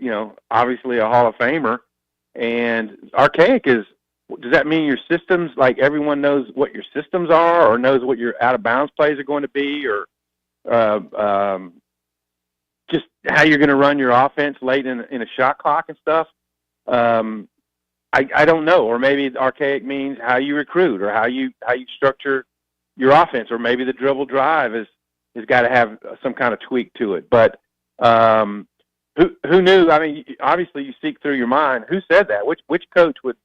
obviously a Hall of Famer, and archaic is. Does that mean your systems, like everyone knows what your systems are, or knows what your out of bounds plays are going to be, or just how you're going to run your offense late in a shot clock and stuff? I don't know. Or maybe archaic means how you recruit or how you structure your offense, or maybe the dribble drive has got to have some kind of tweak to it. But who knew? I mean, obviously you seek through your mind. Who said that? Which coach would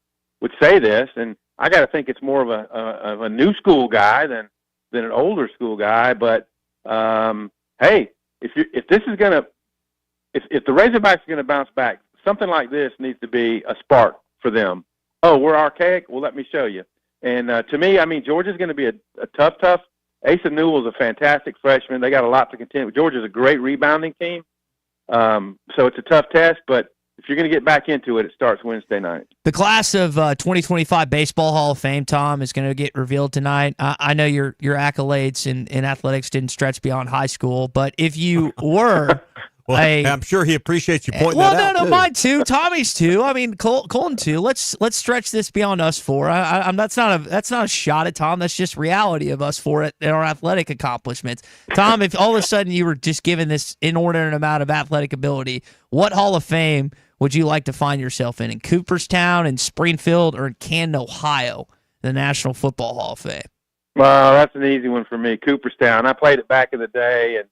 say this? And I got to think it's more of a new school guy than an older school guy. But hey, if this is gonna if the Razorbacks are gonna bounce back, something like this needs to be a spark for them. Oh, we're archaic? Well, let me show you. And to me, I mean, Georgia's going to be a tough. Asa Newell's a fantastic freshman. They got a lot to contend with. Georgia's a great rebounding team. So it's a tough test, but if you're going to get back into it, it starts Wednesday night. The class of 2025 Baseball Hall of Fame, Tom, is going to get revealed tonight. I know your accolades in athletics didn't stretch beyond high school, but if you were... Well, I'm sure he appreciates you pointing that out. No, mine too. Tommy's too. I mean, Colton too. Let's stretch this beyond us four. That's not a shot at Tom. That's just reality of us four in our athletic accomplishments. Tom, if all of a sudden you were just given this inordinate amount of athletic ability, what Hall of Fame would you like to find yourself in Cooperstown, in Springfield, or in Canton, Ohio, the National Football Hall of Fame? Well, that's an easy one for me. Cooperstown. I played it back in the day and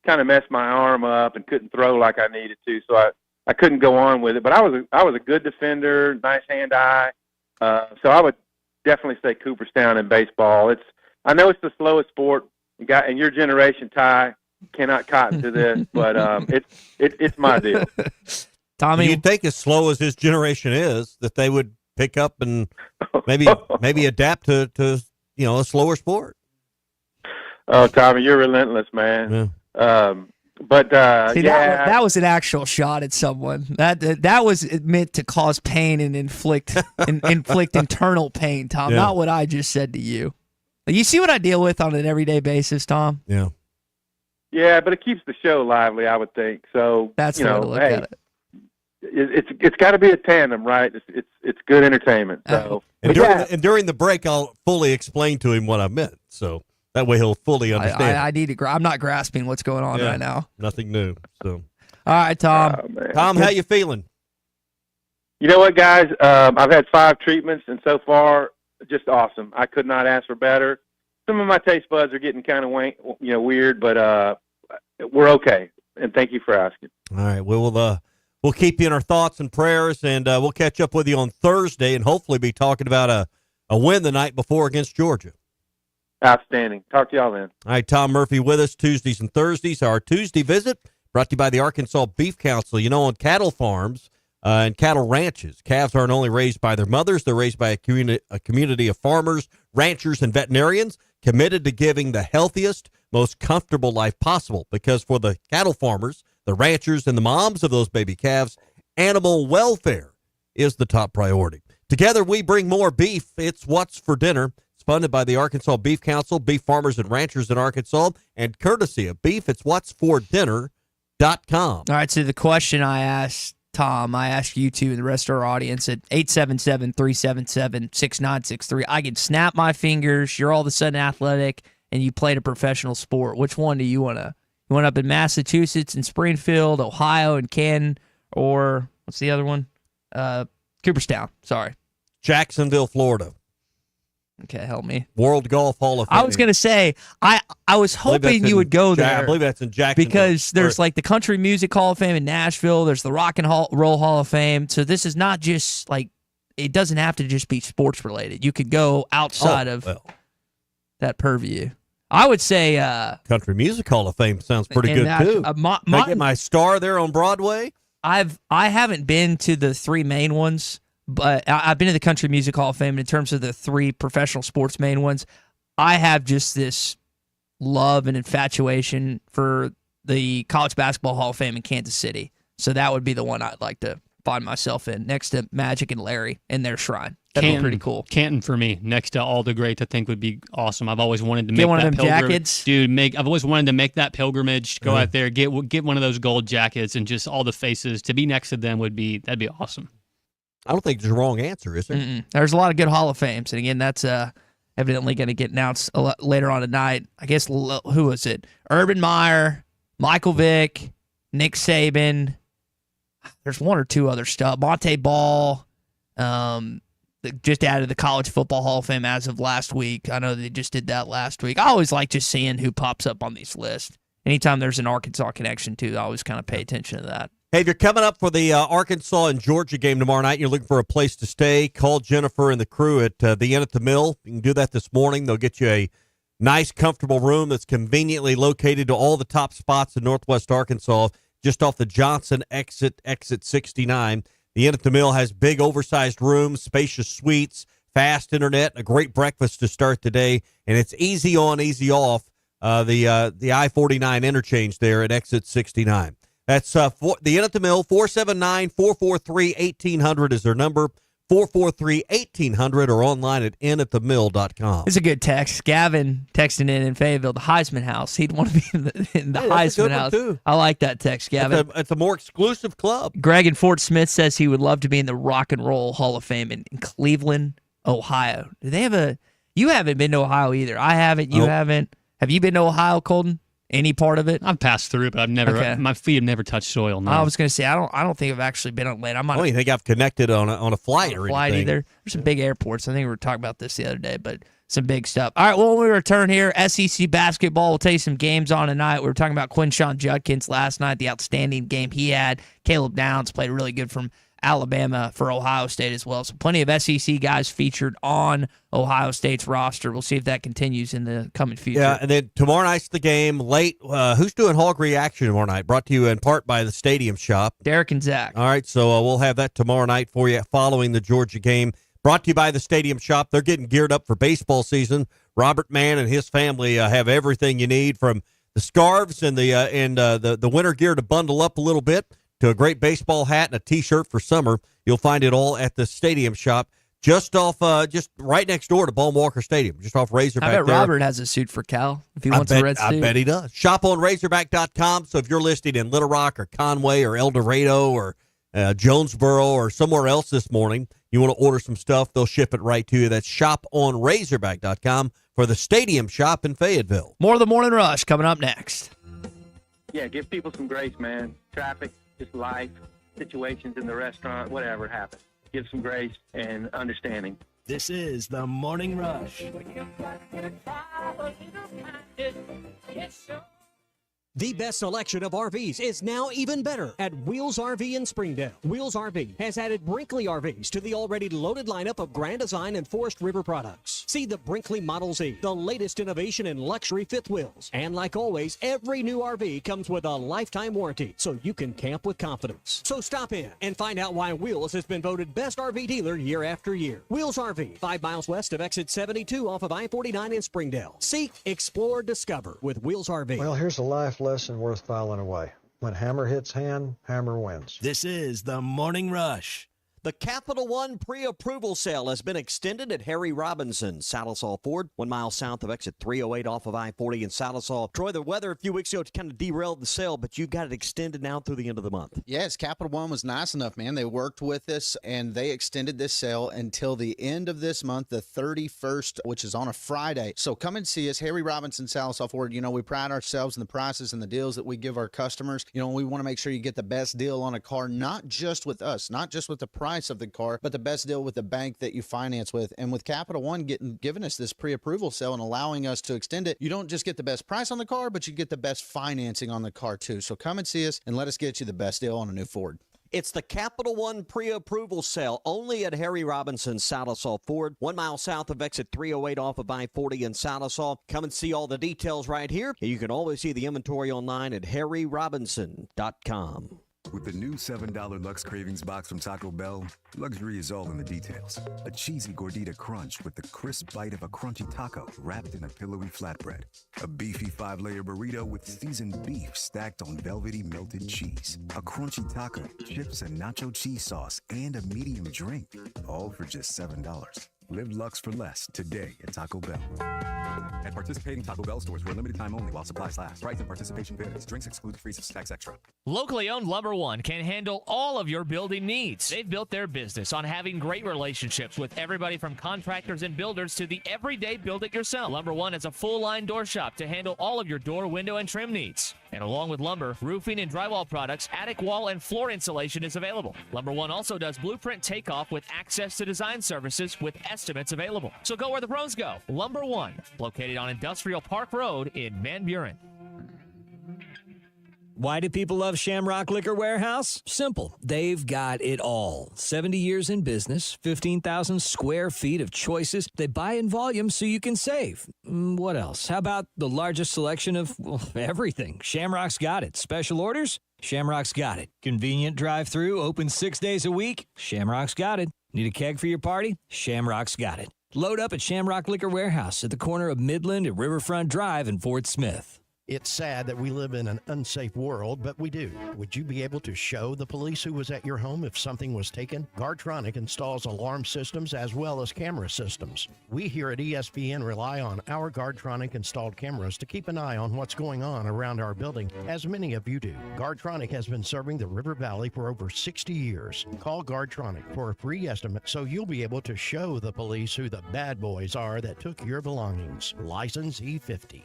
kind of messed my arm up and couldn't throw like I needed to, so I couldn't go on with it. But I was a good defender, nice hand-eye. So I would definitely say Cooperstown in baseball. I know it's the slowest sport. And your generation, Ty, cannot cotton to this, but it's my deal. Tommy, you'd think as slow as his generation is, that they would pick up and maybe adapt to a slower sport. Oh, Tommy, you're relentless, man. Yeah. See, yeah, that was an actual shot at someone. That was meant to cause pain and inflict internal pain, Tom. Yeah. Not what I just said to you. You see what I deal with on an everyday basis, Tom? Yeah. Yeah, but it keeps the show lively, I would think. So that's the way to look at it. It's got to be a tandem, right? It's good entertainment. So and during the break, I'll fully explain to him what I meant. So. That way he'll fully understand. I need to. I'm not grasping what's going on right now. Nothing new. So, all right, Tom. Tom, how you feeling? You know what, guys? I've had 5 treatments, and so far, just awesome. I could not ask for better. Some of my taste buds are getting kind of weird, but we're okay. And thank you for asking. All right, we'll keep you in our thoughts and prayers, and we'll catch up with you on Thursday, and hopefully be talking about a win the night before against Georgia. Outstanding. Talk to y'all then. All right, Tom Murphy with us Tuesdays and Thursdays. Our Tuesday visit brought to you by the Arkansas Beef Council. On cattle farms and cattle ranches, calves aren't only raised by their mothers, they're raised by a community of farmers, ranchers, and veterinarians committed to giving the healthiest, most comfortable life possible. Because for the cattle farmers, the ranchers, and the moms of those baby calves, animal welfare is the top priority. Together, we bring more beef. It's What's for Dinner. Funded by the Arkansas Beef Council, beef farmers and ranchers in Arkansas, and courtesy of Beef. It's whatsfordinner.com. All right, so the question I asked Tom, I asked you two and the rest of our audience at 877-377-6963. I can snap my fingers, you're all of a sudden athletic, and you played a professional sport. Which one do you want to? You want up in Massachusetts, in Springfield, Ohio, and Canton, or what's the other one? Cooperstown. Sorry. Jacksonville, Florida. Okay, help me. World Golf Hall of Fame. I was going to say, I was hoping you would go there. I believe that's in Jacksonville. Because there's like the Country Music Hall of Fame in Nashville. There's the Rock and Roll Hall of Fame. So this is not just like, it doesn't have to just be sports related. You could go outside of that purview. I would say Country Music Hall of Fame sounds pretty good too. Can I get my star there on Broadway? I haven't been to the three main ones, but I've been to the Country Music Hall of Fame. In terms of the three professional sports main ones, I have just this love and infatuation for the College Basketball Hall of Fame in Kansas City. So that would be the one I'd like to find myself in, next to Magic and Larry in their shrine. That'd be pretty cool. Canton for me, next to all the greats, I think would be awesome. I've always wanted to get make one that of them jackets, dude. I've always wanted to make that pilgrimage. Go out there, get one of those gold jackets, and just all the faces to be next to them that'd be awesome. I don't think there's a wrong answer, is there? There's a lot of good Hall of Fames, and again, that's evidently going to get announced a lot later on tonight. I guess who was it? Urban Meyer, Michael Vick, Nick Saban. There's one or two other stuff. Monte Ball. Just added the College Football Hall of Fame as of last week. I know they just did that last week. I always like just seeing who pops up on these lists. Anytime there's an Arkansas connection, too, I always kind of pay attention to that. Hey, if you're coming up for the Arkansas and Georgia game tomorrow night, and you're looking for a place to stay, call Jennifer and the crew at the Inn at the Mill. You can do that this morning. They'll get you a nice, comfortable room that's conveniently located to all the top spots in Northwest Arkansas, just off the Johnson exit 69. The Inn at the Mill has big, oversized rooms, spacious suites, fast internet, a great breakfast to start the day, and it's easy on, easy off the I-49 interchange there at exit 69. That's the Inn at the Mill. 479-443-1800 is their number. 443-1800 or online at innatthemill.com. It's a good text. Gavin texting in Fayetteville, the Heisman House. He'd want to be in the Heisman House. Too. I like that text, Gavin. It's a more exclusive club. Greg in Fort Smith says he would love to be in the Rock and Roll Hall of Fame in Cleveland, Ohio. Do they have You haven't been to Ohio either. I haven't. You haven't. Have you been to Ohio, Colton? Any part of it? I've passed through, but I've never. Okay. My feet have never touched soil. No. I was going to say I don't think I've actually been on land. I don't even think I've connected on a flight or anything. Either. There's some big airports. I think we were talking about this the other day, but some big stuff. All right, well, when we return here, SEC basketball. We'll tell you some games on tonight. We were talking about Quinshon Judkins last night, the outstanding game he had. Caleb Downs played really good from Alabama for Ohio State as well. So plenty of SEC guys featured on Ohio State's roster. We'll see if that continues in the coming future. Yeah, and then tomorrow night's the game late. Who's doing Hog Reaction tomorrow night? Brought to you in part by the Stadium Shop. Derek and Zach. All right, so we'll have that tomorrow night for you following the Georgia game. Brought to you by the Stadium Shop. They're getting geared up for baseball season. Robert Mann and his family have everything you need, from the scarves and the winter gear to bundle up a little bit, to a great baseball hat and a T-shirt for summer. You'll find it all at the Stadium Shop, just right next door to Ball Walker Stadium, just off Razorback. I bet Robert has a suit for Cal if he wants a red suit. I bet he does. Shop on Razorback.com. So if you're listed in Little Rock or Conway or El Dorado or Jonesboro or somewhere else this morning, you want to order some stuff, they'll ship it right to you. That's shop on Razorback.com for the Stadium Shop in Fayetteville. More of the Morning Rush coming up next. Yeah, give people some grace, man. Traffic, just life, situations in the restaurant, whatever happens. Give some grace and understanding. This is the Morning Rush. The best selection of RVs is now even better at Wheels RV in Springdale. Wheels RV has added Brinkley RVs to the already loaded lineup of Grand Design and Forest River products. See the Brinkley Model Z, the latest innovation in luxury fifth wheels. And like always, every new RV comes with a lifetime warranty, so you can camp with confidence. So stop in and find out why Wheels has been voted best RV dealer year after year. Wheels RV, 5 miles west of exit 72 off of I-49 in Springdale. Seek, explore, discover with Wheels RV. Well, here's a life lesson worth filing away. When hammer hits hand, hammer wins. This is the Morning Rush. The Capital One pre-approval sale has been extended at Harry Robinson, Salisaw Ford, 1 mile south of exit 308 off of I-40 in Salisaw. Troy, the weather a few weeks ago kind of derailed the sale, but you got it extended now through the end of the month. Yes, Capital One was nice enough, man. They worked with us, and they extended this sale until the end of this month, the 31st, which is on a Friday. So come and see us, Harry Robinson, Salisaw Ford. You know, we pride ourselves in the prices and the deals that we give our customers. You know, we want to make sure you get the best deal on a car, not just with us, not just with the price of the car, but the best deal with the bank that you finance with. And with Capital One giving us this pre-approval sale and allowing us to extend it, you don't just get the best price on the car, but you get the best financing on the car too. So come and see us and let us get you the best deal on a new Ford. It's the Capital One pre-approval sale only at Harry Robinson, Salisaw Ford, 1 mile south of exit 308 off of I-40 in Salisaw. Come and see all the details right here. You can always see the inventory online at harryrobinson.com. With the new $7 Lux Cravings box from Taco Bell, luxury is all in the details. A cheesy gordita crunch with the crisp bite of a crunchy taco wrapped in a pillowy flatbread. A beefy 5-layer burrito with seasoned beef stacked on velvety melted cheese. A crunchy taco, chips and nacho cheese sauce, and a medium drink. All for just $7. Live Lux for less today at Taco Bell. At participating Taco Bell stores for a limited time only while supplies last. Price and participation varies. Drinks exclude free snacks extra. Locally owned Lumber One can handle all of your building needs. They've built their business on having great relationships with everybody from contractors and builders to the everyday build-it-yourself. Lumber One is a full-line door shop to handle all of your door, window, and trim needs. And along with lumber, roofing and drywall products, attic wall and floor insulation is available. Lumber One also does blueprint takeoff with access to design services with estimates available. So go where the pros go. Lumber One, located on Industrial Park Road in Van Buren. Why do people love Shamrock Liquor Warehouse? Simple. They've got it all. 70 years in business, 15,000 square feet of choices. They buy in volume so you can save. What else? How about the largest selection of everything? Shamrock's got it. Special orders? Shamrock's got it. Convenient drive-through, open 6 days a week? Shamrock's got it. Need a keg for your party? Shamrock's got it. Load up at Shamrock Liquor Warehouse at the corner of Midland and Riverfront Drive in Fort Smith. It's sad that we live in an unsafe world, but we do. Would you be able to show the police who was at your home if something was taken? Guardtronic installs alarm systems as well as camera systems. We here at ESPN rely on our Guardtronic installed cameras to keep an eye on what's going on around our building, as many of you do. Guardtronic has been serving the River Valley for over 60 years. Call Guardtronic for a free estimate so you'll be able to show the police who the bad boys are that took your belongings. License E50.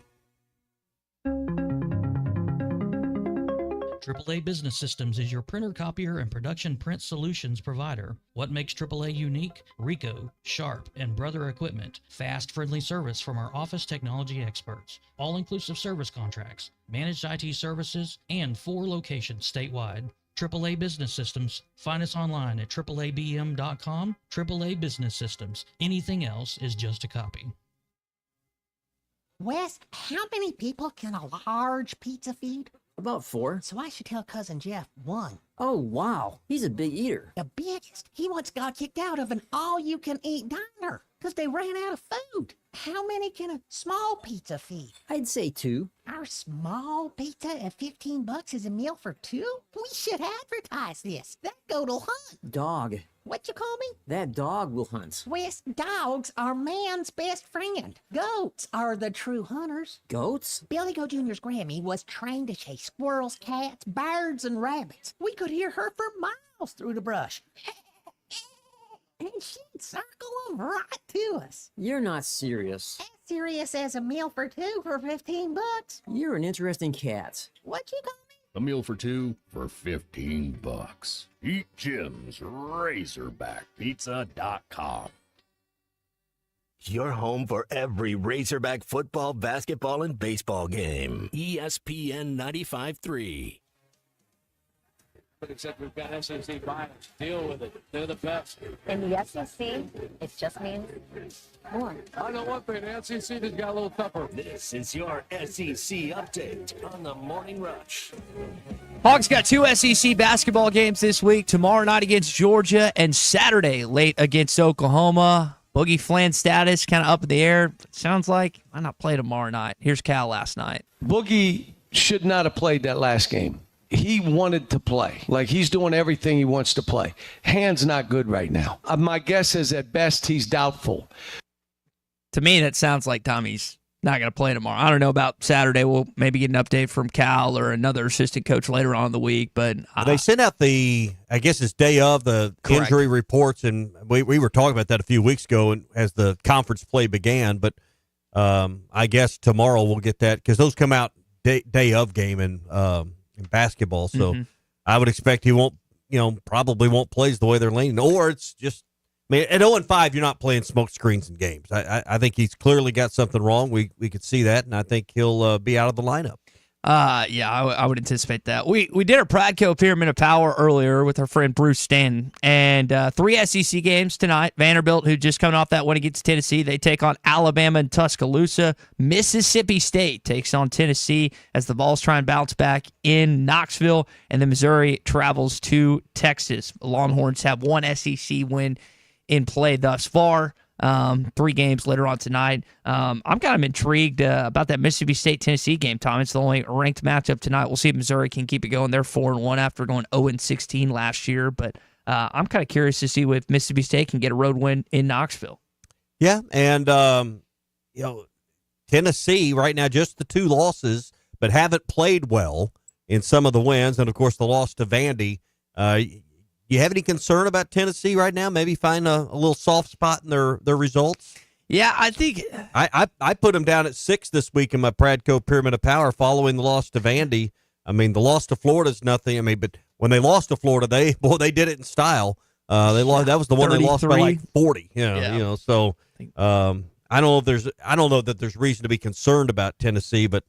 AAA Business Systems is your printer, copier, and production print solutions provider. What makes AAA unique? Ricoh, Sharp, and Brother Equipment. Fast, friendly service from our office technology experts. All-inclusive service contracts, managed IT services, and 4 locations statewide. AAA Business Systems. Find us online at AAABM.com. AAA Business Systems. Anything else is just a copy. Wes, how many people can a large pizza feed? About 4. So I should tell Cousin Jeff 1. Oh, wow. He's a big eater. The biggest. He once got kicked out of an all-you-can-eat diner because they ran out of food. How many can a small pizza feed? I'd say 2. Our small pizza at $15 is a meal for 2? We should advertise this. That goat'll hunt. Dog. What you call me? That dog will hunt. Wes, dogs are man's best friend. Goats are the true hunters. Goats? Billy Goat Jr.'s Grammy was trained to chase squirrels, cats, birds, and rabbits. We could hear her for miles through the brush. And she'd circle them right to us. You're not serious. As serious as a meal for 2 for $15. You're an interesting cat. What you call me? A meal for 2 for $15. Eat Jim's RazorbackPizza.com. Your home for every Razorback football, basketball, and baseball game. ESPN 95.3. But except we've got SEC bias. Deal with it. They're the best. In the SEC, it just means more. I know one thing. The SEC just got a little tougher. This is your SEC update on the Morning Rush. Hogs got 2 SEC basketball games this week. Tomorrow night against Georgia and Saturday late against Oklahoma. Boogie Flan status kind of up in the air. Sounds like why not play tomorrow night? Here's Cal last night. Boogie should not have played that last game. he wanted to play. Like, he's doing everything he wants to play. Hand's not good right now. My guess is at best he's doubtful. To me, that sounds like Tommy's not going to play tomorrow. I don't know about Saturday. We'll maybe get an update from Cal or another assistant coach later on in the week. But they sent out I guess it's day of the Correct. injury reports, and we were talking about that a few weeks ago and as the conference play began. But I guess tomorrow we'll get that because those come out day of game in basketball. So I would expect he won't, probably won't play the way they're leaning. Or it's just, at 0-5, you're not playing smoke screens in games. I think he's clearly got something wrong. We could see that, and I think he'll be out of the lineup. Yeah, I would anticipate that. We did a Pradco Pyramid of Power earlier with our friend Bruce Stanton, and 3 SEC games tonight. Vanderbilt, who just coming off that win against Tennessee, they take on Alabama and Tuscaloosa. Mississippi State takes on Tennessee as the Vols try and bounce back in Knoxville, and then Missouri travels to Texas. Longhorns have 1 SEC win in play thus far. 3 games later on tonight. I'm kind of intrigued about that Mississippi State-Tennessee game, Tom. It's the only ranked matchup tonight. We'll see if Missouri can keep it going. They're 4-1 after going 0-16 last year, but I'm kind of curious to see if Mississippi State can get a road win in Knoxville. Yeah, and Tennessee right now just the 2 losses, but haven't played well in some of the wins, and of course the loss to Vandy. You have any concern about Tennessee right now? Maybe find a little soft spot in their results? Yeah, I think I put them down at 6 this week in my Pradco Pyramid of Power following the loss to Vandy. I mean, the loss to Florida is nothing. But when they lost to Florida, they did it in style. They lost. That was the one 33. They lost by like 40. So I don't know that there's reason to be concerned about Tennessee, but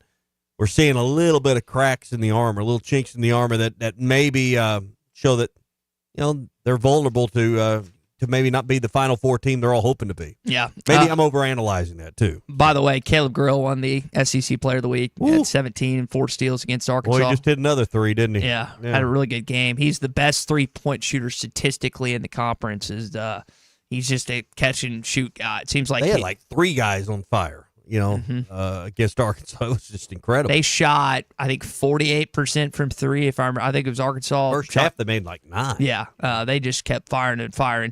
we're seeing a little bit of cracks in the armor, little chinks in the armor that maybe show that they're vulnerable to maybe not be the Final Four team they're all hoping to be. Yeah. Maybe I'm overanalyzing that, too. By the way, Caleb Grill won the SEC Player of the Week at 17 and 4 steals against Arkansas. Well, he just hit another 3, didn't he? Yeah, had a really good game. He's the best 3-point shooter statistically in the conference. He's just a catch-and-shoot guy. It seems like they had like 3 guys on fire. Against Arkansas. It was just incredible. They shot, I think, 48% from 3, if I remember. I think it was Arkansas. First half, they made like 9. Yeah, they just kept firing and firing.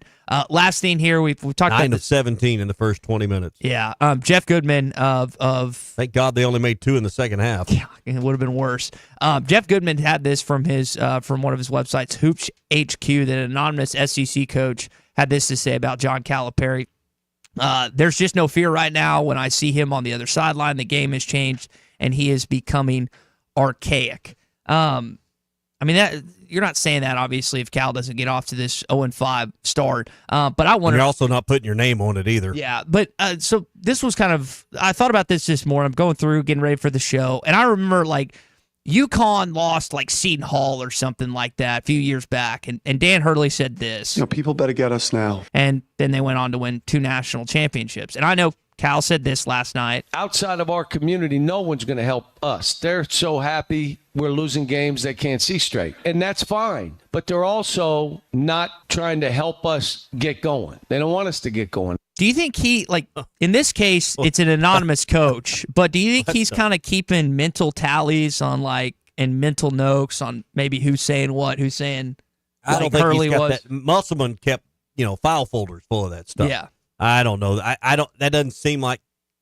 Last thing here, we've talked 9 about to 17 in the first 20 minutes. Yeah, Jeff Goodman of thank God they only made 2 in the second half. Yeah, it would have been worse. Jeff Goodman had this from from one of his websites, Hoops HQ, that an anonymous SEC coach had this to say about John Calipari. There's just no fear right now when I see him on the other sideline. The game has changed, and he is becoming archaic. That you're not saying that, obviously, if Cal doesn't get off to this 0-5 start. But I wonder. You're also not putting your name on it either. Yeah, but so this was I thought about this morning. I'm going through, getting ready for the show, and I remember, UConn lost Seton Hall or something like that a few years back, and Dan Hurley said this. People better get us now. And then they went on to win 2 national championships. And I know Cal said this last night. Outside of our community, no one's going to help us. They're so happy we're losing games they can't see straight. And that's fine. But they're also not trying to help us get going. They don't want us to get going. Do you think in this case, it's an anonymous coach, but do you think he's kind of keeping mental tallies on and mental notes on maybe who's saying what, who's saying I don't think Hurley was? That. Musselman kept, file folders full of that stuff. Yeah. I don't know. I don't. That doesn't seem like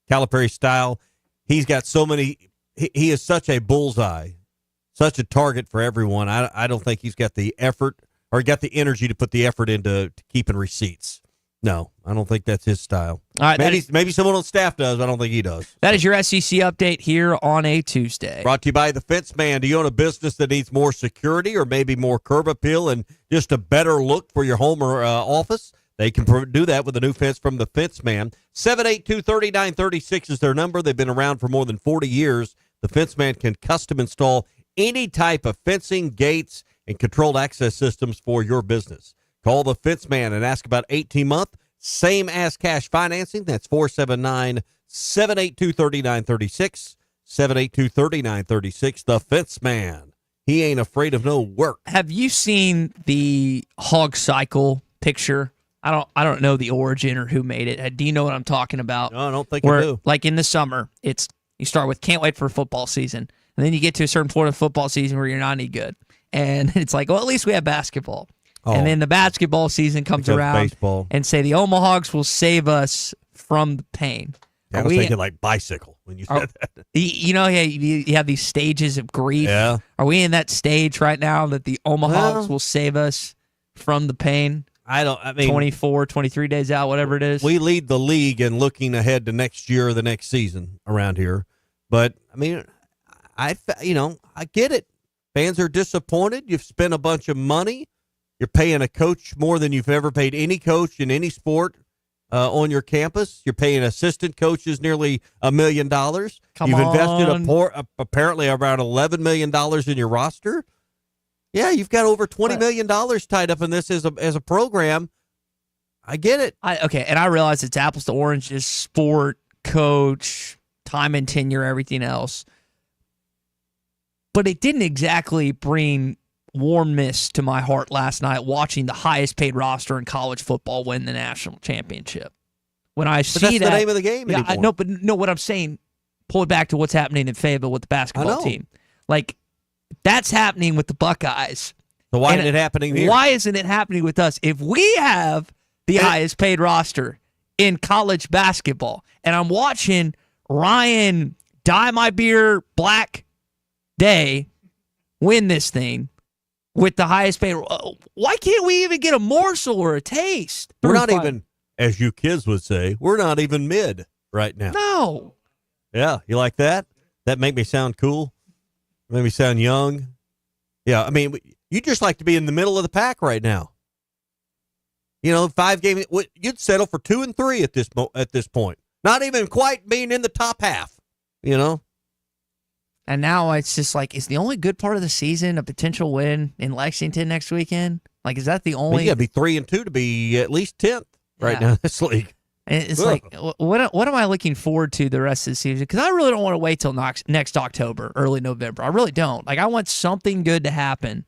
Calipari's style. He's got so many. He is such a bullseye, such a target for everyone. I don't think he's got the effort or got the energy to put the effort into keeping receipts. No, I don't think that's his style. All right, maybe someone on staff does. I don't think he does. That is your SEC update here on a Tuesday. Brought to you by The Fence Man. Do you own a business that needs more security or maybe more curb appeal and just a better look for your home or office? They can do that with a new fence from The Fence Man. 782-3936 is their number. They've been around for more than 40 years. The Fence Man can custom install any type of fencing, gates, and controlled access systems for your business. Call The Fence Man and ask about 18-month, same as cash financing. That's 479-782-3936. 782-3936. The Fence Man. He ain't afraid of no work. Have you seen the hog cycle picture? I don't know the origin or who made it. Do you know what I'm talking about? No, I don't think I do. Like in the summer, you start with can't wait for football season. And then you get to a certain point of football season where you're not any good. And it's like, well, at least we have basketball. Oh. And then the basketball season comes Because around baseball. and say the Omahawks will save us from the pain. I was thinking like bicycle when you said that. You know, you have these stages of grief. Yeah. Are we in that stage right now that the Omahawks will save us from the pain? I mean, 24, 23 days out, whatever it is. We lead the league in looking ahead to next year or the next season around here. But, I mean, I get it. Fans are disappointed. You've spent a bunch of money. You're paying a coach more than you've ever paid any coach in any sport on your campus. You're paying assistant coaches nearly $1 million. You've invested apparently around $11 million in your roster. Yeah, you've got over $20 million tied up in this as a program. I get it. And I realize it's apples to oranges, sport, coach, time and tenure, everything else. But it didn't exactly bring warmness to my heart last night watching the highest paid roster in college football win the national championship. When I see that's that, the name of the game yeah, anymore. What I'm saying, pull it back to what's happening in Fayetteville with the basketball team. Like, that's happening with the Buckeyes. So why isn't it happening here? Why isn't it happening with us? If we have the highest paid roster in college basketball, and I'm watching Ryan Dye My Beer Black Day win this thing with the highest paid, why can't we even get a morsel or a taste? We're not even, as you kids would say, we're not even mid right now. No. Yeah, you like that? That make me sound cool? Make me sound young? Yeah, I mean, you just like to be in the middle of the pack right now. 5 games, you'd settle for 2 and 3 at this point. Not even quite being in the top half, And now it's just like, is the only good part of the season a potential win in Lexington next weekend? Like, is that the only? You got to be 3 and 2 to be at least 10th right now in this league. And it's like, what am I looking forward to the rest of the season? Because I really don't want to wait till next October, early November. I really don't. Like, I want something good to happen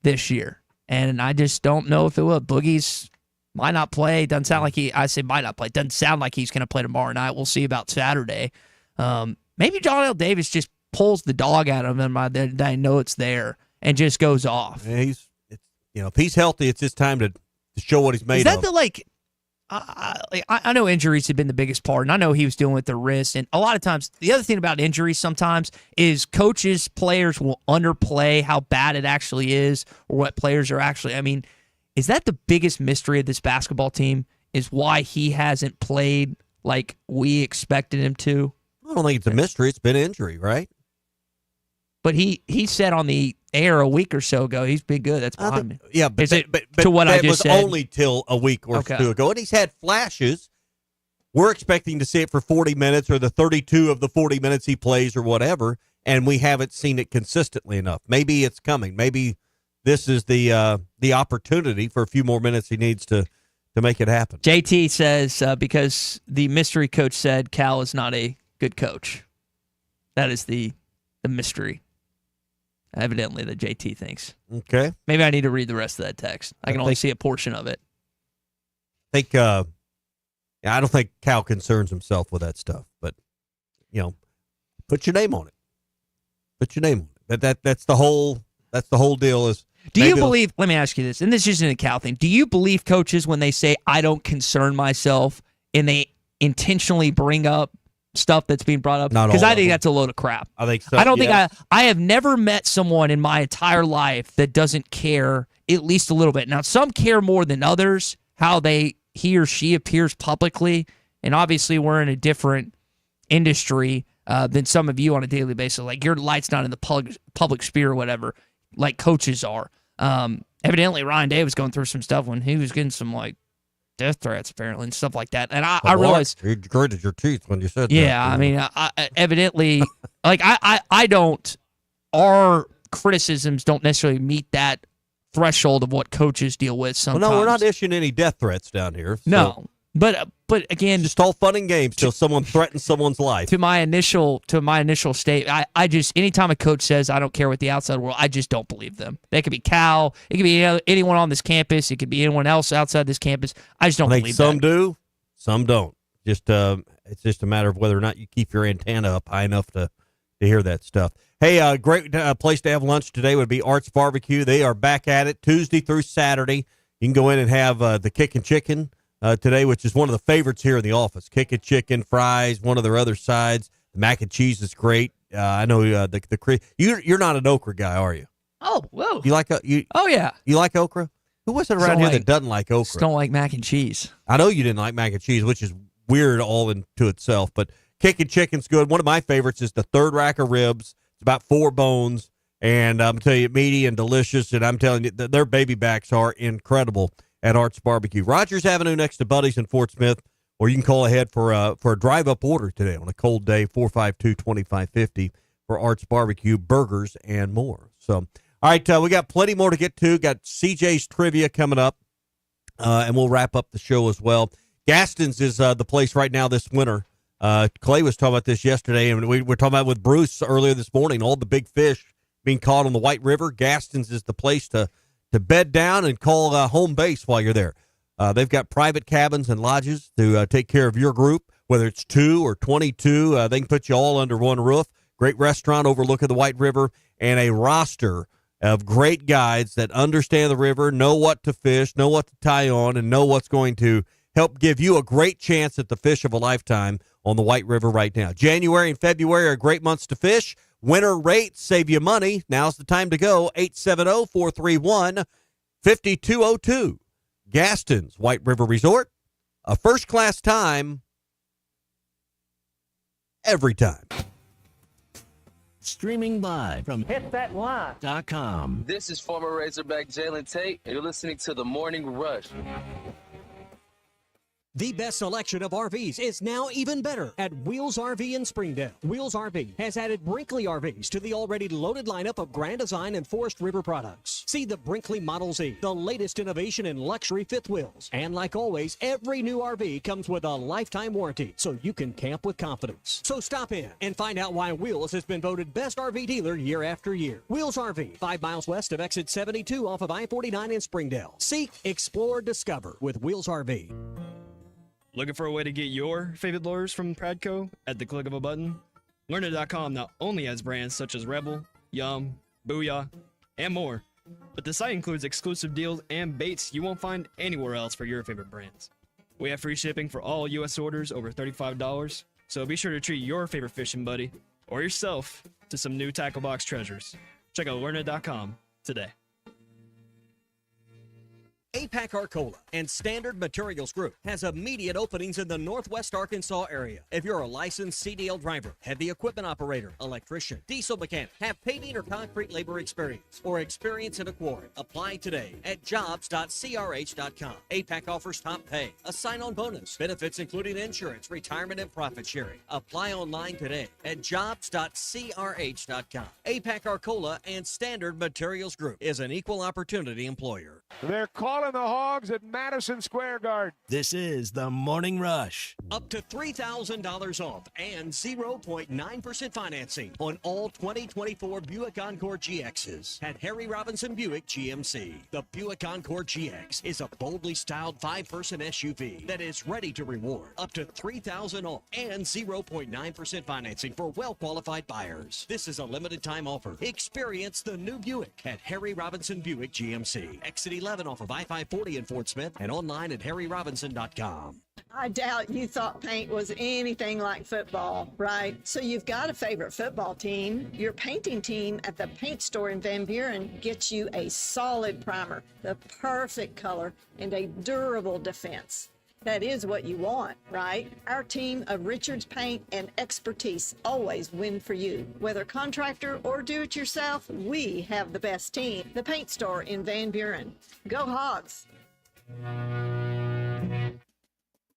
this year, and I just don't know if it will. Boogie's might not play. Doesn't sound like I say might not play. Doesn't sound like he's going to play tomorrow night. We'll see about Saturday. Maybe John L. Davis just pulls the dog out of him. I know it's there and just goes off. Yeah, if he's healthy, it's his time to show what he's made of. Is that the I know injuries have been the biggest part, and I know he was dealing with the wrist. And a lot of times, the other thing about injuries sometimes is coaches, players will underplay how bad it actually is or what players are actually. I mean, is that the biggest mystery of this basketball team is why he hasn't played like we expected him to? I don't think it's a mystery. It's been injury, right? But he said on the air a week or so ago he's been good. That's behind me. Yeah, but to what I just was said? only till a week or two ago, and he's had flashes. We're expecting to see it for 40 minutes or the 32 of the 40 minutes he plays or whatever, and we haven't seen it consistently enough. Maybe it's coming. Maybe this is the opportunity for a few more minutes he needs to make it happen. JT says because the mystery coach said Cal is not a good coach. That is the mystery. Evidently, that JT thinks. Okay. Maybe I need to read the rest of that text. I can only see a portion of it. I think, I don't think Cal concerns himself with that stuff, but put your name on it. Put your name on it. That's the whole deal. Is do you believe? Let me ask you this, and this isn't a Cal thing. Do you believe coaches when they say I don't concern myself and they intentionally bring up stuff that's being brought up? Because I think that's a load of crap. I think so. I don't think I have never met someone in my entire life that doesn't care at least a little bit. Now, some care more than others, how he or she appears publicly, and obviously we're in a different industry than some of you on a daily basis. Like your light's not in the public sphere or whatever, like coaches are. Evidently, Ryan Day was going through some stuff when he was getting some death threats apparently and stuff like that. And I realized you gritted your teeth when you said that. Yeah, I mean, evidently, I don't. Our criticisms don't necessarily meet that threshold of what coaches deal with sometimes. Well, no, we're not issuing any death threats down here. So. No, but again, just all fun and games till someone threatens someone's life. To my initial state, I just anytime a coach says I don't care what the outside world, I just don't believe them. That could be Cal, it could be anyone on this campus, it could be anyone else outside this campus. I just don't believe some that. do, some don't. Just it's just a matter of whether or not you keep your antenna up high enough to hear that stuff. Hey, great place to have lunch today would be Arts Barbecue. They are back at it Tuesday through Saturday. You can go in and have the Kickin' Chicken today, which is one of the favorites here in the office. Kickin' Chicken, fries, one of their other sides. The mac and cheese is great. I know you're not an okra guy, are you? Oh, whoa. You like Oh yeah. You like okra? Who was it around here that doesn't like okra? Just don't like mac and cheese. I know you didn't like mac and cheese, which is weird all into itself. But Kickin' Chicken's good. One of my favorites is the third rack of ribs. It's about 4 bones, and I'm telling you, meaty and delicious. And I'm telling you, their baby backs are incredible at Arts Barbecue. Rogers Avenue next to Buddy's in Fort Smith, or you can call ahead for a drive-up order today on a cold day, 452-2550 for Arts Barbecue, burgers, and more. So, all right, we got plenty more to get to. Got CJ's Trivia coming up, and we'll wrap up the show as well. Gaston's is the place right now this winter. Clay was talking about this yesterday, and we were talking about with Bruce earlier this morning, all the big fish being caught on the White River. Gaston's is the place to bed down and call home base while you're there. They've got private cabins and lodges to take care of your group, whether it's 2 or 22. They can put you all under one roof. Great restaurant overlooking the White River, and a roster of great guides that understand the river, know what to fish, know what to tie on, and know what's going to help give you a great chance at the fish of a lifetime on the White River right now. January and February are great months to fish. Winter rates save you money. Now's the time to go. 870-431-5202. Gaston's White River Resort. A first-class time every time. Streaming live from HitThatLive.com. This is former Razorback Jalen Tate, and you're listening to The Morning Rush. The best selection of RVs is now even better at Wheels RV in Springdale. Wheels RV has added Brinkley RVs to the already loaded lineup of Grand Design and Forest River products. See the Brinkley Model Z, the latest innovation in luxury fifth wheels. And like always, every new RV comes with a lifetime warranty, so you can camp with confidence. So stop in and find out why Wheels has been voted best RV dealer year after year. Wheels RV, 5 miles west of exit 72 off of I-49 in Springdale. Seek, explore, discover with Wheels RV. Looking for a way to get your favorite lures from Pradco at the click of a button? Learner.com not only has brands such as Rebel, Yum, Booyah, and more, but the site includes exclusive deals and baits you won't find anywhere else for your favorite brands. We have free shipping for all U.S. orders over $35, so be sure to treat your favorite fishing buddy or yourself to some new tackle box treasures. Check out Learner.com today. APAC Arcola and Standard Materials Group has immediate openings in the Northwest Arkansas area. If you're a licensed CDL driver, heavy equipment operator, electrician, diesel mechanic, have paving or concrete labor experience, or experience in a quarry, apply today at jobs.crh.com. APAC offers top pay, a sign-on bonus, benefits including insurance, retirement, and profit sharing. Apply online today at jobs.crh.com. APAC Arcola and Standard Materials Group is an equal opportunity employer. They're calling the Hogs at Madison Square Garden. This is the Morning Rush. Up to $3,000 off and 0.9% financing on all 2024 Buick Encore GXs at Harry Robinson Buick GMC. The Buick Encore GX is a boldly styled 5-person SUV that is ready to reward. Up to $3,000 off and 0.9% financing for well-qualified buyers. This is a limited time offer. Experience the new Buick at Harry Robinson Buick GMC. Exit 11 off of I-540 in Fort Smith and online at harryrobinson.com. I doubt you thought paint was anything like football, right? So you've got a favorite football team. Your painting team at the paint store in Van Buren gets you a solid primer, the perfect color, and a durable defense. That is what you want, right? Our team of Richards Paint and expertise always win for you. Whether contractor or do-it-yourself, we have the best team. The Paint Store in Van Buren. Go Hogs!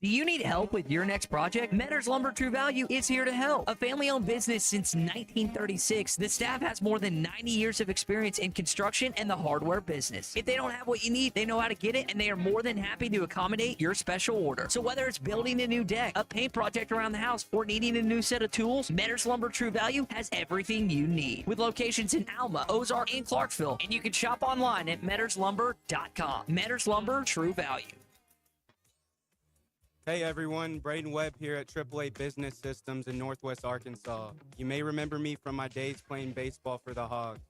Do you need help with your next project? Metters Lumber True Value is here to help. A family-owned business since 1936, the staff has more than 90 years of experience in construction and the hardware business. If they don't have what you need, they know how to get it, and they are more than happy to accommodate your special order. So whether it's building a new deck, a paint project around the house, or needing a new set of tools, Metters Lumber True Value has everything you need. With locations in Alma, Ozark, and Clarksville, and you can shop online at metterslumber.com. Metters Lumber True Value. Hey everyone, Braden Webb here at AAA Business Systems in Northwest Arkansas. You may remember me from my days playing baseball for the Hogs.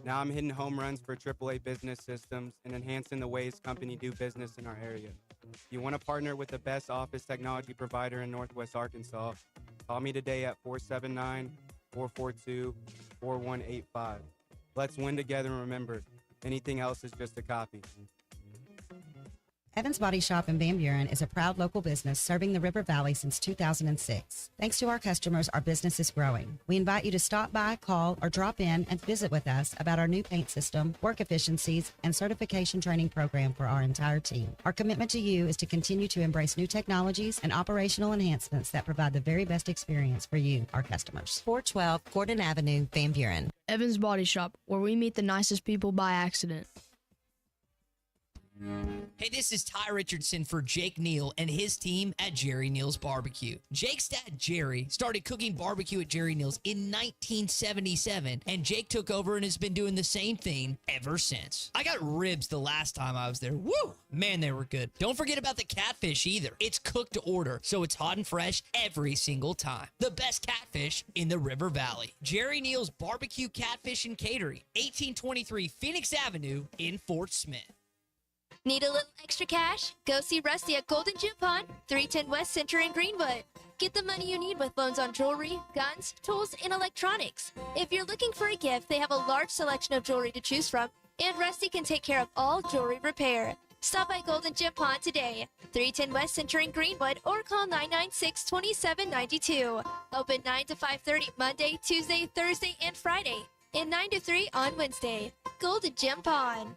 Now I'm hitting home runs for AAA Business Systems and enhancing the ways company do business in our area. If you want to partner with the best office technology provider in Northwest Arkansas, call me today at 479-442-4185. Let's win together and remember, anything else is just a copy. Evans Body Shop in Van Buren is a proud local business serving the River Valley since 2006. Thanks to our customers, our business is growing. We invite you to stop by, call, or drop in and visit with us about our new paint system, work efficiencies, and certification training program for our entire team. Our commitment to you is to continue to embrace new technologies and operational enhancements that provide the very best experience for you, our customers. 412 Gordon Avenue, Van Buren. Evans Body Shop, where we meet the nicest people by accident. Hey, this is Ty Richardson for Jake Neal and his team at Jerry Neal's Barbecue. Jake's dad, Jerry, started cooking barbecue at Jerry Neal's in 1977, and Jake took over and has been doing the same thing ever since. I got ribs the last time I was there. Woo! Man, they were good. Don't forget about the catfish either. It's cooked to order, so it's hot and fresh every single time. The best catfish in the River Valley. Jerry Neal's Barbecue, Catfish, and Catering, 1823 Phoenix Avenue in Fort Smith. Need a little extra cash? Go see Rusty at Golden Gym Pond, 310 West Center in Greenwood. Get the money you need with loans on jewelry, guns, tools, and electronics. If you're looking for a gift, they have a large selection of jewelry to choose from, and Rusty can take care of all jewelry repair. Stop by Golden Gym Pond today, 310 West Center in Greenwood, or call 996-2792. Open 9 to 5:30 Monday, Tuesday, Thursday, and Friday, and 9 to 3 on Wednesday. Golden Gym Pond.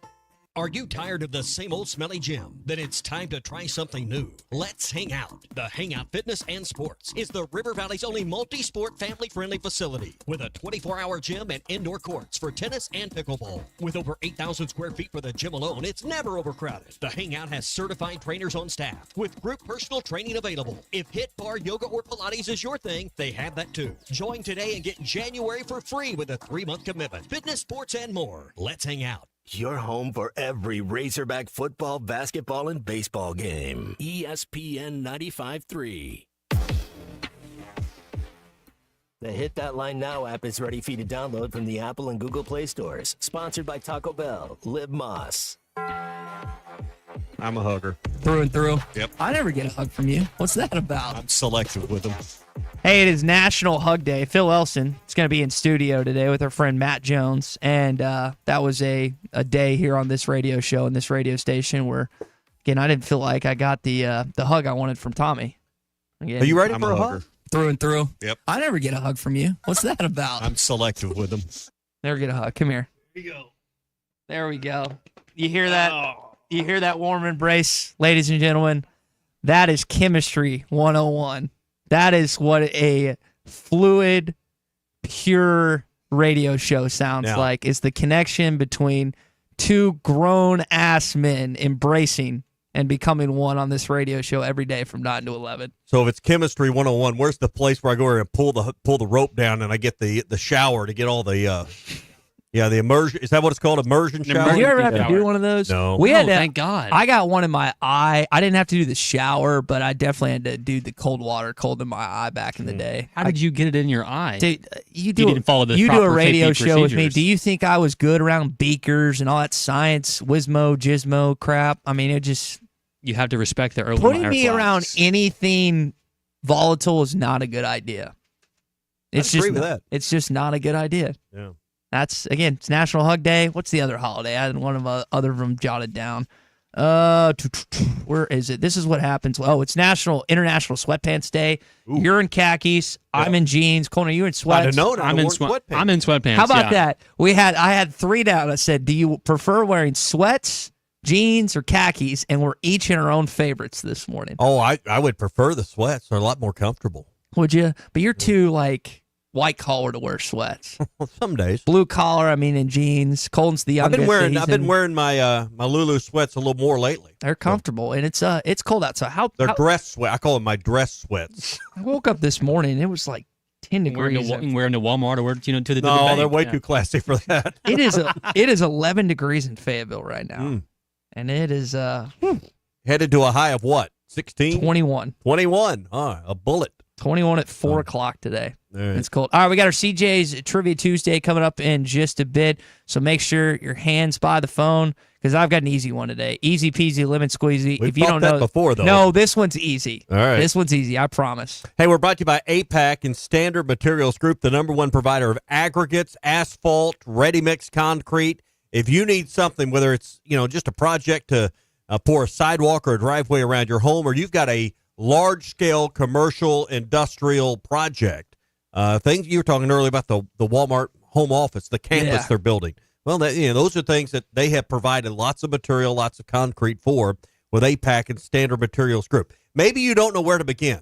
Are you tired of the same old smelly gym? Then it's time to try something new. Let's Hang Out. The Hangout Fitness and Sports is the River Valley's only multi-sport family-friendly facility with a 24-hour gym and indoor courts for tennis and pickleball. With over 8,000 square feet for the gym alone, it's never overcrowded. The Hangout has certified trainers on staff with group personal training available. If HIIT, bar, yoga, or Pilates is your thing, they have that too. Join today and get January for free with a 3-month commitment. Fitness, sports, and more. Let's Hang Out. Your home for every Razorback football, basketball, and baseball game. ESPN 95.3. The Hit That Line Now app is ready for you to download from the Apple and Google Play stores. Sponsored by Taco Bell. Liv Moss. I'm a hugger. Through and through. Yep. I never get a hug from you. What's that about? I'm selective with them. Hey, it is National Hug Day. Phil Elson is going to be in studio today with our friend Matt Jones. And that was a day here on this radio show and this radio station where, again, I didn't feel like I got the hug I wanted from Tommy. Again, Are you ready for a hug? Through and through. Yep. I never get a hug from you. What's that about? I'm selective with them. Never get a hug. Come here. Here you go. There we go. You hear that? You hear that warm embrace, ladies and gentlemen? That is Chemistry 101. That is what a fluid, pure radio show sounds like. Is the connection between two grown-ass men embracing and becoming one on this radio show every day from 9 to 11. So if it's Chemistry 101, where's the place where I go and pull the rope down and I get the shower to get all the the immersion? Is that what it's called? Immersion shower? Did you ever have to do one of those? No. We had to, thank God. I got one in my eye. I didn't have to do the shower, but I definitely had to do the cold water cold in my eye back in the day. How did you get it in your eye? Dude, you didn't follow the you do a proper radio safety show with me. procedures. Do you think I was good around beakers and all that science, whizmo, gizmo crap? I mean, it just... You have to respect the early Putting me around anything volatile is not a good idea. It's agree just with that. It's just not a good idea. Yeah. That's, again, it's National Hug Day. What's the other holiday? I had one of other of them jotted down. Where is it? This is what happens. Oh, it's International Sweatpants Day. Ooh. You're in khakis. I'm in jeans. Colin, are you in sweats? I'd have known. I'm in sweatpants. How about that? I had 3 down. I said, do you prefer wearing sweats, jeans, or khakis? And we're each in our own favorites this morning. Oh, I would prefer the sweats. They're a lot more comfortable. Would you? But you're too, white collar to wear sweats. Some days. Blue collar, in jeans. Colton's the youngest. I've been wearing my my Lulu sweats a little more lately. They're comfortable, and it's cold outside. They're dress sweat. I call them my dress sweats. I woke up this morning, it was like 10 degrees. Wearing the Walmart or to the No, bank. they're way too classy for that. It is 11 degrees in Fayetteville right now, and it is headed to a high of what? 16? 21. 21. A bullet. 21 at 4 o'clock today. All right. It's cold. All right, we got our CJ's Trivia Tuesday coming up in just a bit. So make sure your hands by the phone because I've got an easy one today. Easy peasy, lemon squeezy. We've if you thought don't that know before, though. No, this one's easy. All right. This one's easy, I promise. Hey, we're brought to you by APAC and Standard Materials Group, the #1 provider of aggregates, asphalt, ready-mix concrete. If you need something, whether it's just a project to pour a sidewalk or a driveway around your home, or you've got a large-scale commercial industrial project, things you were talking earlier about the Walmart home office, the campus they're building. Well, those are things that they have provided lots of material, lots of concrete for with APAC and Standard Materials Group. Maybe you don't know where to begin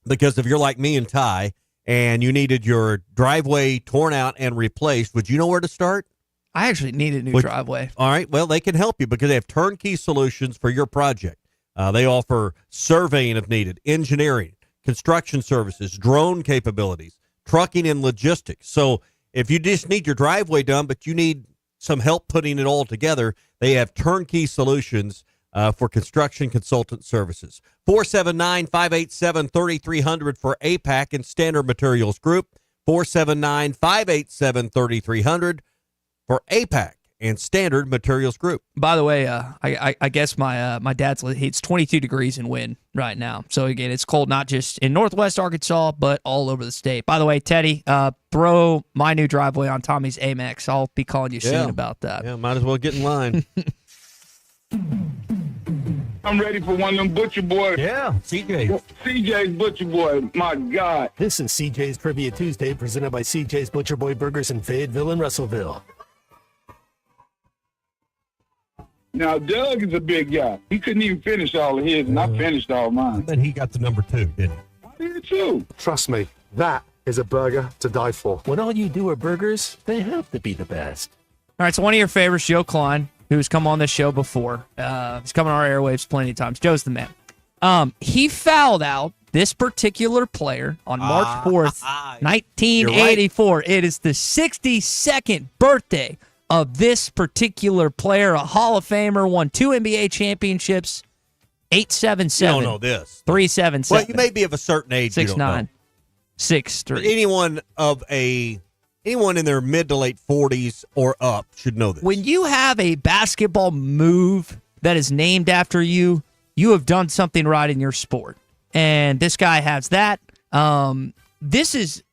because if you're like me and Ty and you needed your driveway torn out and replaced, would you know where to start? I actually need a new driveway. All right. Well, they can help you because they have turnkey solutions for your project. They offer surveying if needed, engineering, construction services, drone capabilities, trucking and logistics. So if you just need your driveway done, but you need some help putting it all together, they have turnkey solutions for construction consultant services. 479-587-3300 for APAC and Standard Materials Group. 479-587-3300 for APAC and Standard Materials Group. By the way, I guess my dad's it's 22 degrees and wind right now. So again, it's cold not just in Northwest Arkansas, but all over the state. By the way, Teddy, throw my new driveway on Tommy's Amex. I'll be calling you soon about that. Yeah, might as well get in line. I'm ready for one of them Butcher Boys. Yeah, CJ. CJ's Butcher Boy. My God. This is CJ's Trivia Tuesday presented by CJ's Butcher Boy Burgers in Fayetteville and Russellville. Now, Doug is a big guy. He couldn't even finish all of his, and I finished all mine. And he got the number 2, didn't he? I did too. Trust me, that is a burger to die for. When all you do are burgers, they have to be the best. All right, so one of your favorites, Joe Klein, who's come on this show before. He's come on our airwaves plenty of times. Joe's the man. He fouled out this particular player on March 4th, 1984. Right. It is the 62nd birthday of this particular player, a Hall of Famer, won 2 NBA championships, 8'7". You don't know this. 3'7". Well, you may be of a certain age. 6'9", 6'3". Anyone in their mid to late 40s or up should know this. When you have a basketball move that is named after you, you have done something right in your sport. And this guy has that. This is...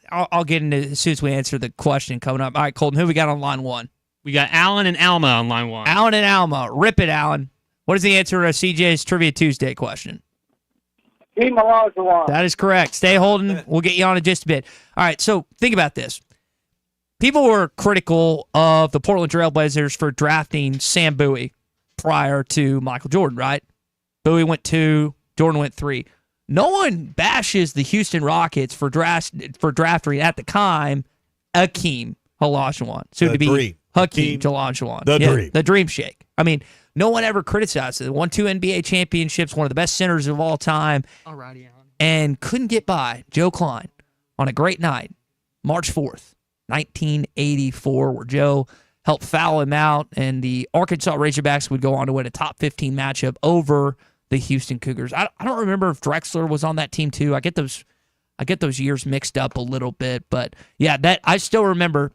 I'll get into it as soon as we answer the question coming up. All right, Colton, who we got on line 1? We got Alan and Alma on line 1. Alan and Alma. Rip it, Alan. What is the answer to CJ's Trivia Tuesday question? That is correct. Stay holding. We'll get you on in just a bit. All right, so think about this. People were critical of the Portland Trailblazers for drafting Sam Bowie prior to Michael Jordan, right? Bowie went 2, Jordan went 3. No one bashes the Houston Rockets for drafting at the time Akeem Olajuwon, soon to be Hakeem Olajuwon. The Dream Shake. I mean, no one ever criticized it. Won 2 NBA championships, one of the best centers of all time. Alrighty, Alan. And couldn't get by Joe Klein on a great night, March 4th, 1984, where Joe helped foul him out, and the Arkansas Razorbacks would go on to win a top 15 matchup over the Houston Cougars. I don't remember if Drexler was on that team too. I get those years mixed up a little bit, but yeah, that I still remember.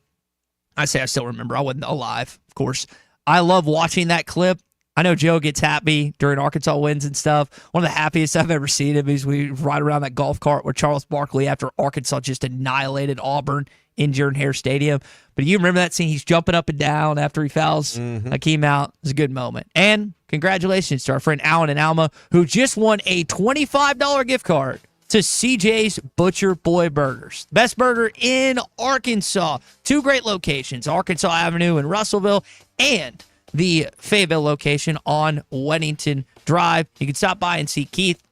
I say I still remember. I wasn't alive, of course. I love watching that clip. I know Joe gets happy during Arkansas wins and stuff. One of the happiest I've ever seen him is we ride around that golf cart with Charles Barkley after Arkansas just annihilated Auburn in Jordan-Hare Stadium. But you remember that scene? He's jumping up and down after he fouls Hakeem out. It was a good moment. And congratulations to our friend Alan and Alma, who just won a $25 gift card to CJ's Butcher Boy Burgers. Best burger in Arkansas. 2 great locations, Arkansas Avenue in Russellville and the Fayetteville location on Weddington Drive. You can stop by and see Keith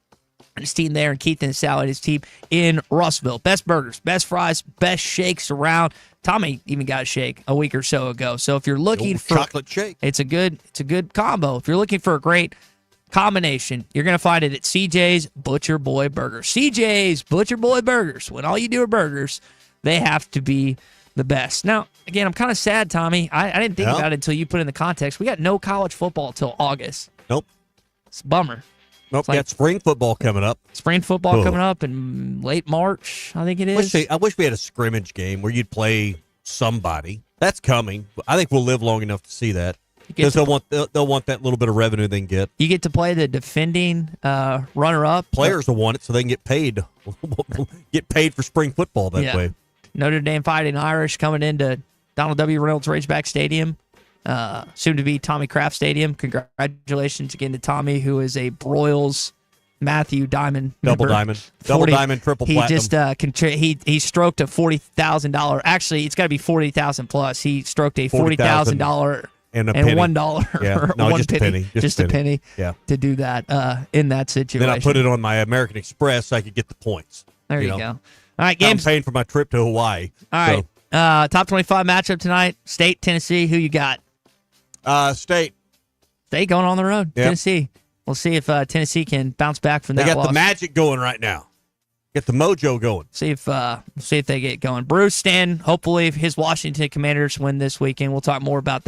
and his team there, and Keith and Sally and his team in Russellville. Best burgers, best fries, best shakes around. Tommy even got a shake a week or so ago. So if you're looking for chocolate shake, it's a good combo. If you're looking for a great combination, you're going to find it at CJ's Butcher Boy Burgers. CJ's Butcher Boy Burgers. When all you do are burgers, they have to be the best. Now, again, I'm kind of sad, Tommy. I didn't think about it until you put it in the context. We got no college football till August. Nope. It's a bummer. Nope, It's like got spring football coming up. spring football Oh. coming up in late March, I think it is. I wish we had a scrimmage game where you'd play somebody. That's coming. I think we'll live long enough to see that because they'll want that little bit of revenue they can get. You get to play the defending runner-up. Players will want it so they can get paid. Get paid for spring football that Yeah. way. Notre Dame Fighting Irish coming into Donald W. Reynolds Ridgeback Stadium, soon to be Tommy Kraft Stadium. Congratulations again to Tommy, who is a Broyles Matthew Diamond Double member. diamond. Double diamond, triple he platinum. just he stroked a $40,000. Actually, it's got to be $40,000 plus. He stroked a $40,000 and $1 Yeah. or No, one just a penny. just a penny. Yeah. To do that in that situation. Then I put it on my American Express so I could get the points. There you know? go. All right, I'm games. paying for my trip to Hawaii. All right. Top 25 matchup tonight. State, Tennessee. Who you got? State. State going on the road. Yep. Tennessee. We'll see if Tennessee can bounce back from They that got loss. the magic going right now. Get the mojo going. See if they get going. Bruce Stanton, hopefully if his Washington Commanders win this weekend. We'll talk more about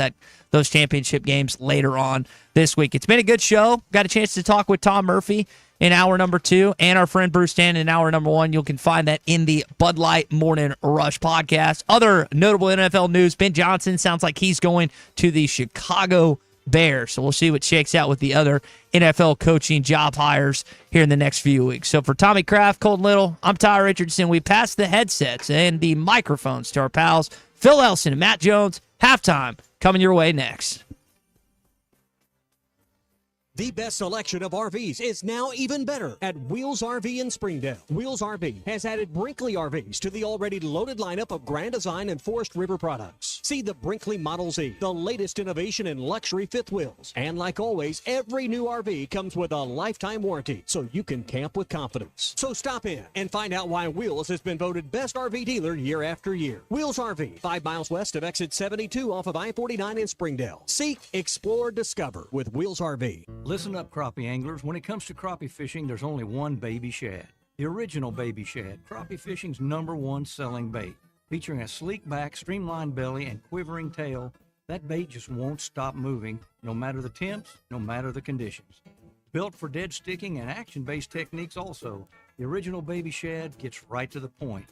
those championship games later on this week. It's been a good show. Got a chance to talk with Tom Murphy in hour number 2 and our friend Bruce Stanton in hour number 1. You can find that in the Bud Light Morning Rush podcast. Other notable NFL news, Ben Johnson sounds like he's going to the Chicago Bears. So we'll see what shakes out with the other NFL coaching job hires here in the next few weeks. So for Tommy Kraft, Colton Little, I'm Ty Richardson. We pass the headsets and the microphones to our pals Phil Elson and Matt Jones. Halftime coming your way next. The best selection of RVs is now even better at Wheels RV in Springdale. Wheels RV has added Brinkley RVs to the already loaded lineup of Grand Design and Forest River products. See the Brinkley Model Z, the latest innovation in luxury fifth wheels. And like always, every new RV comes with a lifetime warranty, so you can camp with confidence. So stop in and find out why Wheels has been voted best RV dealer year after year. Wheels RV, 5 miles west of exit 72 off of I-49 in Springdale. Seek, explore, discover with Wheels RV. Listen up, crappie anglers. When it comes to crappie fishing, there's only one Baby Shad. The original Baby Shad, crappie fishing's #1 selling bait. Featuring a sleek back, streamlined belly, and quivering tail, that bait just won't stop moving, no matter the temps, no matter the conditions. Built for dead sticking and action-based techniques also, the original Baby Shad gets right to the point.